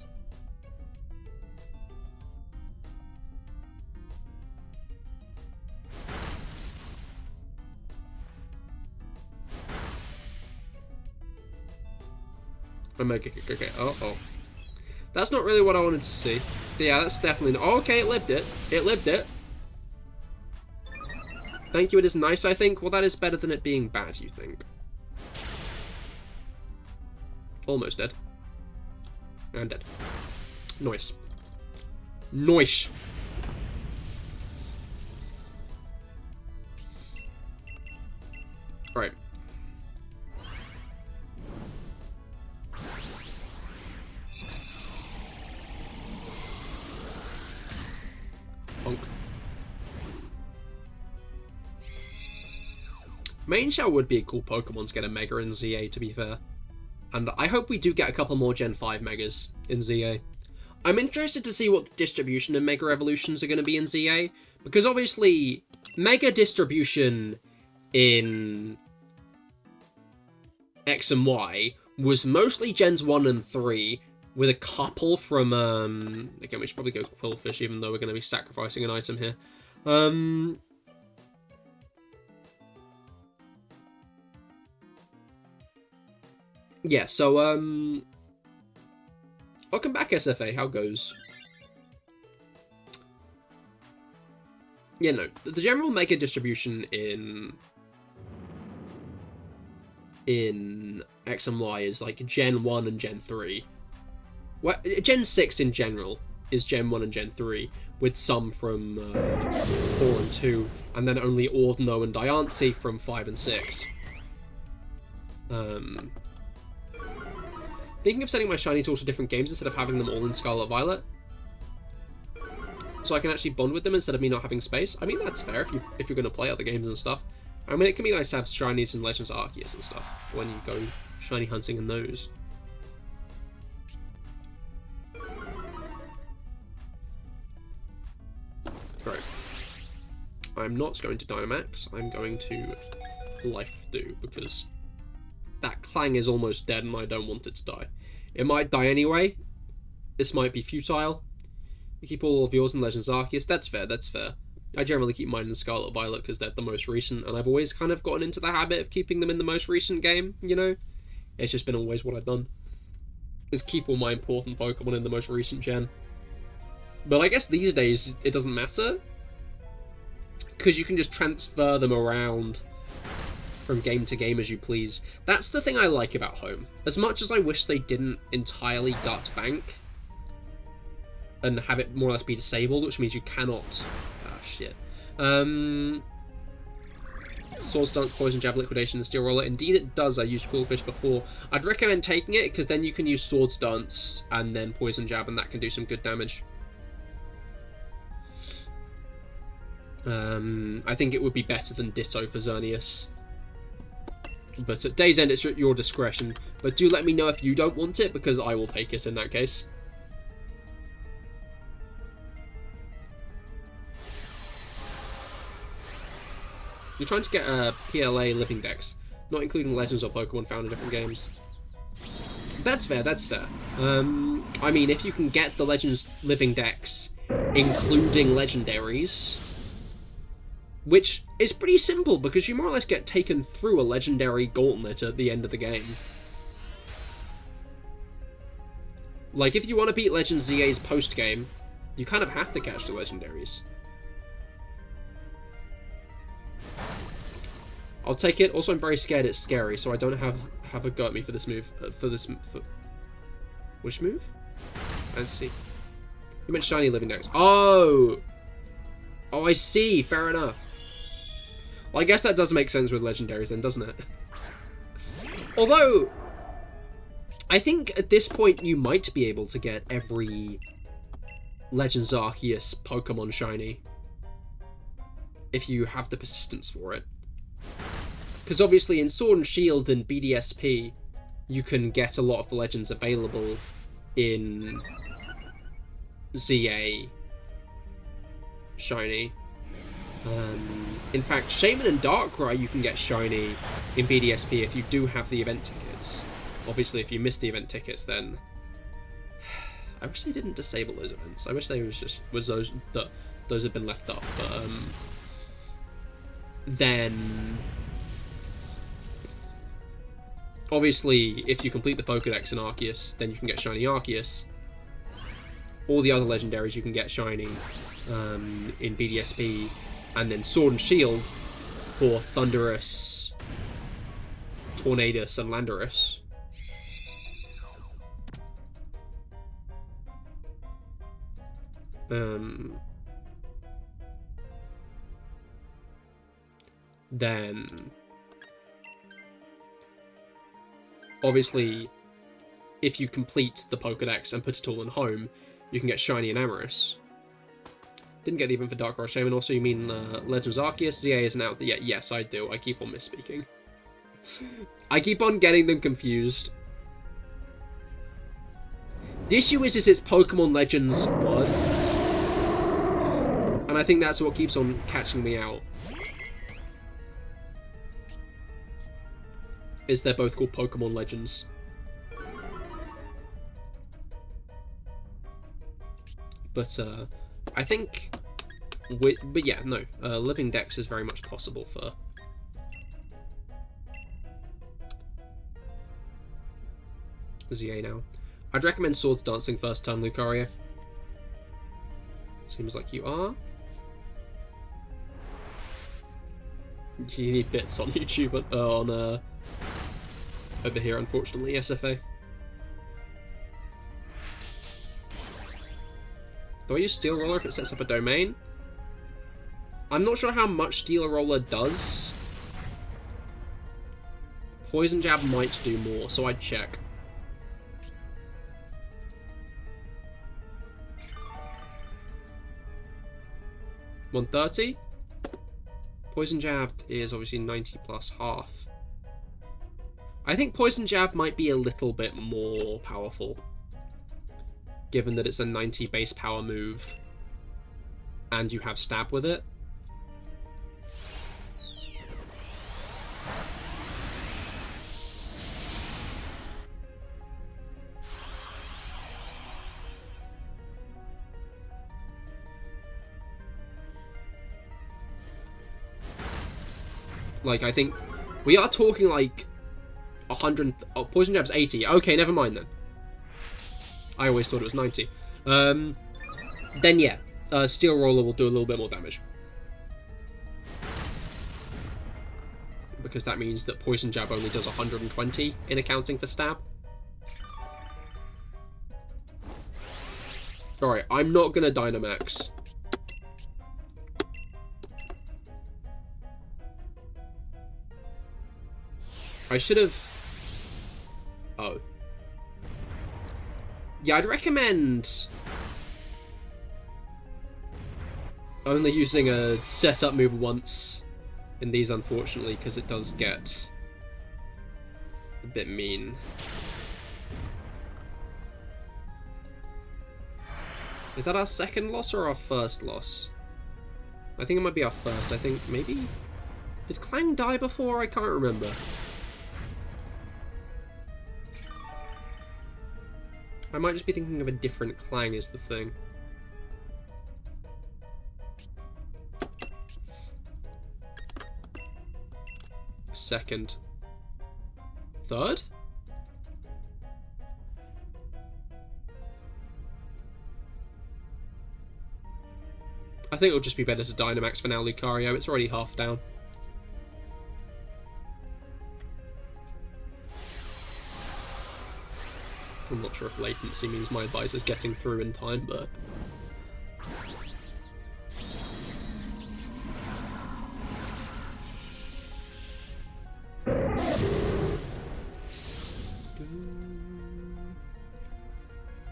Okay. Oh. That's not really what I wanted to see. Yeah, that's definitely not. Oh, okay, it lived it. It lived it. Thank you, it is nice, I think. Well, that is better than it being bad, you think. Almost dead. And dead. Nice. Nice. Alright. Bonk. Main Shell would be a cool Pokemon to get a Mega in ZA, to be fair. And I hope we do get a couple more Gen 5 Megas in ZA. I'm interested to see what the distribution of Mega Evolutions are going to be in ZA, because obviously, Mega distribution in X and Y was mostly Gens 1 and 3, with a couple from, again, we should probably go Quillfish, even though we're going to be sacrificing an item here. Yeah, so, welcome back, SFA, how goes? Yeah, no, the general Mega distribution in X and Y is, like, Gen 1 and Gen 3. Well, Gen 6 in general is Gen 1 and Gen 3, with some from 4 and 2, and then only Ordino and Diancie from 5 and 6. Thinking of sending my shiny tools to different games instead of having them all in Scarlet Violet, so I can actually bond with them instead of me not having space. I mean, that's fair if you're going to play other games and stuff. I mean, it can be nice to have shinies in Legends Arceus and stuff when you go shiny hunting in those. Right. I'm not going to Dynamax. I'm going to Life Dew because that Clang is almost dead and I don't want it to die. It might die anyway. This might be futile. You keep all of yours in Legends Arceus. That's fair, that's fair. I generally keep mine in Scarlet Violet because they're the most recent, and I've always kind of gotten into the habit of keeping them in the most recent game, you know? It's just been always what I've done. Is keep all my important Pokemon in the most recent gen. But I guess these days it doesn't matter, because you can just transfer them around from game to game as you please. That's the thing I like about Home. As much as I wish they didn't entirely gut bank and have it more or less be disabled, which means you cannot... Ah, shit. Sword Stance, Poison Jab, Liquidation, and Steel Roller. Indeed it does. I used Cool Fish before. I'd recommend taking it, because then you can use Sword Stance and then Poison Jab, and that can do some good damage. I think it would be better than Ditto for Xerneas. But at day's end, it's at your discretion. But do let me know if you don't want it, because I will take it in that case. You're trying to get a PLA living dex, not including legends or Pokemon found in different games. That's fair, that's fair. I mean, if you can get the Legends living dex, including legendaries, which is pretty simple, because you more or less get taken through a legendary gauntlet at the end of the game. Like, if you want to beat Legends ZA's post-game, you kind of have to catch the legendaries. I'll take it. Also, I'm very scared it's scary, so I don't have a go at me for this move. Which move? Let's see. You meant shiny living dex. Oh! Oh, I see. Fair enough. Well, I guess that does make sense with legendaries then, doesn't it? Although, I think at this point you might be able to get every Legends Arceus Pokemon shiny if you have the persistence for it. Because obviously in Sword and Shield and BDSP, you can get a lot of the legends available in ZA shiny. In fact, Shaman and Darkrai you can get shiny in BDSP if you do have the event tickets. Obviously, if you miss the event tickets, then I wish they didn't disable those events. I wish they was those had been left up. But then obviously, if you complete the Pokedex in Arceus, then you can get shiny Arceus. All the other legendaries you can get shiny in BDSP, and then Sword and Shield for Thundurus, Tornadus, and Landorus. Then obviously, if you complete the Pokedex and put it all in home, you can get shiny and Amorous. Didn't get the event for Darkrai Shaman. Also, you mean Legends Arceus? ZA isn't out yet. Yes, I do. I keep on misspeaking. I keep on getting them confused. The issue is it's Pokemon Legends word. And I think that's what keeps on catching me out. Is they're both called Pokemon Legends. But, I think... but yeah, no. Living Dex is very much possible for... ZA now. I'd recommend Swords Dancing first turn, Lucario. Seems like you are. You need bits on YouTube, over here, unfortunately, SFA. Do I use Steel Roller if it sets up a domain? I'm not sure how much Steel Roller does. Poison Jab might do more, so I'd check. $130? Poison Jab is obviously 90 plus half. I think Poison Jab might be a little bit more powerful, given that it's a 90 base power move, and you have Stab with it. Like, I think we are talking like 100. Oh, Poison Jab's 80. Okay, never mind then. I always thought it was 90. Then yeah, Steel Roller will do a little bit more damage. Because that means that Poison Jab only does 120 in accounting for Stab. Alright, I'm not gonna Dynamax. I should have... Oh. Yeah, I'd recommend only using a setup move once in these, unfortunately, because it does get a bit mean. Is that our second loss or our first loss? I think it might be our first. I think maybe... Did Clang die before? I can't remember. I might just be thinking of a different Clang is the thing. Second. Third? I think it'll just be better to Dynamax for now, Lucario. It's already half down. I'm not sure if latency means my advisor's getting through in time, but...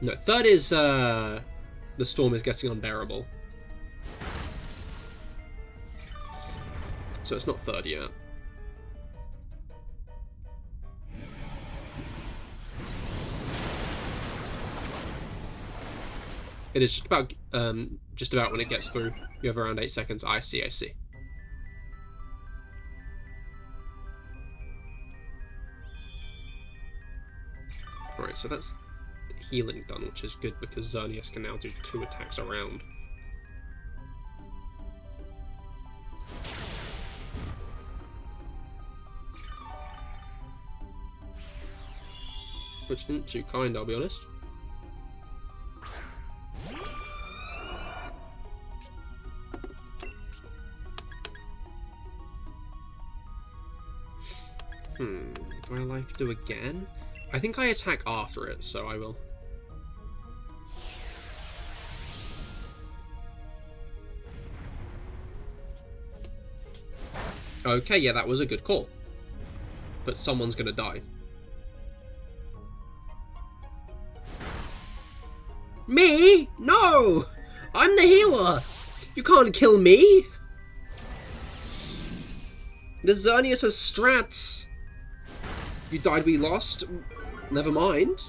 No, third is, the storm is getting unbearable. So it's not third yet. It is just about when it gets through. You have around 8 seconds. I see, I see. Right, so that's healing done, which is good because Xerneas can now do 2 attacks around. Which isn't too kind, I'll be honest. Do I life do again? I think I attack after it, so I will. Okay, yeah, that was a good call. But someone's gonna die. Me? No! I'm the healer! You can't kill me! The Xerneas has strats! You died, we lost? Never mind.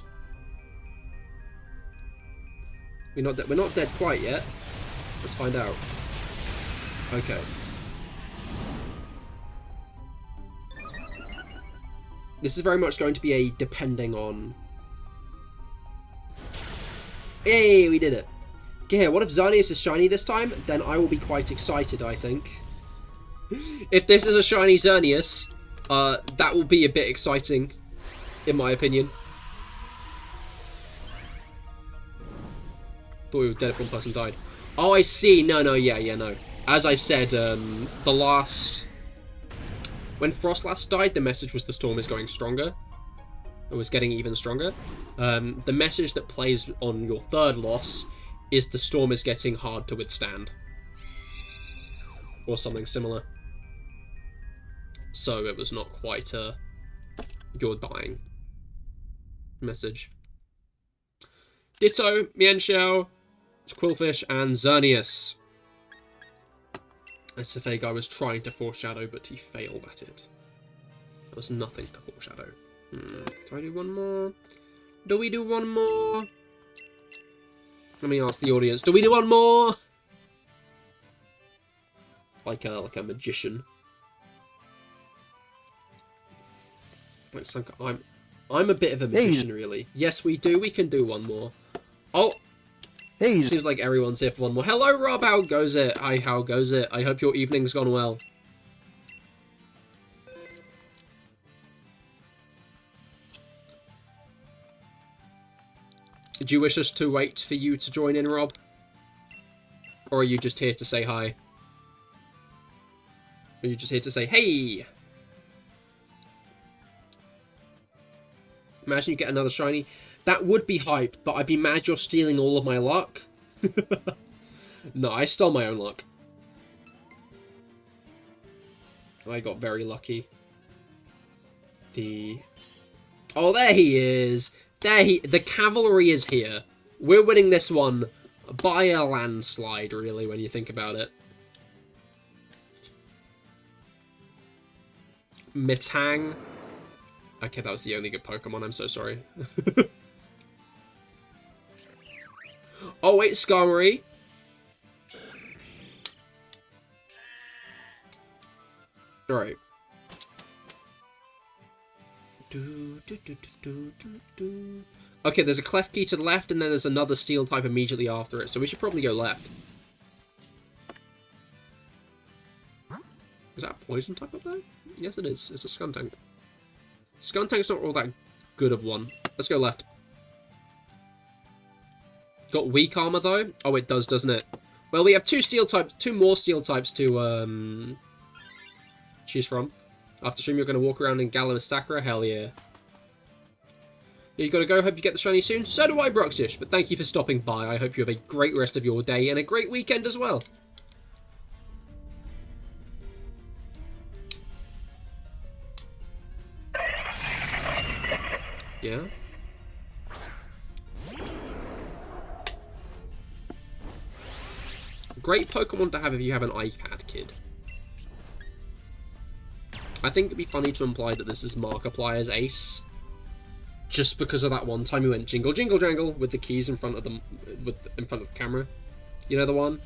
We're not dead quite yet. Let's find out. Okay. This is very much going to be a depending on... Hey, we did it. Okay, what if Xerneas is shiny this time? Then I will be quite excited, I think. If this is a shiny Xerneas, that will be a bit exciting, in my opinion. Thought we were dead if one person died. Oh, I see. No, yeah, no. As I said, the last... When Frost last died, the message was the storm is going stronger. It was getting even stronger. The message that plays on your third loss is the storm is getting hard to withstand. Or something similar. So it was not quite a you're dying message. Ditto, Mienshao, Quillfish, and Xerneas. SFA was trying to foreshadow, but he failed at it. There was nothing to foreshadow. Do I do one more? Do we do one more? Let me ask the audience. Do we do one more? Like a magician. I'm a bit of a magician, really. Yes, we do. We can do one more. Oh! Hey! Seems like everyone's here for one more. Hello, Rob! How goes it? Hi, how goes it? I hope your evening's gone well. Do you wish us to wait for you to join in, Rob? Or are you just here to say hi? Are you just here to say, hey! Imagine you get another shiny. That would be hype, but I'd be mad you're stealing all of my luck. No, I stole my own luck. I got very lucky. the... Oh, there he is! The cavalry is here. We're winning this one by a landslide, really, when you think about it. Metang. Okay, that was the only good Pokemon, I'm so sorry. Oh, wait, Skarmory. Alright. Okay, there's a Klefki to the left, and then there's another steel type immediately after it, so we should probably go left. Is that a poison type up there? Yes, it is. It's a Skuntank. Skuntank's not all that good of one. Let's go left. Got weak armor, though? Oh, it does, doesn't it? Well, we have two more steel types to, choose from. After stream, you're going to walk around in Gala with Sakura? Hell yeah. You gotta go. Hope you get the shiny soon. So do I, Bruxish. But thank you for stopping by. I hope you have a great rest of your day and a great weekend as well. Yeah? Great Pokemon to have if you have an iPad, kid. I think it'd be funny to imply that this is Markiplier's ace. Just because of that one time we went jingle jingle jangle with the keys in front of the camera. You know the one?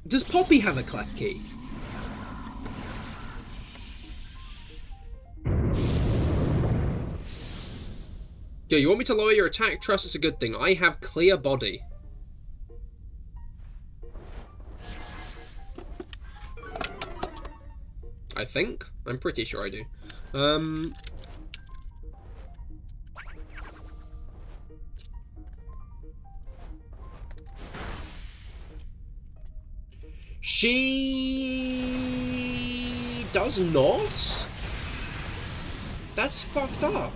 Does Poppy have a Klefki? Yo, you want me to lower your attack? Trust it's a good thing. I have clear body. I think. I'm pretty sure I do. She does not? That's fucked up.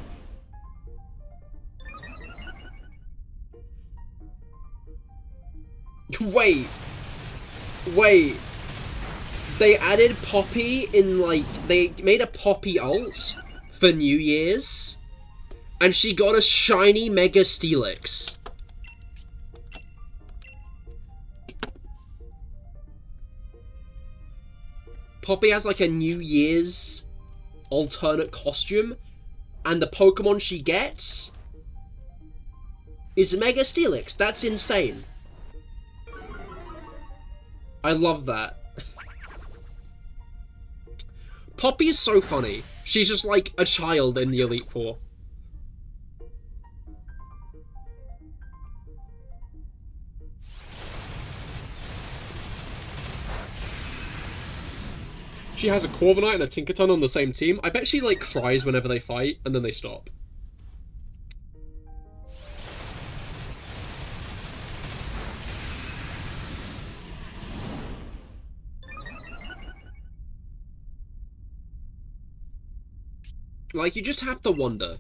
Wait. They added Poppy in, like, they made a Poppy ult for New Year's, and she got a shiny Mega Steelix. Poppy has, like, a New Year's alternate costume, and the Pokemon she gets is Mega Steelix. That's insane. I love that. Poppy is so funny. She's just like a child in the Elite Four. She has a Corviknight and a Tinkaton on the same team. I bet she like cries whenever they fight and then they stop. Like, you just have to wonder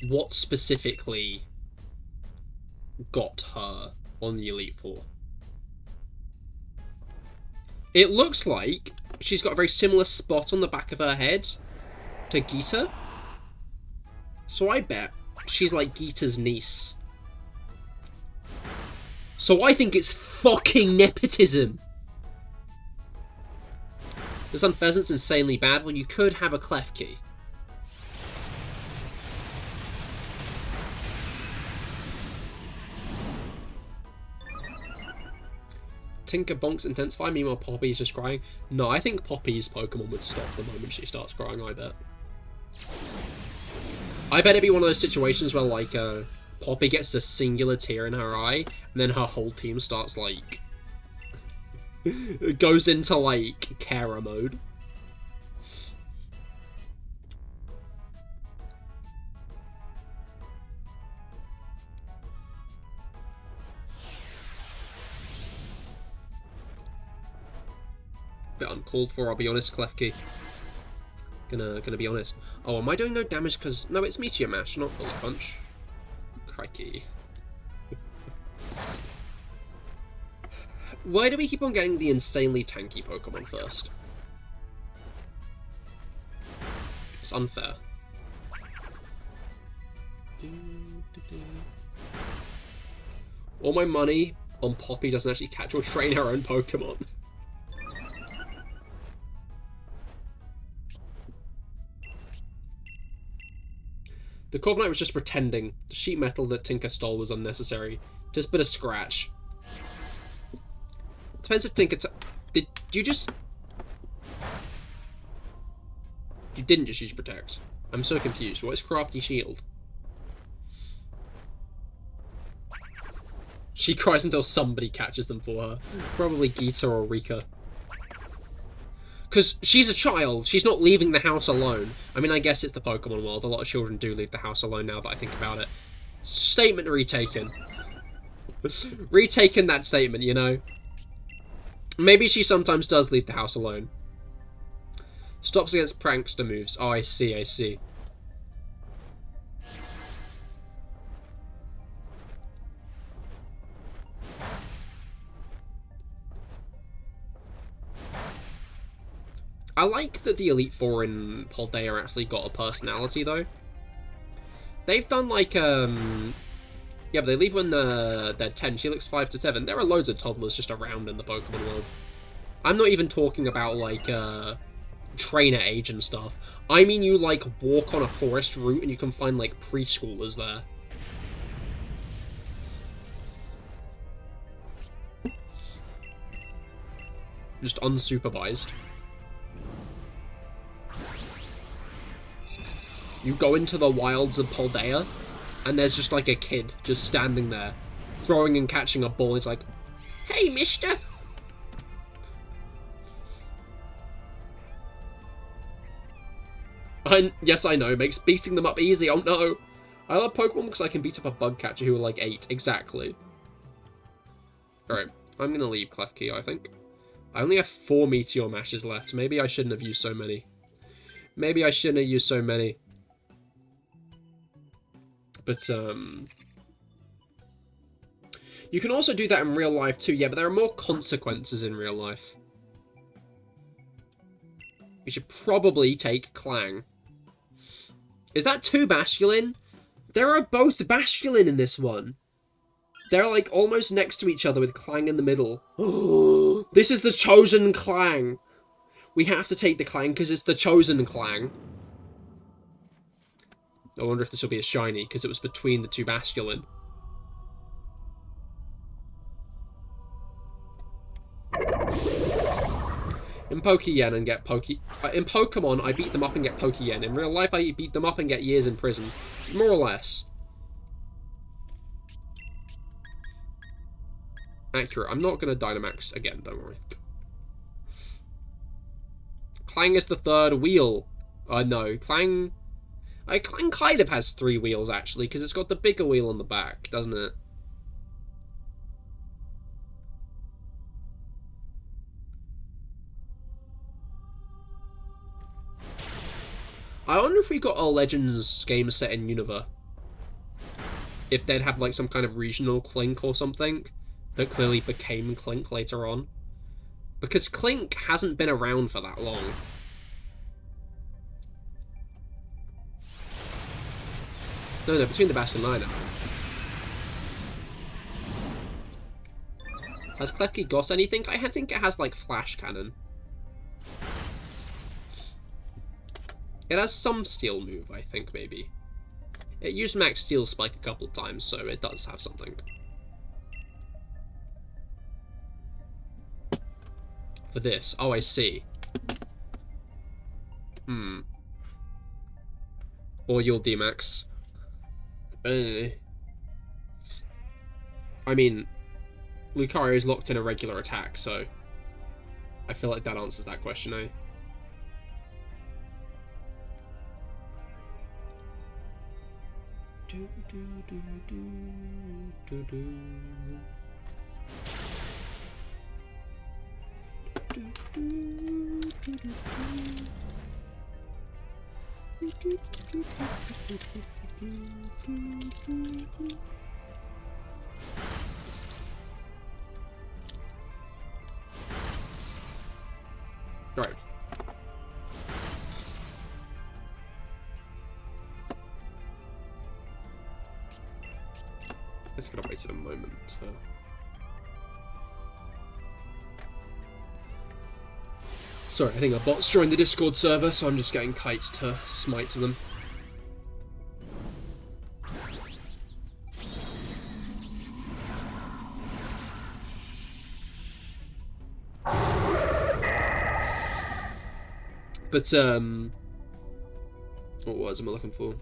what specifically got her on the Elite Four. It looks like she's got a very similar spot on the back of her head to Geeta. So I bet she's like Geeta's niece. So I think it's fucking nepotism. The Sun Pheasant's insanely bad. Well, you could have a Klefki. Tinker bonks intensify. Meanwhile, Poppy's just crying. No, I think Poppy's Pokemon would stop the moment she starts crying, I bet. I bet it'd be one of those situations where, like, Poppy gets a singular tear in her eye, and then her whole team starts, like... it goes into, like, carer mode. Bit uncalled for, I'll be honest, Klefki. Gonna be honest. Oh, am I doing no damage because... No, it's Meteor Mash, not Bullet Punch. Crikey. Why do we keep on getting the insanely tanky Pokemon first? It's unfair. All my money on Poppy doesn't actually catch or train her own Pokemon. The Corviknight was just pretending. The sheet metal that Tinker stole was unnecessary. Just a bit of scratch. Depends if Tinker... Did you just... You didn't just use Protect. I'm so confused. What is Crafty Shield? She cries until somebody catches them for her. Probably Geeta or Rika. Because she's a child. She's not leaving the house alone. I mean, I guess it's the Pokemon world. A lot of children do leave the house alone now that I think about it. Statement retaken. Retaken that statement, you know? Maybe she sometimes does leave the house alone. Stops against prankster moves. Oh, I see, I see. I like that the Elite Four in Paldea actually got a personality, though. They've done, like, yeah, but they leave when they're 10. She looks 5 to 7. There are loads of toddlers just around in the Pokemon world. I'm not even talking about, like, trainer age and stuff. I mean you, like, walk on a forest route and you can find, like, preschoolers there. Just unsupervised. You go into the wilds of Paldea, and there's just like a kid just standing there, throwing and catching a ball. It's like, hey, mister! Yes, I know, makes beating them up easy, oh no! I love Pokemon because I can beat up a bug catcher who are like 8, exactly. Alright, I'm gonna leave Klefki, I think. I only have 4 Meteor Mashes left. Maybe I shouldn't have used so many. Maybe I shouldn't have used so many. But, you can also do that in real life too, yeah, but there are more consequences in real life. We should probably take Clang. Is that 2 Basculin? There are both Basculin in this one. They're, like, almost next to each other with Clang in the middle. This is the chosen Clang. We have to take the Clang because it's the chosen Clang. I wonder if this will be a shiny, because it was between the 2 Basculin. In Pokeyen and get in Pokemon, I beat them up and get Pokeyen. In real life, I beat them up and get years in prison. More or less. Accurate. I'm not going to Dynamax again, don't worry. Clang is the 3rd wheel. No, Clang... Clang kind of has 3 wheels, actually, because it's got the bigger wheel on the back, doesn't it? I wonder if we got a Legends game set in Unova. If they'd have, like, some kind of regional Clink or something that clearly became Clink later on. Because Clink hasn't been around for that long. No, between the Bastion and I now. Has Klefki got anything? I think it has, like, Flash Cannon. It has some Steel move, I think, maybe. It used Max Steel Spike a couple of times, so it does have something. For this. Oh, I see. Or you'll D-Max. I mean, Lucario is locked in a regular attack, so I feel like that answers that question, eh? Right. Just gotta wait a moment. Sorry, I think a bot's joined the Discord server, so I'm just getting kites to smite to them. But, what words am I looking for?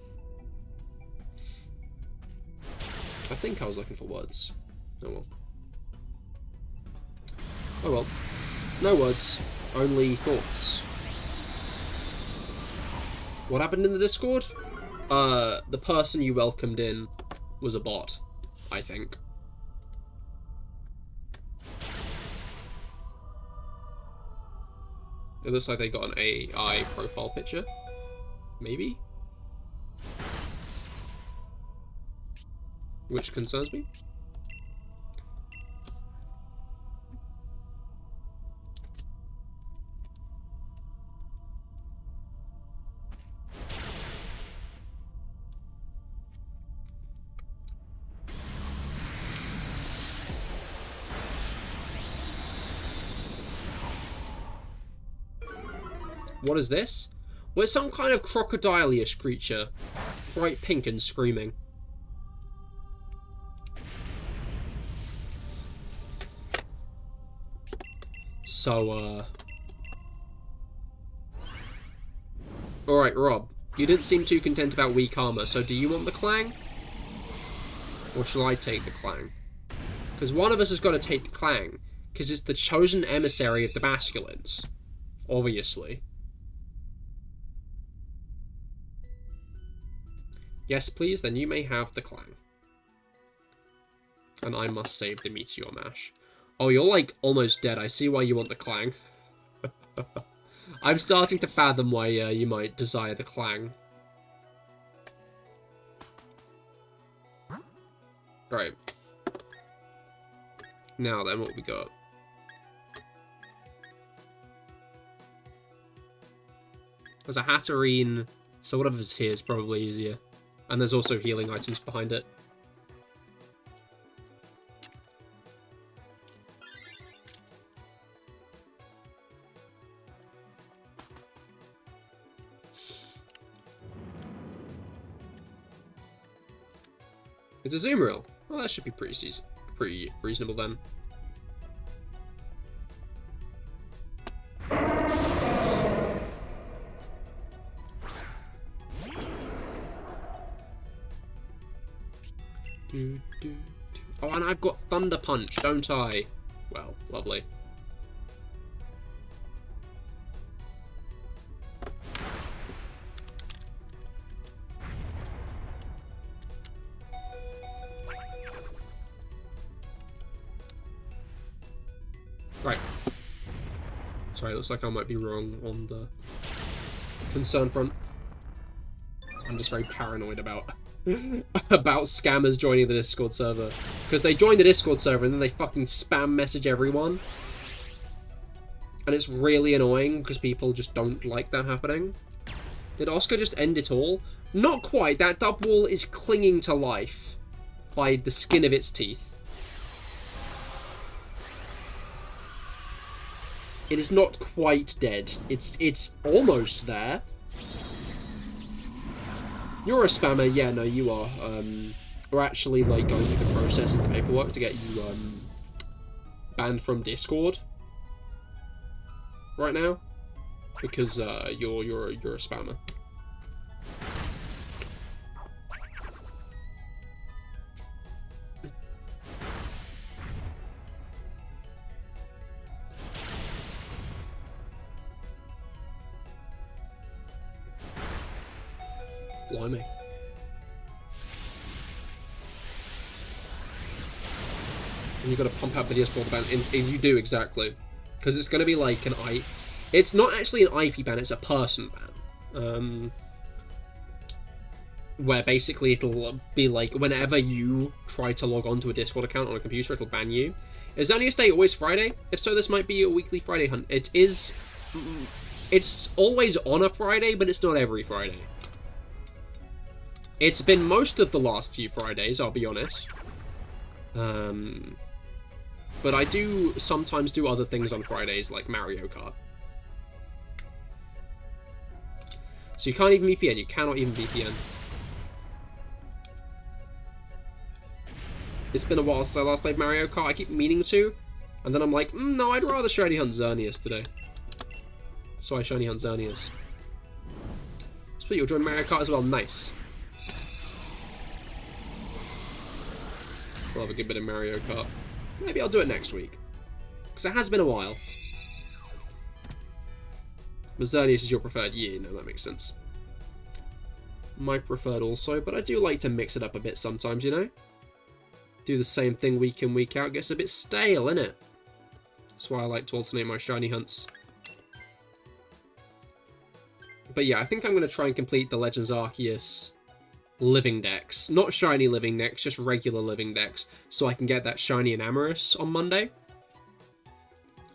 I think I was looking for words. Oh well. Oh well. No words. Only thoughts. What happened in the Discord? The person you welcomed in was a bot, I think. It looks like they got an AI profile picture. Maybe? Which concerns me. What is this? Well, it's some kind of crocodile-ish creature. Bright pink and screaming. So, Alright, Rob. You didn't seem too content about weak armor, so do you want the clang? Or shall I take the clang? Because one of us has got to take the clang, because it's the chosen emissary of the masculines. Obviously. Yes, please, then you may have the clang. And I must save the meteor mash. Oh, you're like almost dead. I see why you want the clang. I'm starting to fathom why you might desire the clang. Right. Now then, what we got? There's a Hatterene, so whatever's here is probably easier. And there's also healing items behind it. It's a Zoomeril. Well, that should be pretty reasonable then. Oh, and I've got Thunder Punch, don't I? Well, lovely. Right. Sorry, it looks like I might be wrong on the concern front. I'm just very paranoid about scammers joining the Discord server. Because they join the Discord server and then they fucking spam message everyone. And it's really annoying because people just don't like that happening. Did Oscar just end it all? Not quite. That double is clinging to life by the skin of its teeth. It is not quite dead. It's almost there. You're a spammer, yeah, no, you are. We're actually like going through the processes, the paperwork to get you banned from Discord right now because you're a spammer. Blimey. And you got to pump out videos for the ban. And you do, exactly. Because it's going to be like an It's not actually an IP ban, it's a person ban. where basically it'll be like whenever you try to log on to a Discord account on a computer, it'll ban you. Is Xerneas Day always Friday? If so, this might be a weekly Friday hunt. It is... It's always on a Friday, but it's not every Friday. It's been most of the last few Fridays, I'll be honest. But I do sometimes do other things on Fridays, like Mario Kart. So you can't even VPN, you cannot even VPN. It's been a while since I last played Mario Kart, I keep meaning to. And then I'm like, no, I'd rather shiny hunt Xerneas today. So I shiny hunt Xerneas. So you'll join Mario Kart as well, nice. I'll have a good bit of Mario Kart. Maybe I'll do it next week. Because it has been a while. But Xerneas is your preferred. Yeah, no, that makes sense. My preferred also, but I do like to mix it up a bit sometimes, you know? Do the same thing week in, week out. Gets a bit stale, innit? That's why I like to alternate my shiny hunts. But yeah, I think I'm going to try and complete the Legends Arceus living decks. Not shiny living decks, just regular living decks. So I can get that shiny and Amorous on Monday.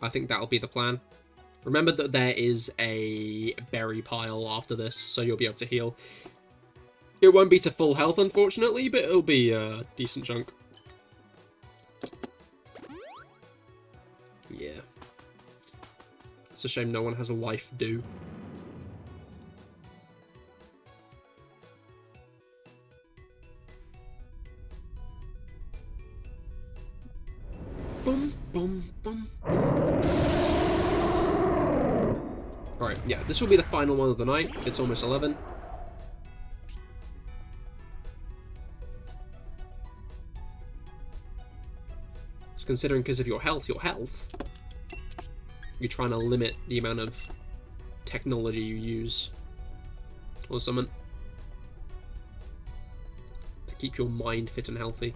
I think that'll be the plan. Remember that there is a berry pile after this, so you'll be able to heal. It won't be to full health, unfortunately, but it'll be a decent chunk. Yeah. It's a shame no one has a life due. Boom, boom, boom. Alright, yeah, this will be the final one of the night. It's almost 11. So considering because of your health, you're trying to limit the amount of technology you use. Or something. To keep your mind fit and healthy.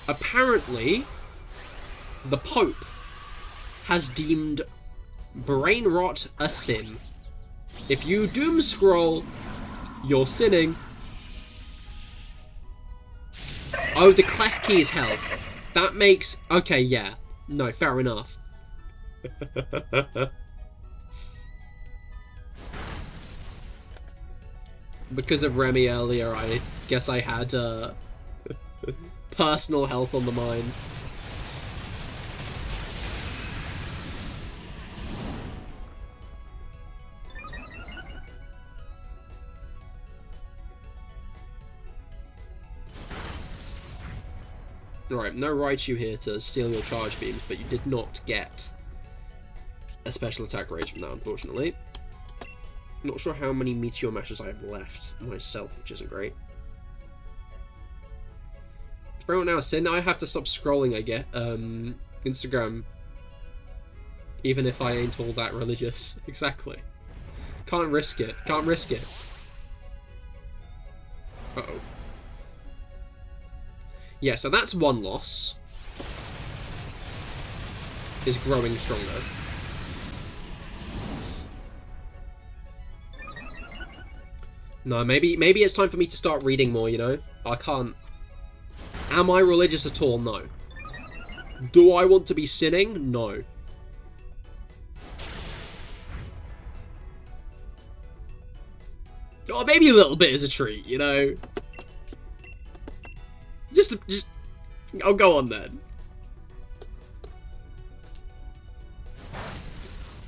Apparently, the Pope has deemed brain rot a sin. If you doom scroll, you're sinning. Oh, the clef key is health. That makes... Okay, yeah. No, fair enough. Because of Remy earlier, I guess I had personal health on the mind. Alright, no Raichu here to steal your charge beams, but you did not get a special attack rage from that, unfortunately. Not sure how many Meteor Meshes I have left myself, which isn't great. Is everyone now a sin? Now I have to stop scrolling, I get. Instagram. Even if I ain't all that religious. Exactly. Can't risk it. Can't risk it. Uh-oh. Yeah, so that's one loss. Is growing stronger. No, maybe it's time for me to start reading more, you know? I can't... Am I religious at all? No. Do I want to be sinning? No. Oh, maybe a little bit is a treat, you know? Just... I'll go on then.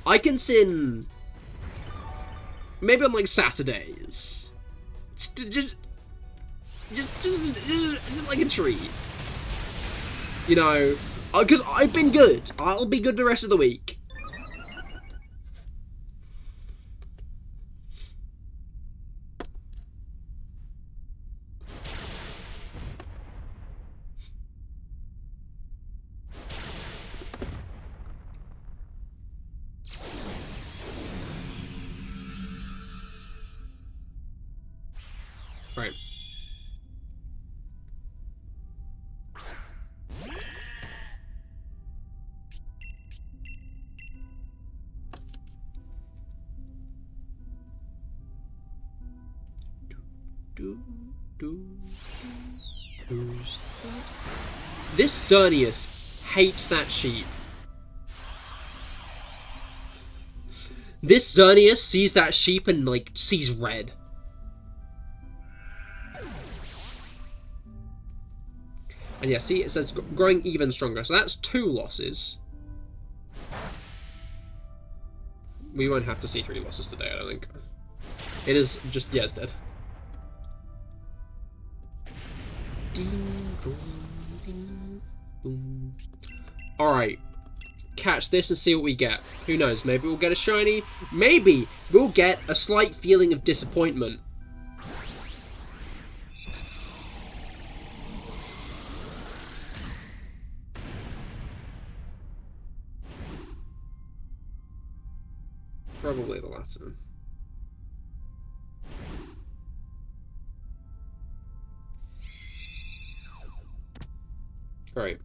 I can sin... Maybe on, like, Saturdays. Just like a treat. You know, because I've been good. I'll be good the rest of the week. Right. Who's that? This Xerneas hates that sheep. This Xerneas sees that sheep and, like, sees red. And yeah, see, it says growing even stronger. So that's 2 losses. We won't have to see 3 losses today, I don't think. It is just, yeah, it's dead. Alright. Catch this and see what we get. Who knows, maybe we'll get a shiny. Maybe we'll get a slight feeling of disappointment. Probably the latter. Alright.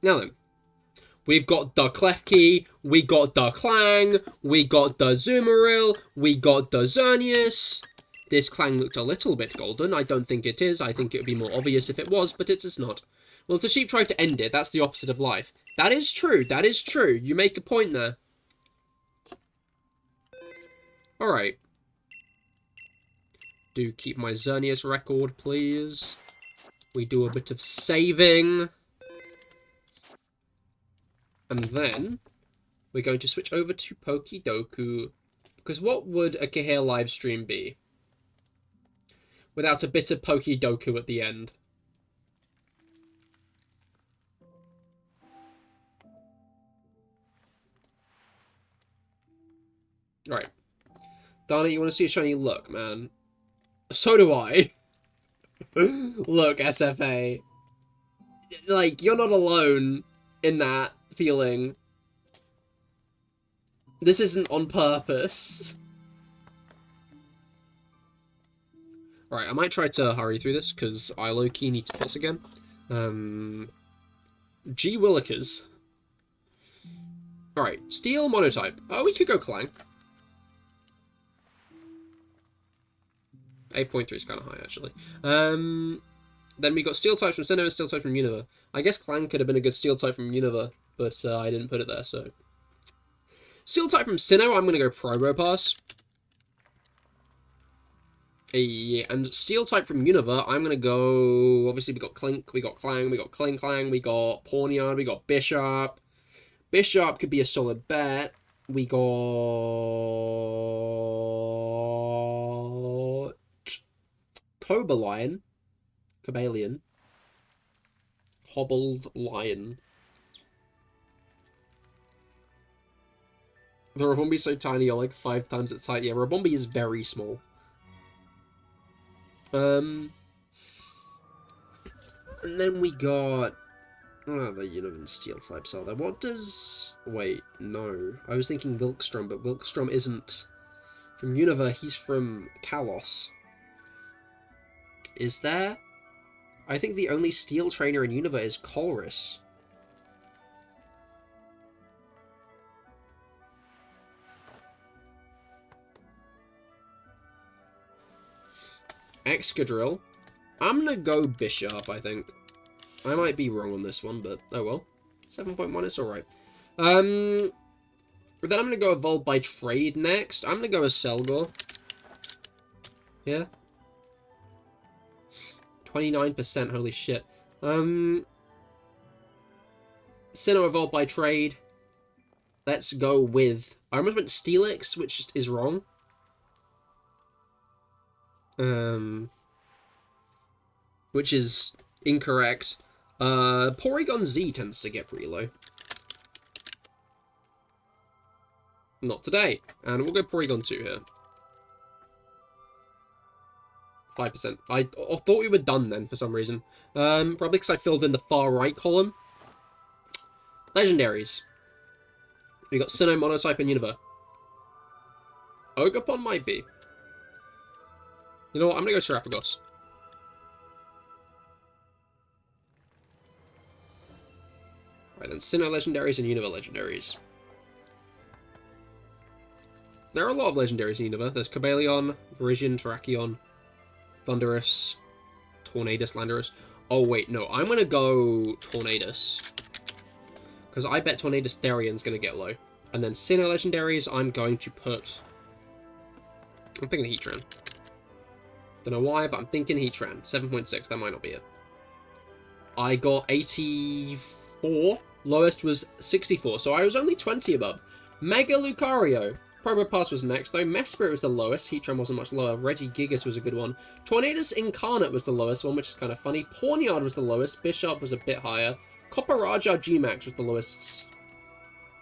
Now then. We've got the Klefki, we got the Clang, we got the Zoomeril, we got the Xerneas. This Clang looked a little bit golden. I don't think it is. I think it would be more obvious if it was, but it is not. Well, if the sheep tried to end it, that's the opposite of life. That is true. That is true. You make a point there. Alright. Do keep my Xerneas record, please. We do a bit of saving. And then we're going to switch over to Pokedoku. Because what would a Cahir live stream be without a bit of Pokedoku at the end? Right. Donna, you want to see a shiny? Look, man. So do I. Look, SFA. Like, you're not alone in that feeling. This isn't on purpose. Right, I might try to hurry through this, because I low-key need to piss again. G. Willikers. Alright, Steel Monotype. Oh, we could go Clang. 8.3 is kind of high, actually. Then we got Steel types from Sinnoh and Steel type from Unova. I guess Clang could have been a good Steel type from Unova, but I didn't put it there, so... Steel type from Sinnoh, I'm going to go Probopass. Yeah, and Steel type from Unova, I'm going to go... Obviously, we got Clink, we got Clang, we got Clang, we got Pawniard, we got Bishop. Bishop could be a solid bet. We got... Cobalion. Cobalion. Hobbled Lion. The Rabombi's so tiny, you're like 5 times its height. Yeah, Rabombi is very small. And then we got... Oh, the Unova Steel types are there. What does... Wait, no. I was thinking Wilkstrom, but Wilkstrom isn't from Unova. He's from Kalos. Is there? I think the only Steel trainer in Unova is Colress. Excadrill. I'm gonna go Bishop, I think. I might be wrong on this one, but oh well. 7.1 is alright. Then I'm gonna go Evolved by Trade next. I'm gonna go with Selgor. Yeah. 29%, holy shit. Sinnoh Evolved by Trade. Let's go with... I almost went Steelix, which is wrong. Which is incorrect. Porygon Z tends to get pretty low. Not today. And we'll go Porygon 2 here. 5%. I thought we were done then for some reason. Probably because I filled in the far right column. Legendaries. We got Sinnoh, Monotype, and Unova. Ogerpon might be. You know what? I'm gonna go Terapagos. Right then, Sinnoh Legendaries and Unova Legendaries. There are a lot of legendaries in Unova. There's Cobalion, Virizion, Terrakion, Thundurus, Tornadus, Landorus. Oh, wait, no. I'm going to go Tornadus. Because I bet Tornadus Therion's going to get low. And then Sinnoh legendaries, I'm going to put... I'm thinking Heatran. Don't know why, but I'm thinking Heatran. 7.6, that might not be it. I got 84. Lowest was 64, so I was only 20 above. Mega Lucario. Probopass was next, though. Mesprit was the lowest. Heatran wasn't much lower. Regigigas was a good one. Tornadus Incarnate was the lowest one, which is kind of funny. Pawniard was the lowest. Bisharp was a bit higher. Copperajah Gmax was the lowest.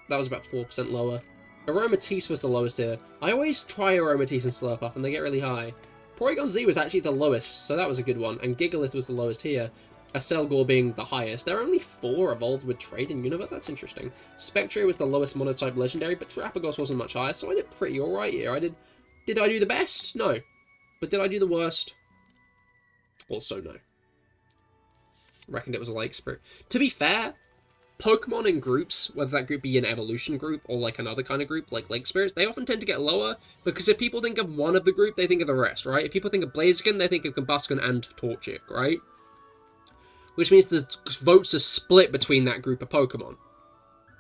That was about 4% lower. Aromatisse was the lowest here. I always try Aromatisse and Slurpuff, and they get really high. Porygon Z was actually the lowest, so that was a good one. And Gigalith was the lowest here. Aselgor being the highest. There are only 4 evolved with trade in Unova. That's interesting. Spectre was the lowest monotype legendary, but Terapagos wasn't much higher, so I did pretty alright here. Did I do the best? No. But did I do the worst? Also no. Reckoned it was a Lake Spirit. To be fair, Pokemon in groups, whether that group be an evolution group or like another kind of group, like Lake Spirits, they often tend to get lower, because if people think of one of the group, they think of the rest, right? If people think of Blaziken, they think of Combusken and Torchic, right? Which means the votes are split between that group of Pokemon.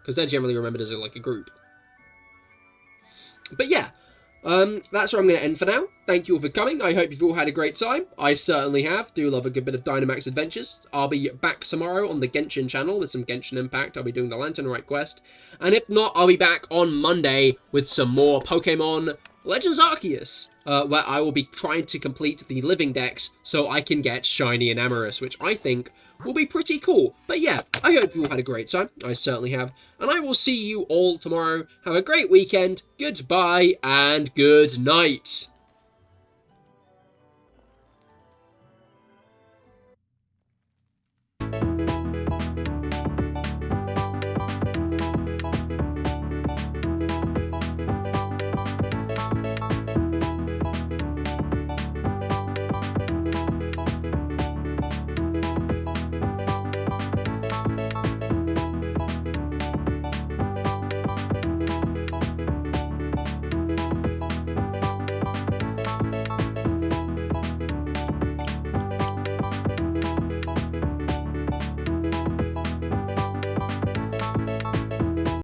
Because they're generally remembered as like a group. But yeah, that's where I'm going to end for now. Thank you all for coming. I hope you've all had a great time. I certainly have. Do love a good bit of Dynamax Adventures. I'll be back tomorrow on the Genshin channel with some Genshin Impact. I'll be doing the Lantern Rite quest. And if not, I'll be back on Monday with some more Pokemon Legends Arceus, where I will be trying to complete the living dex so I can get Shiny and Amorous, which I think will be pretty cool. But yeah, I hope you all had a great time. I certainly have. And I will see you all tomorrow. Have a great weekend. Goodbye and good night.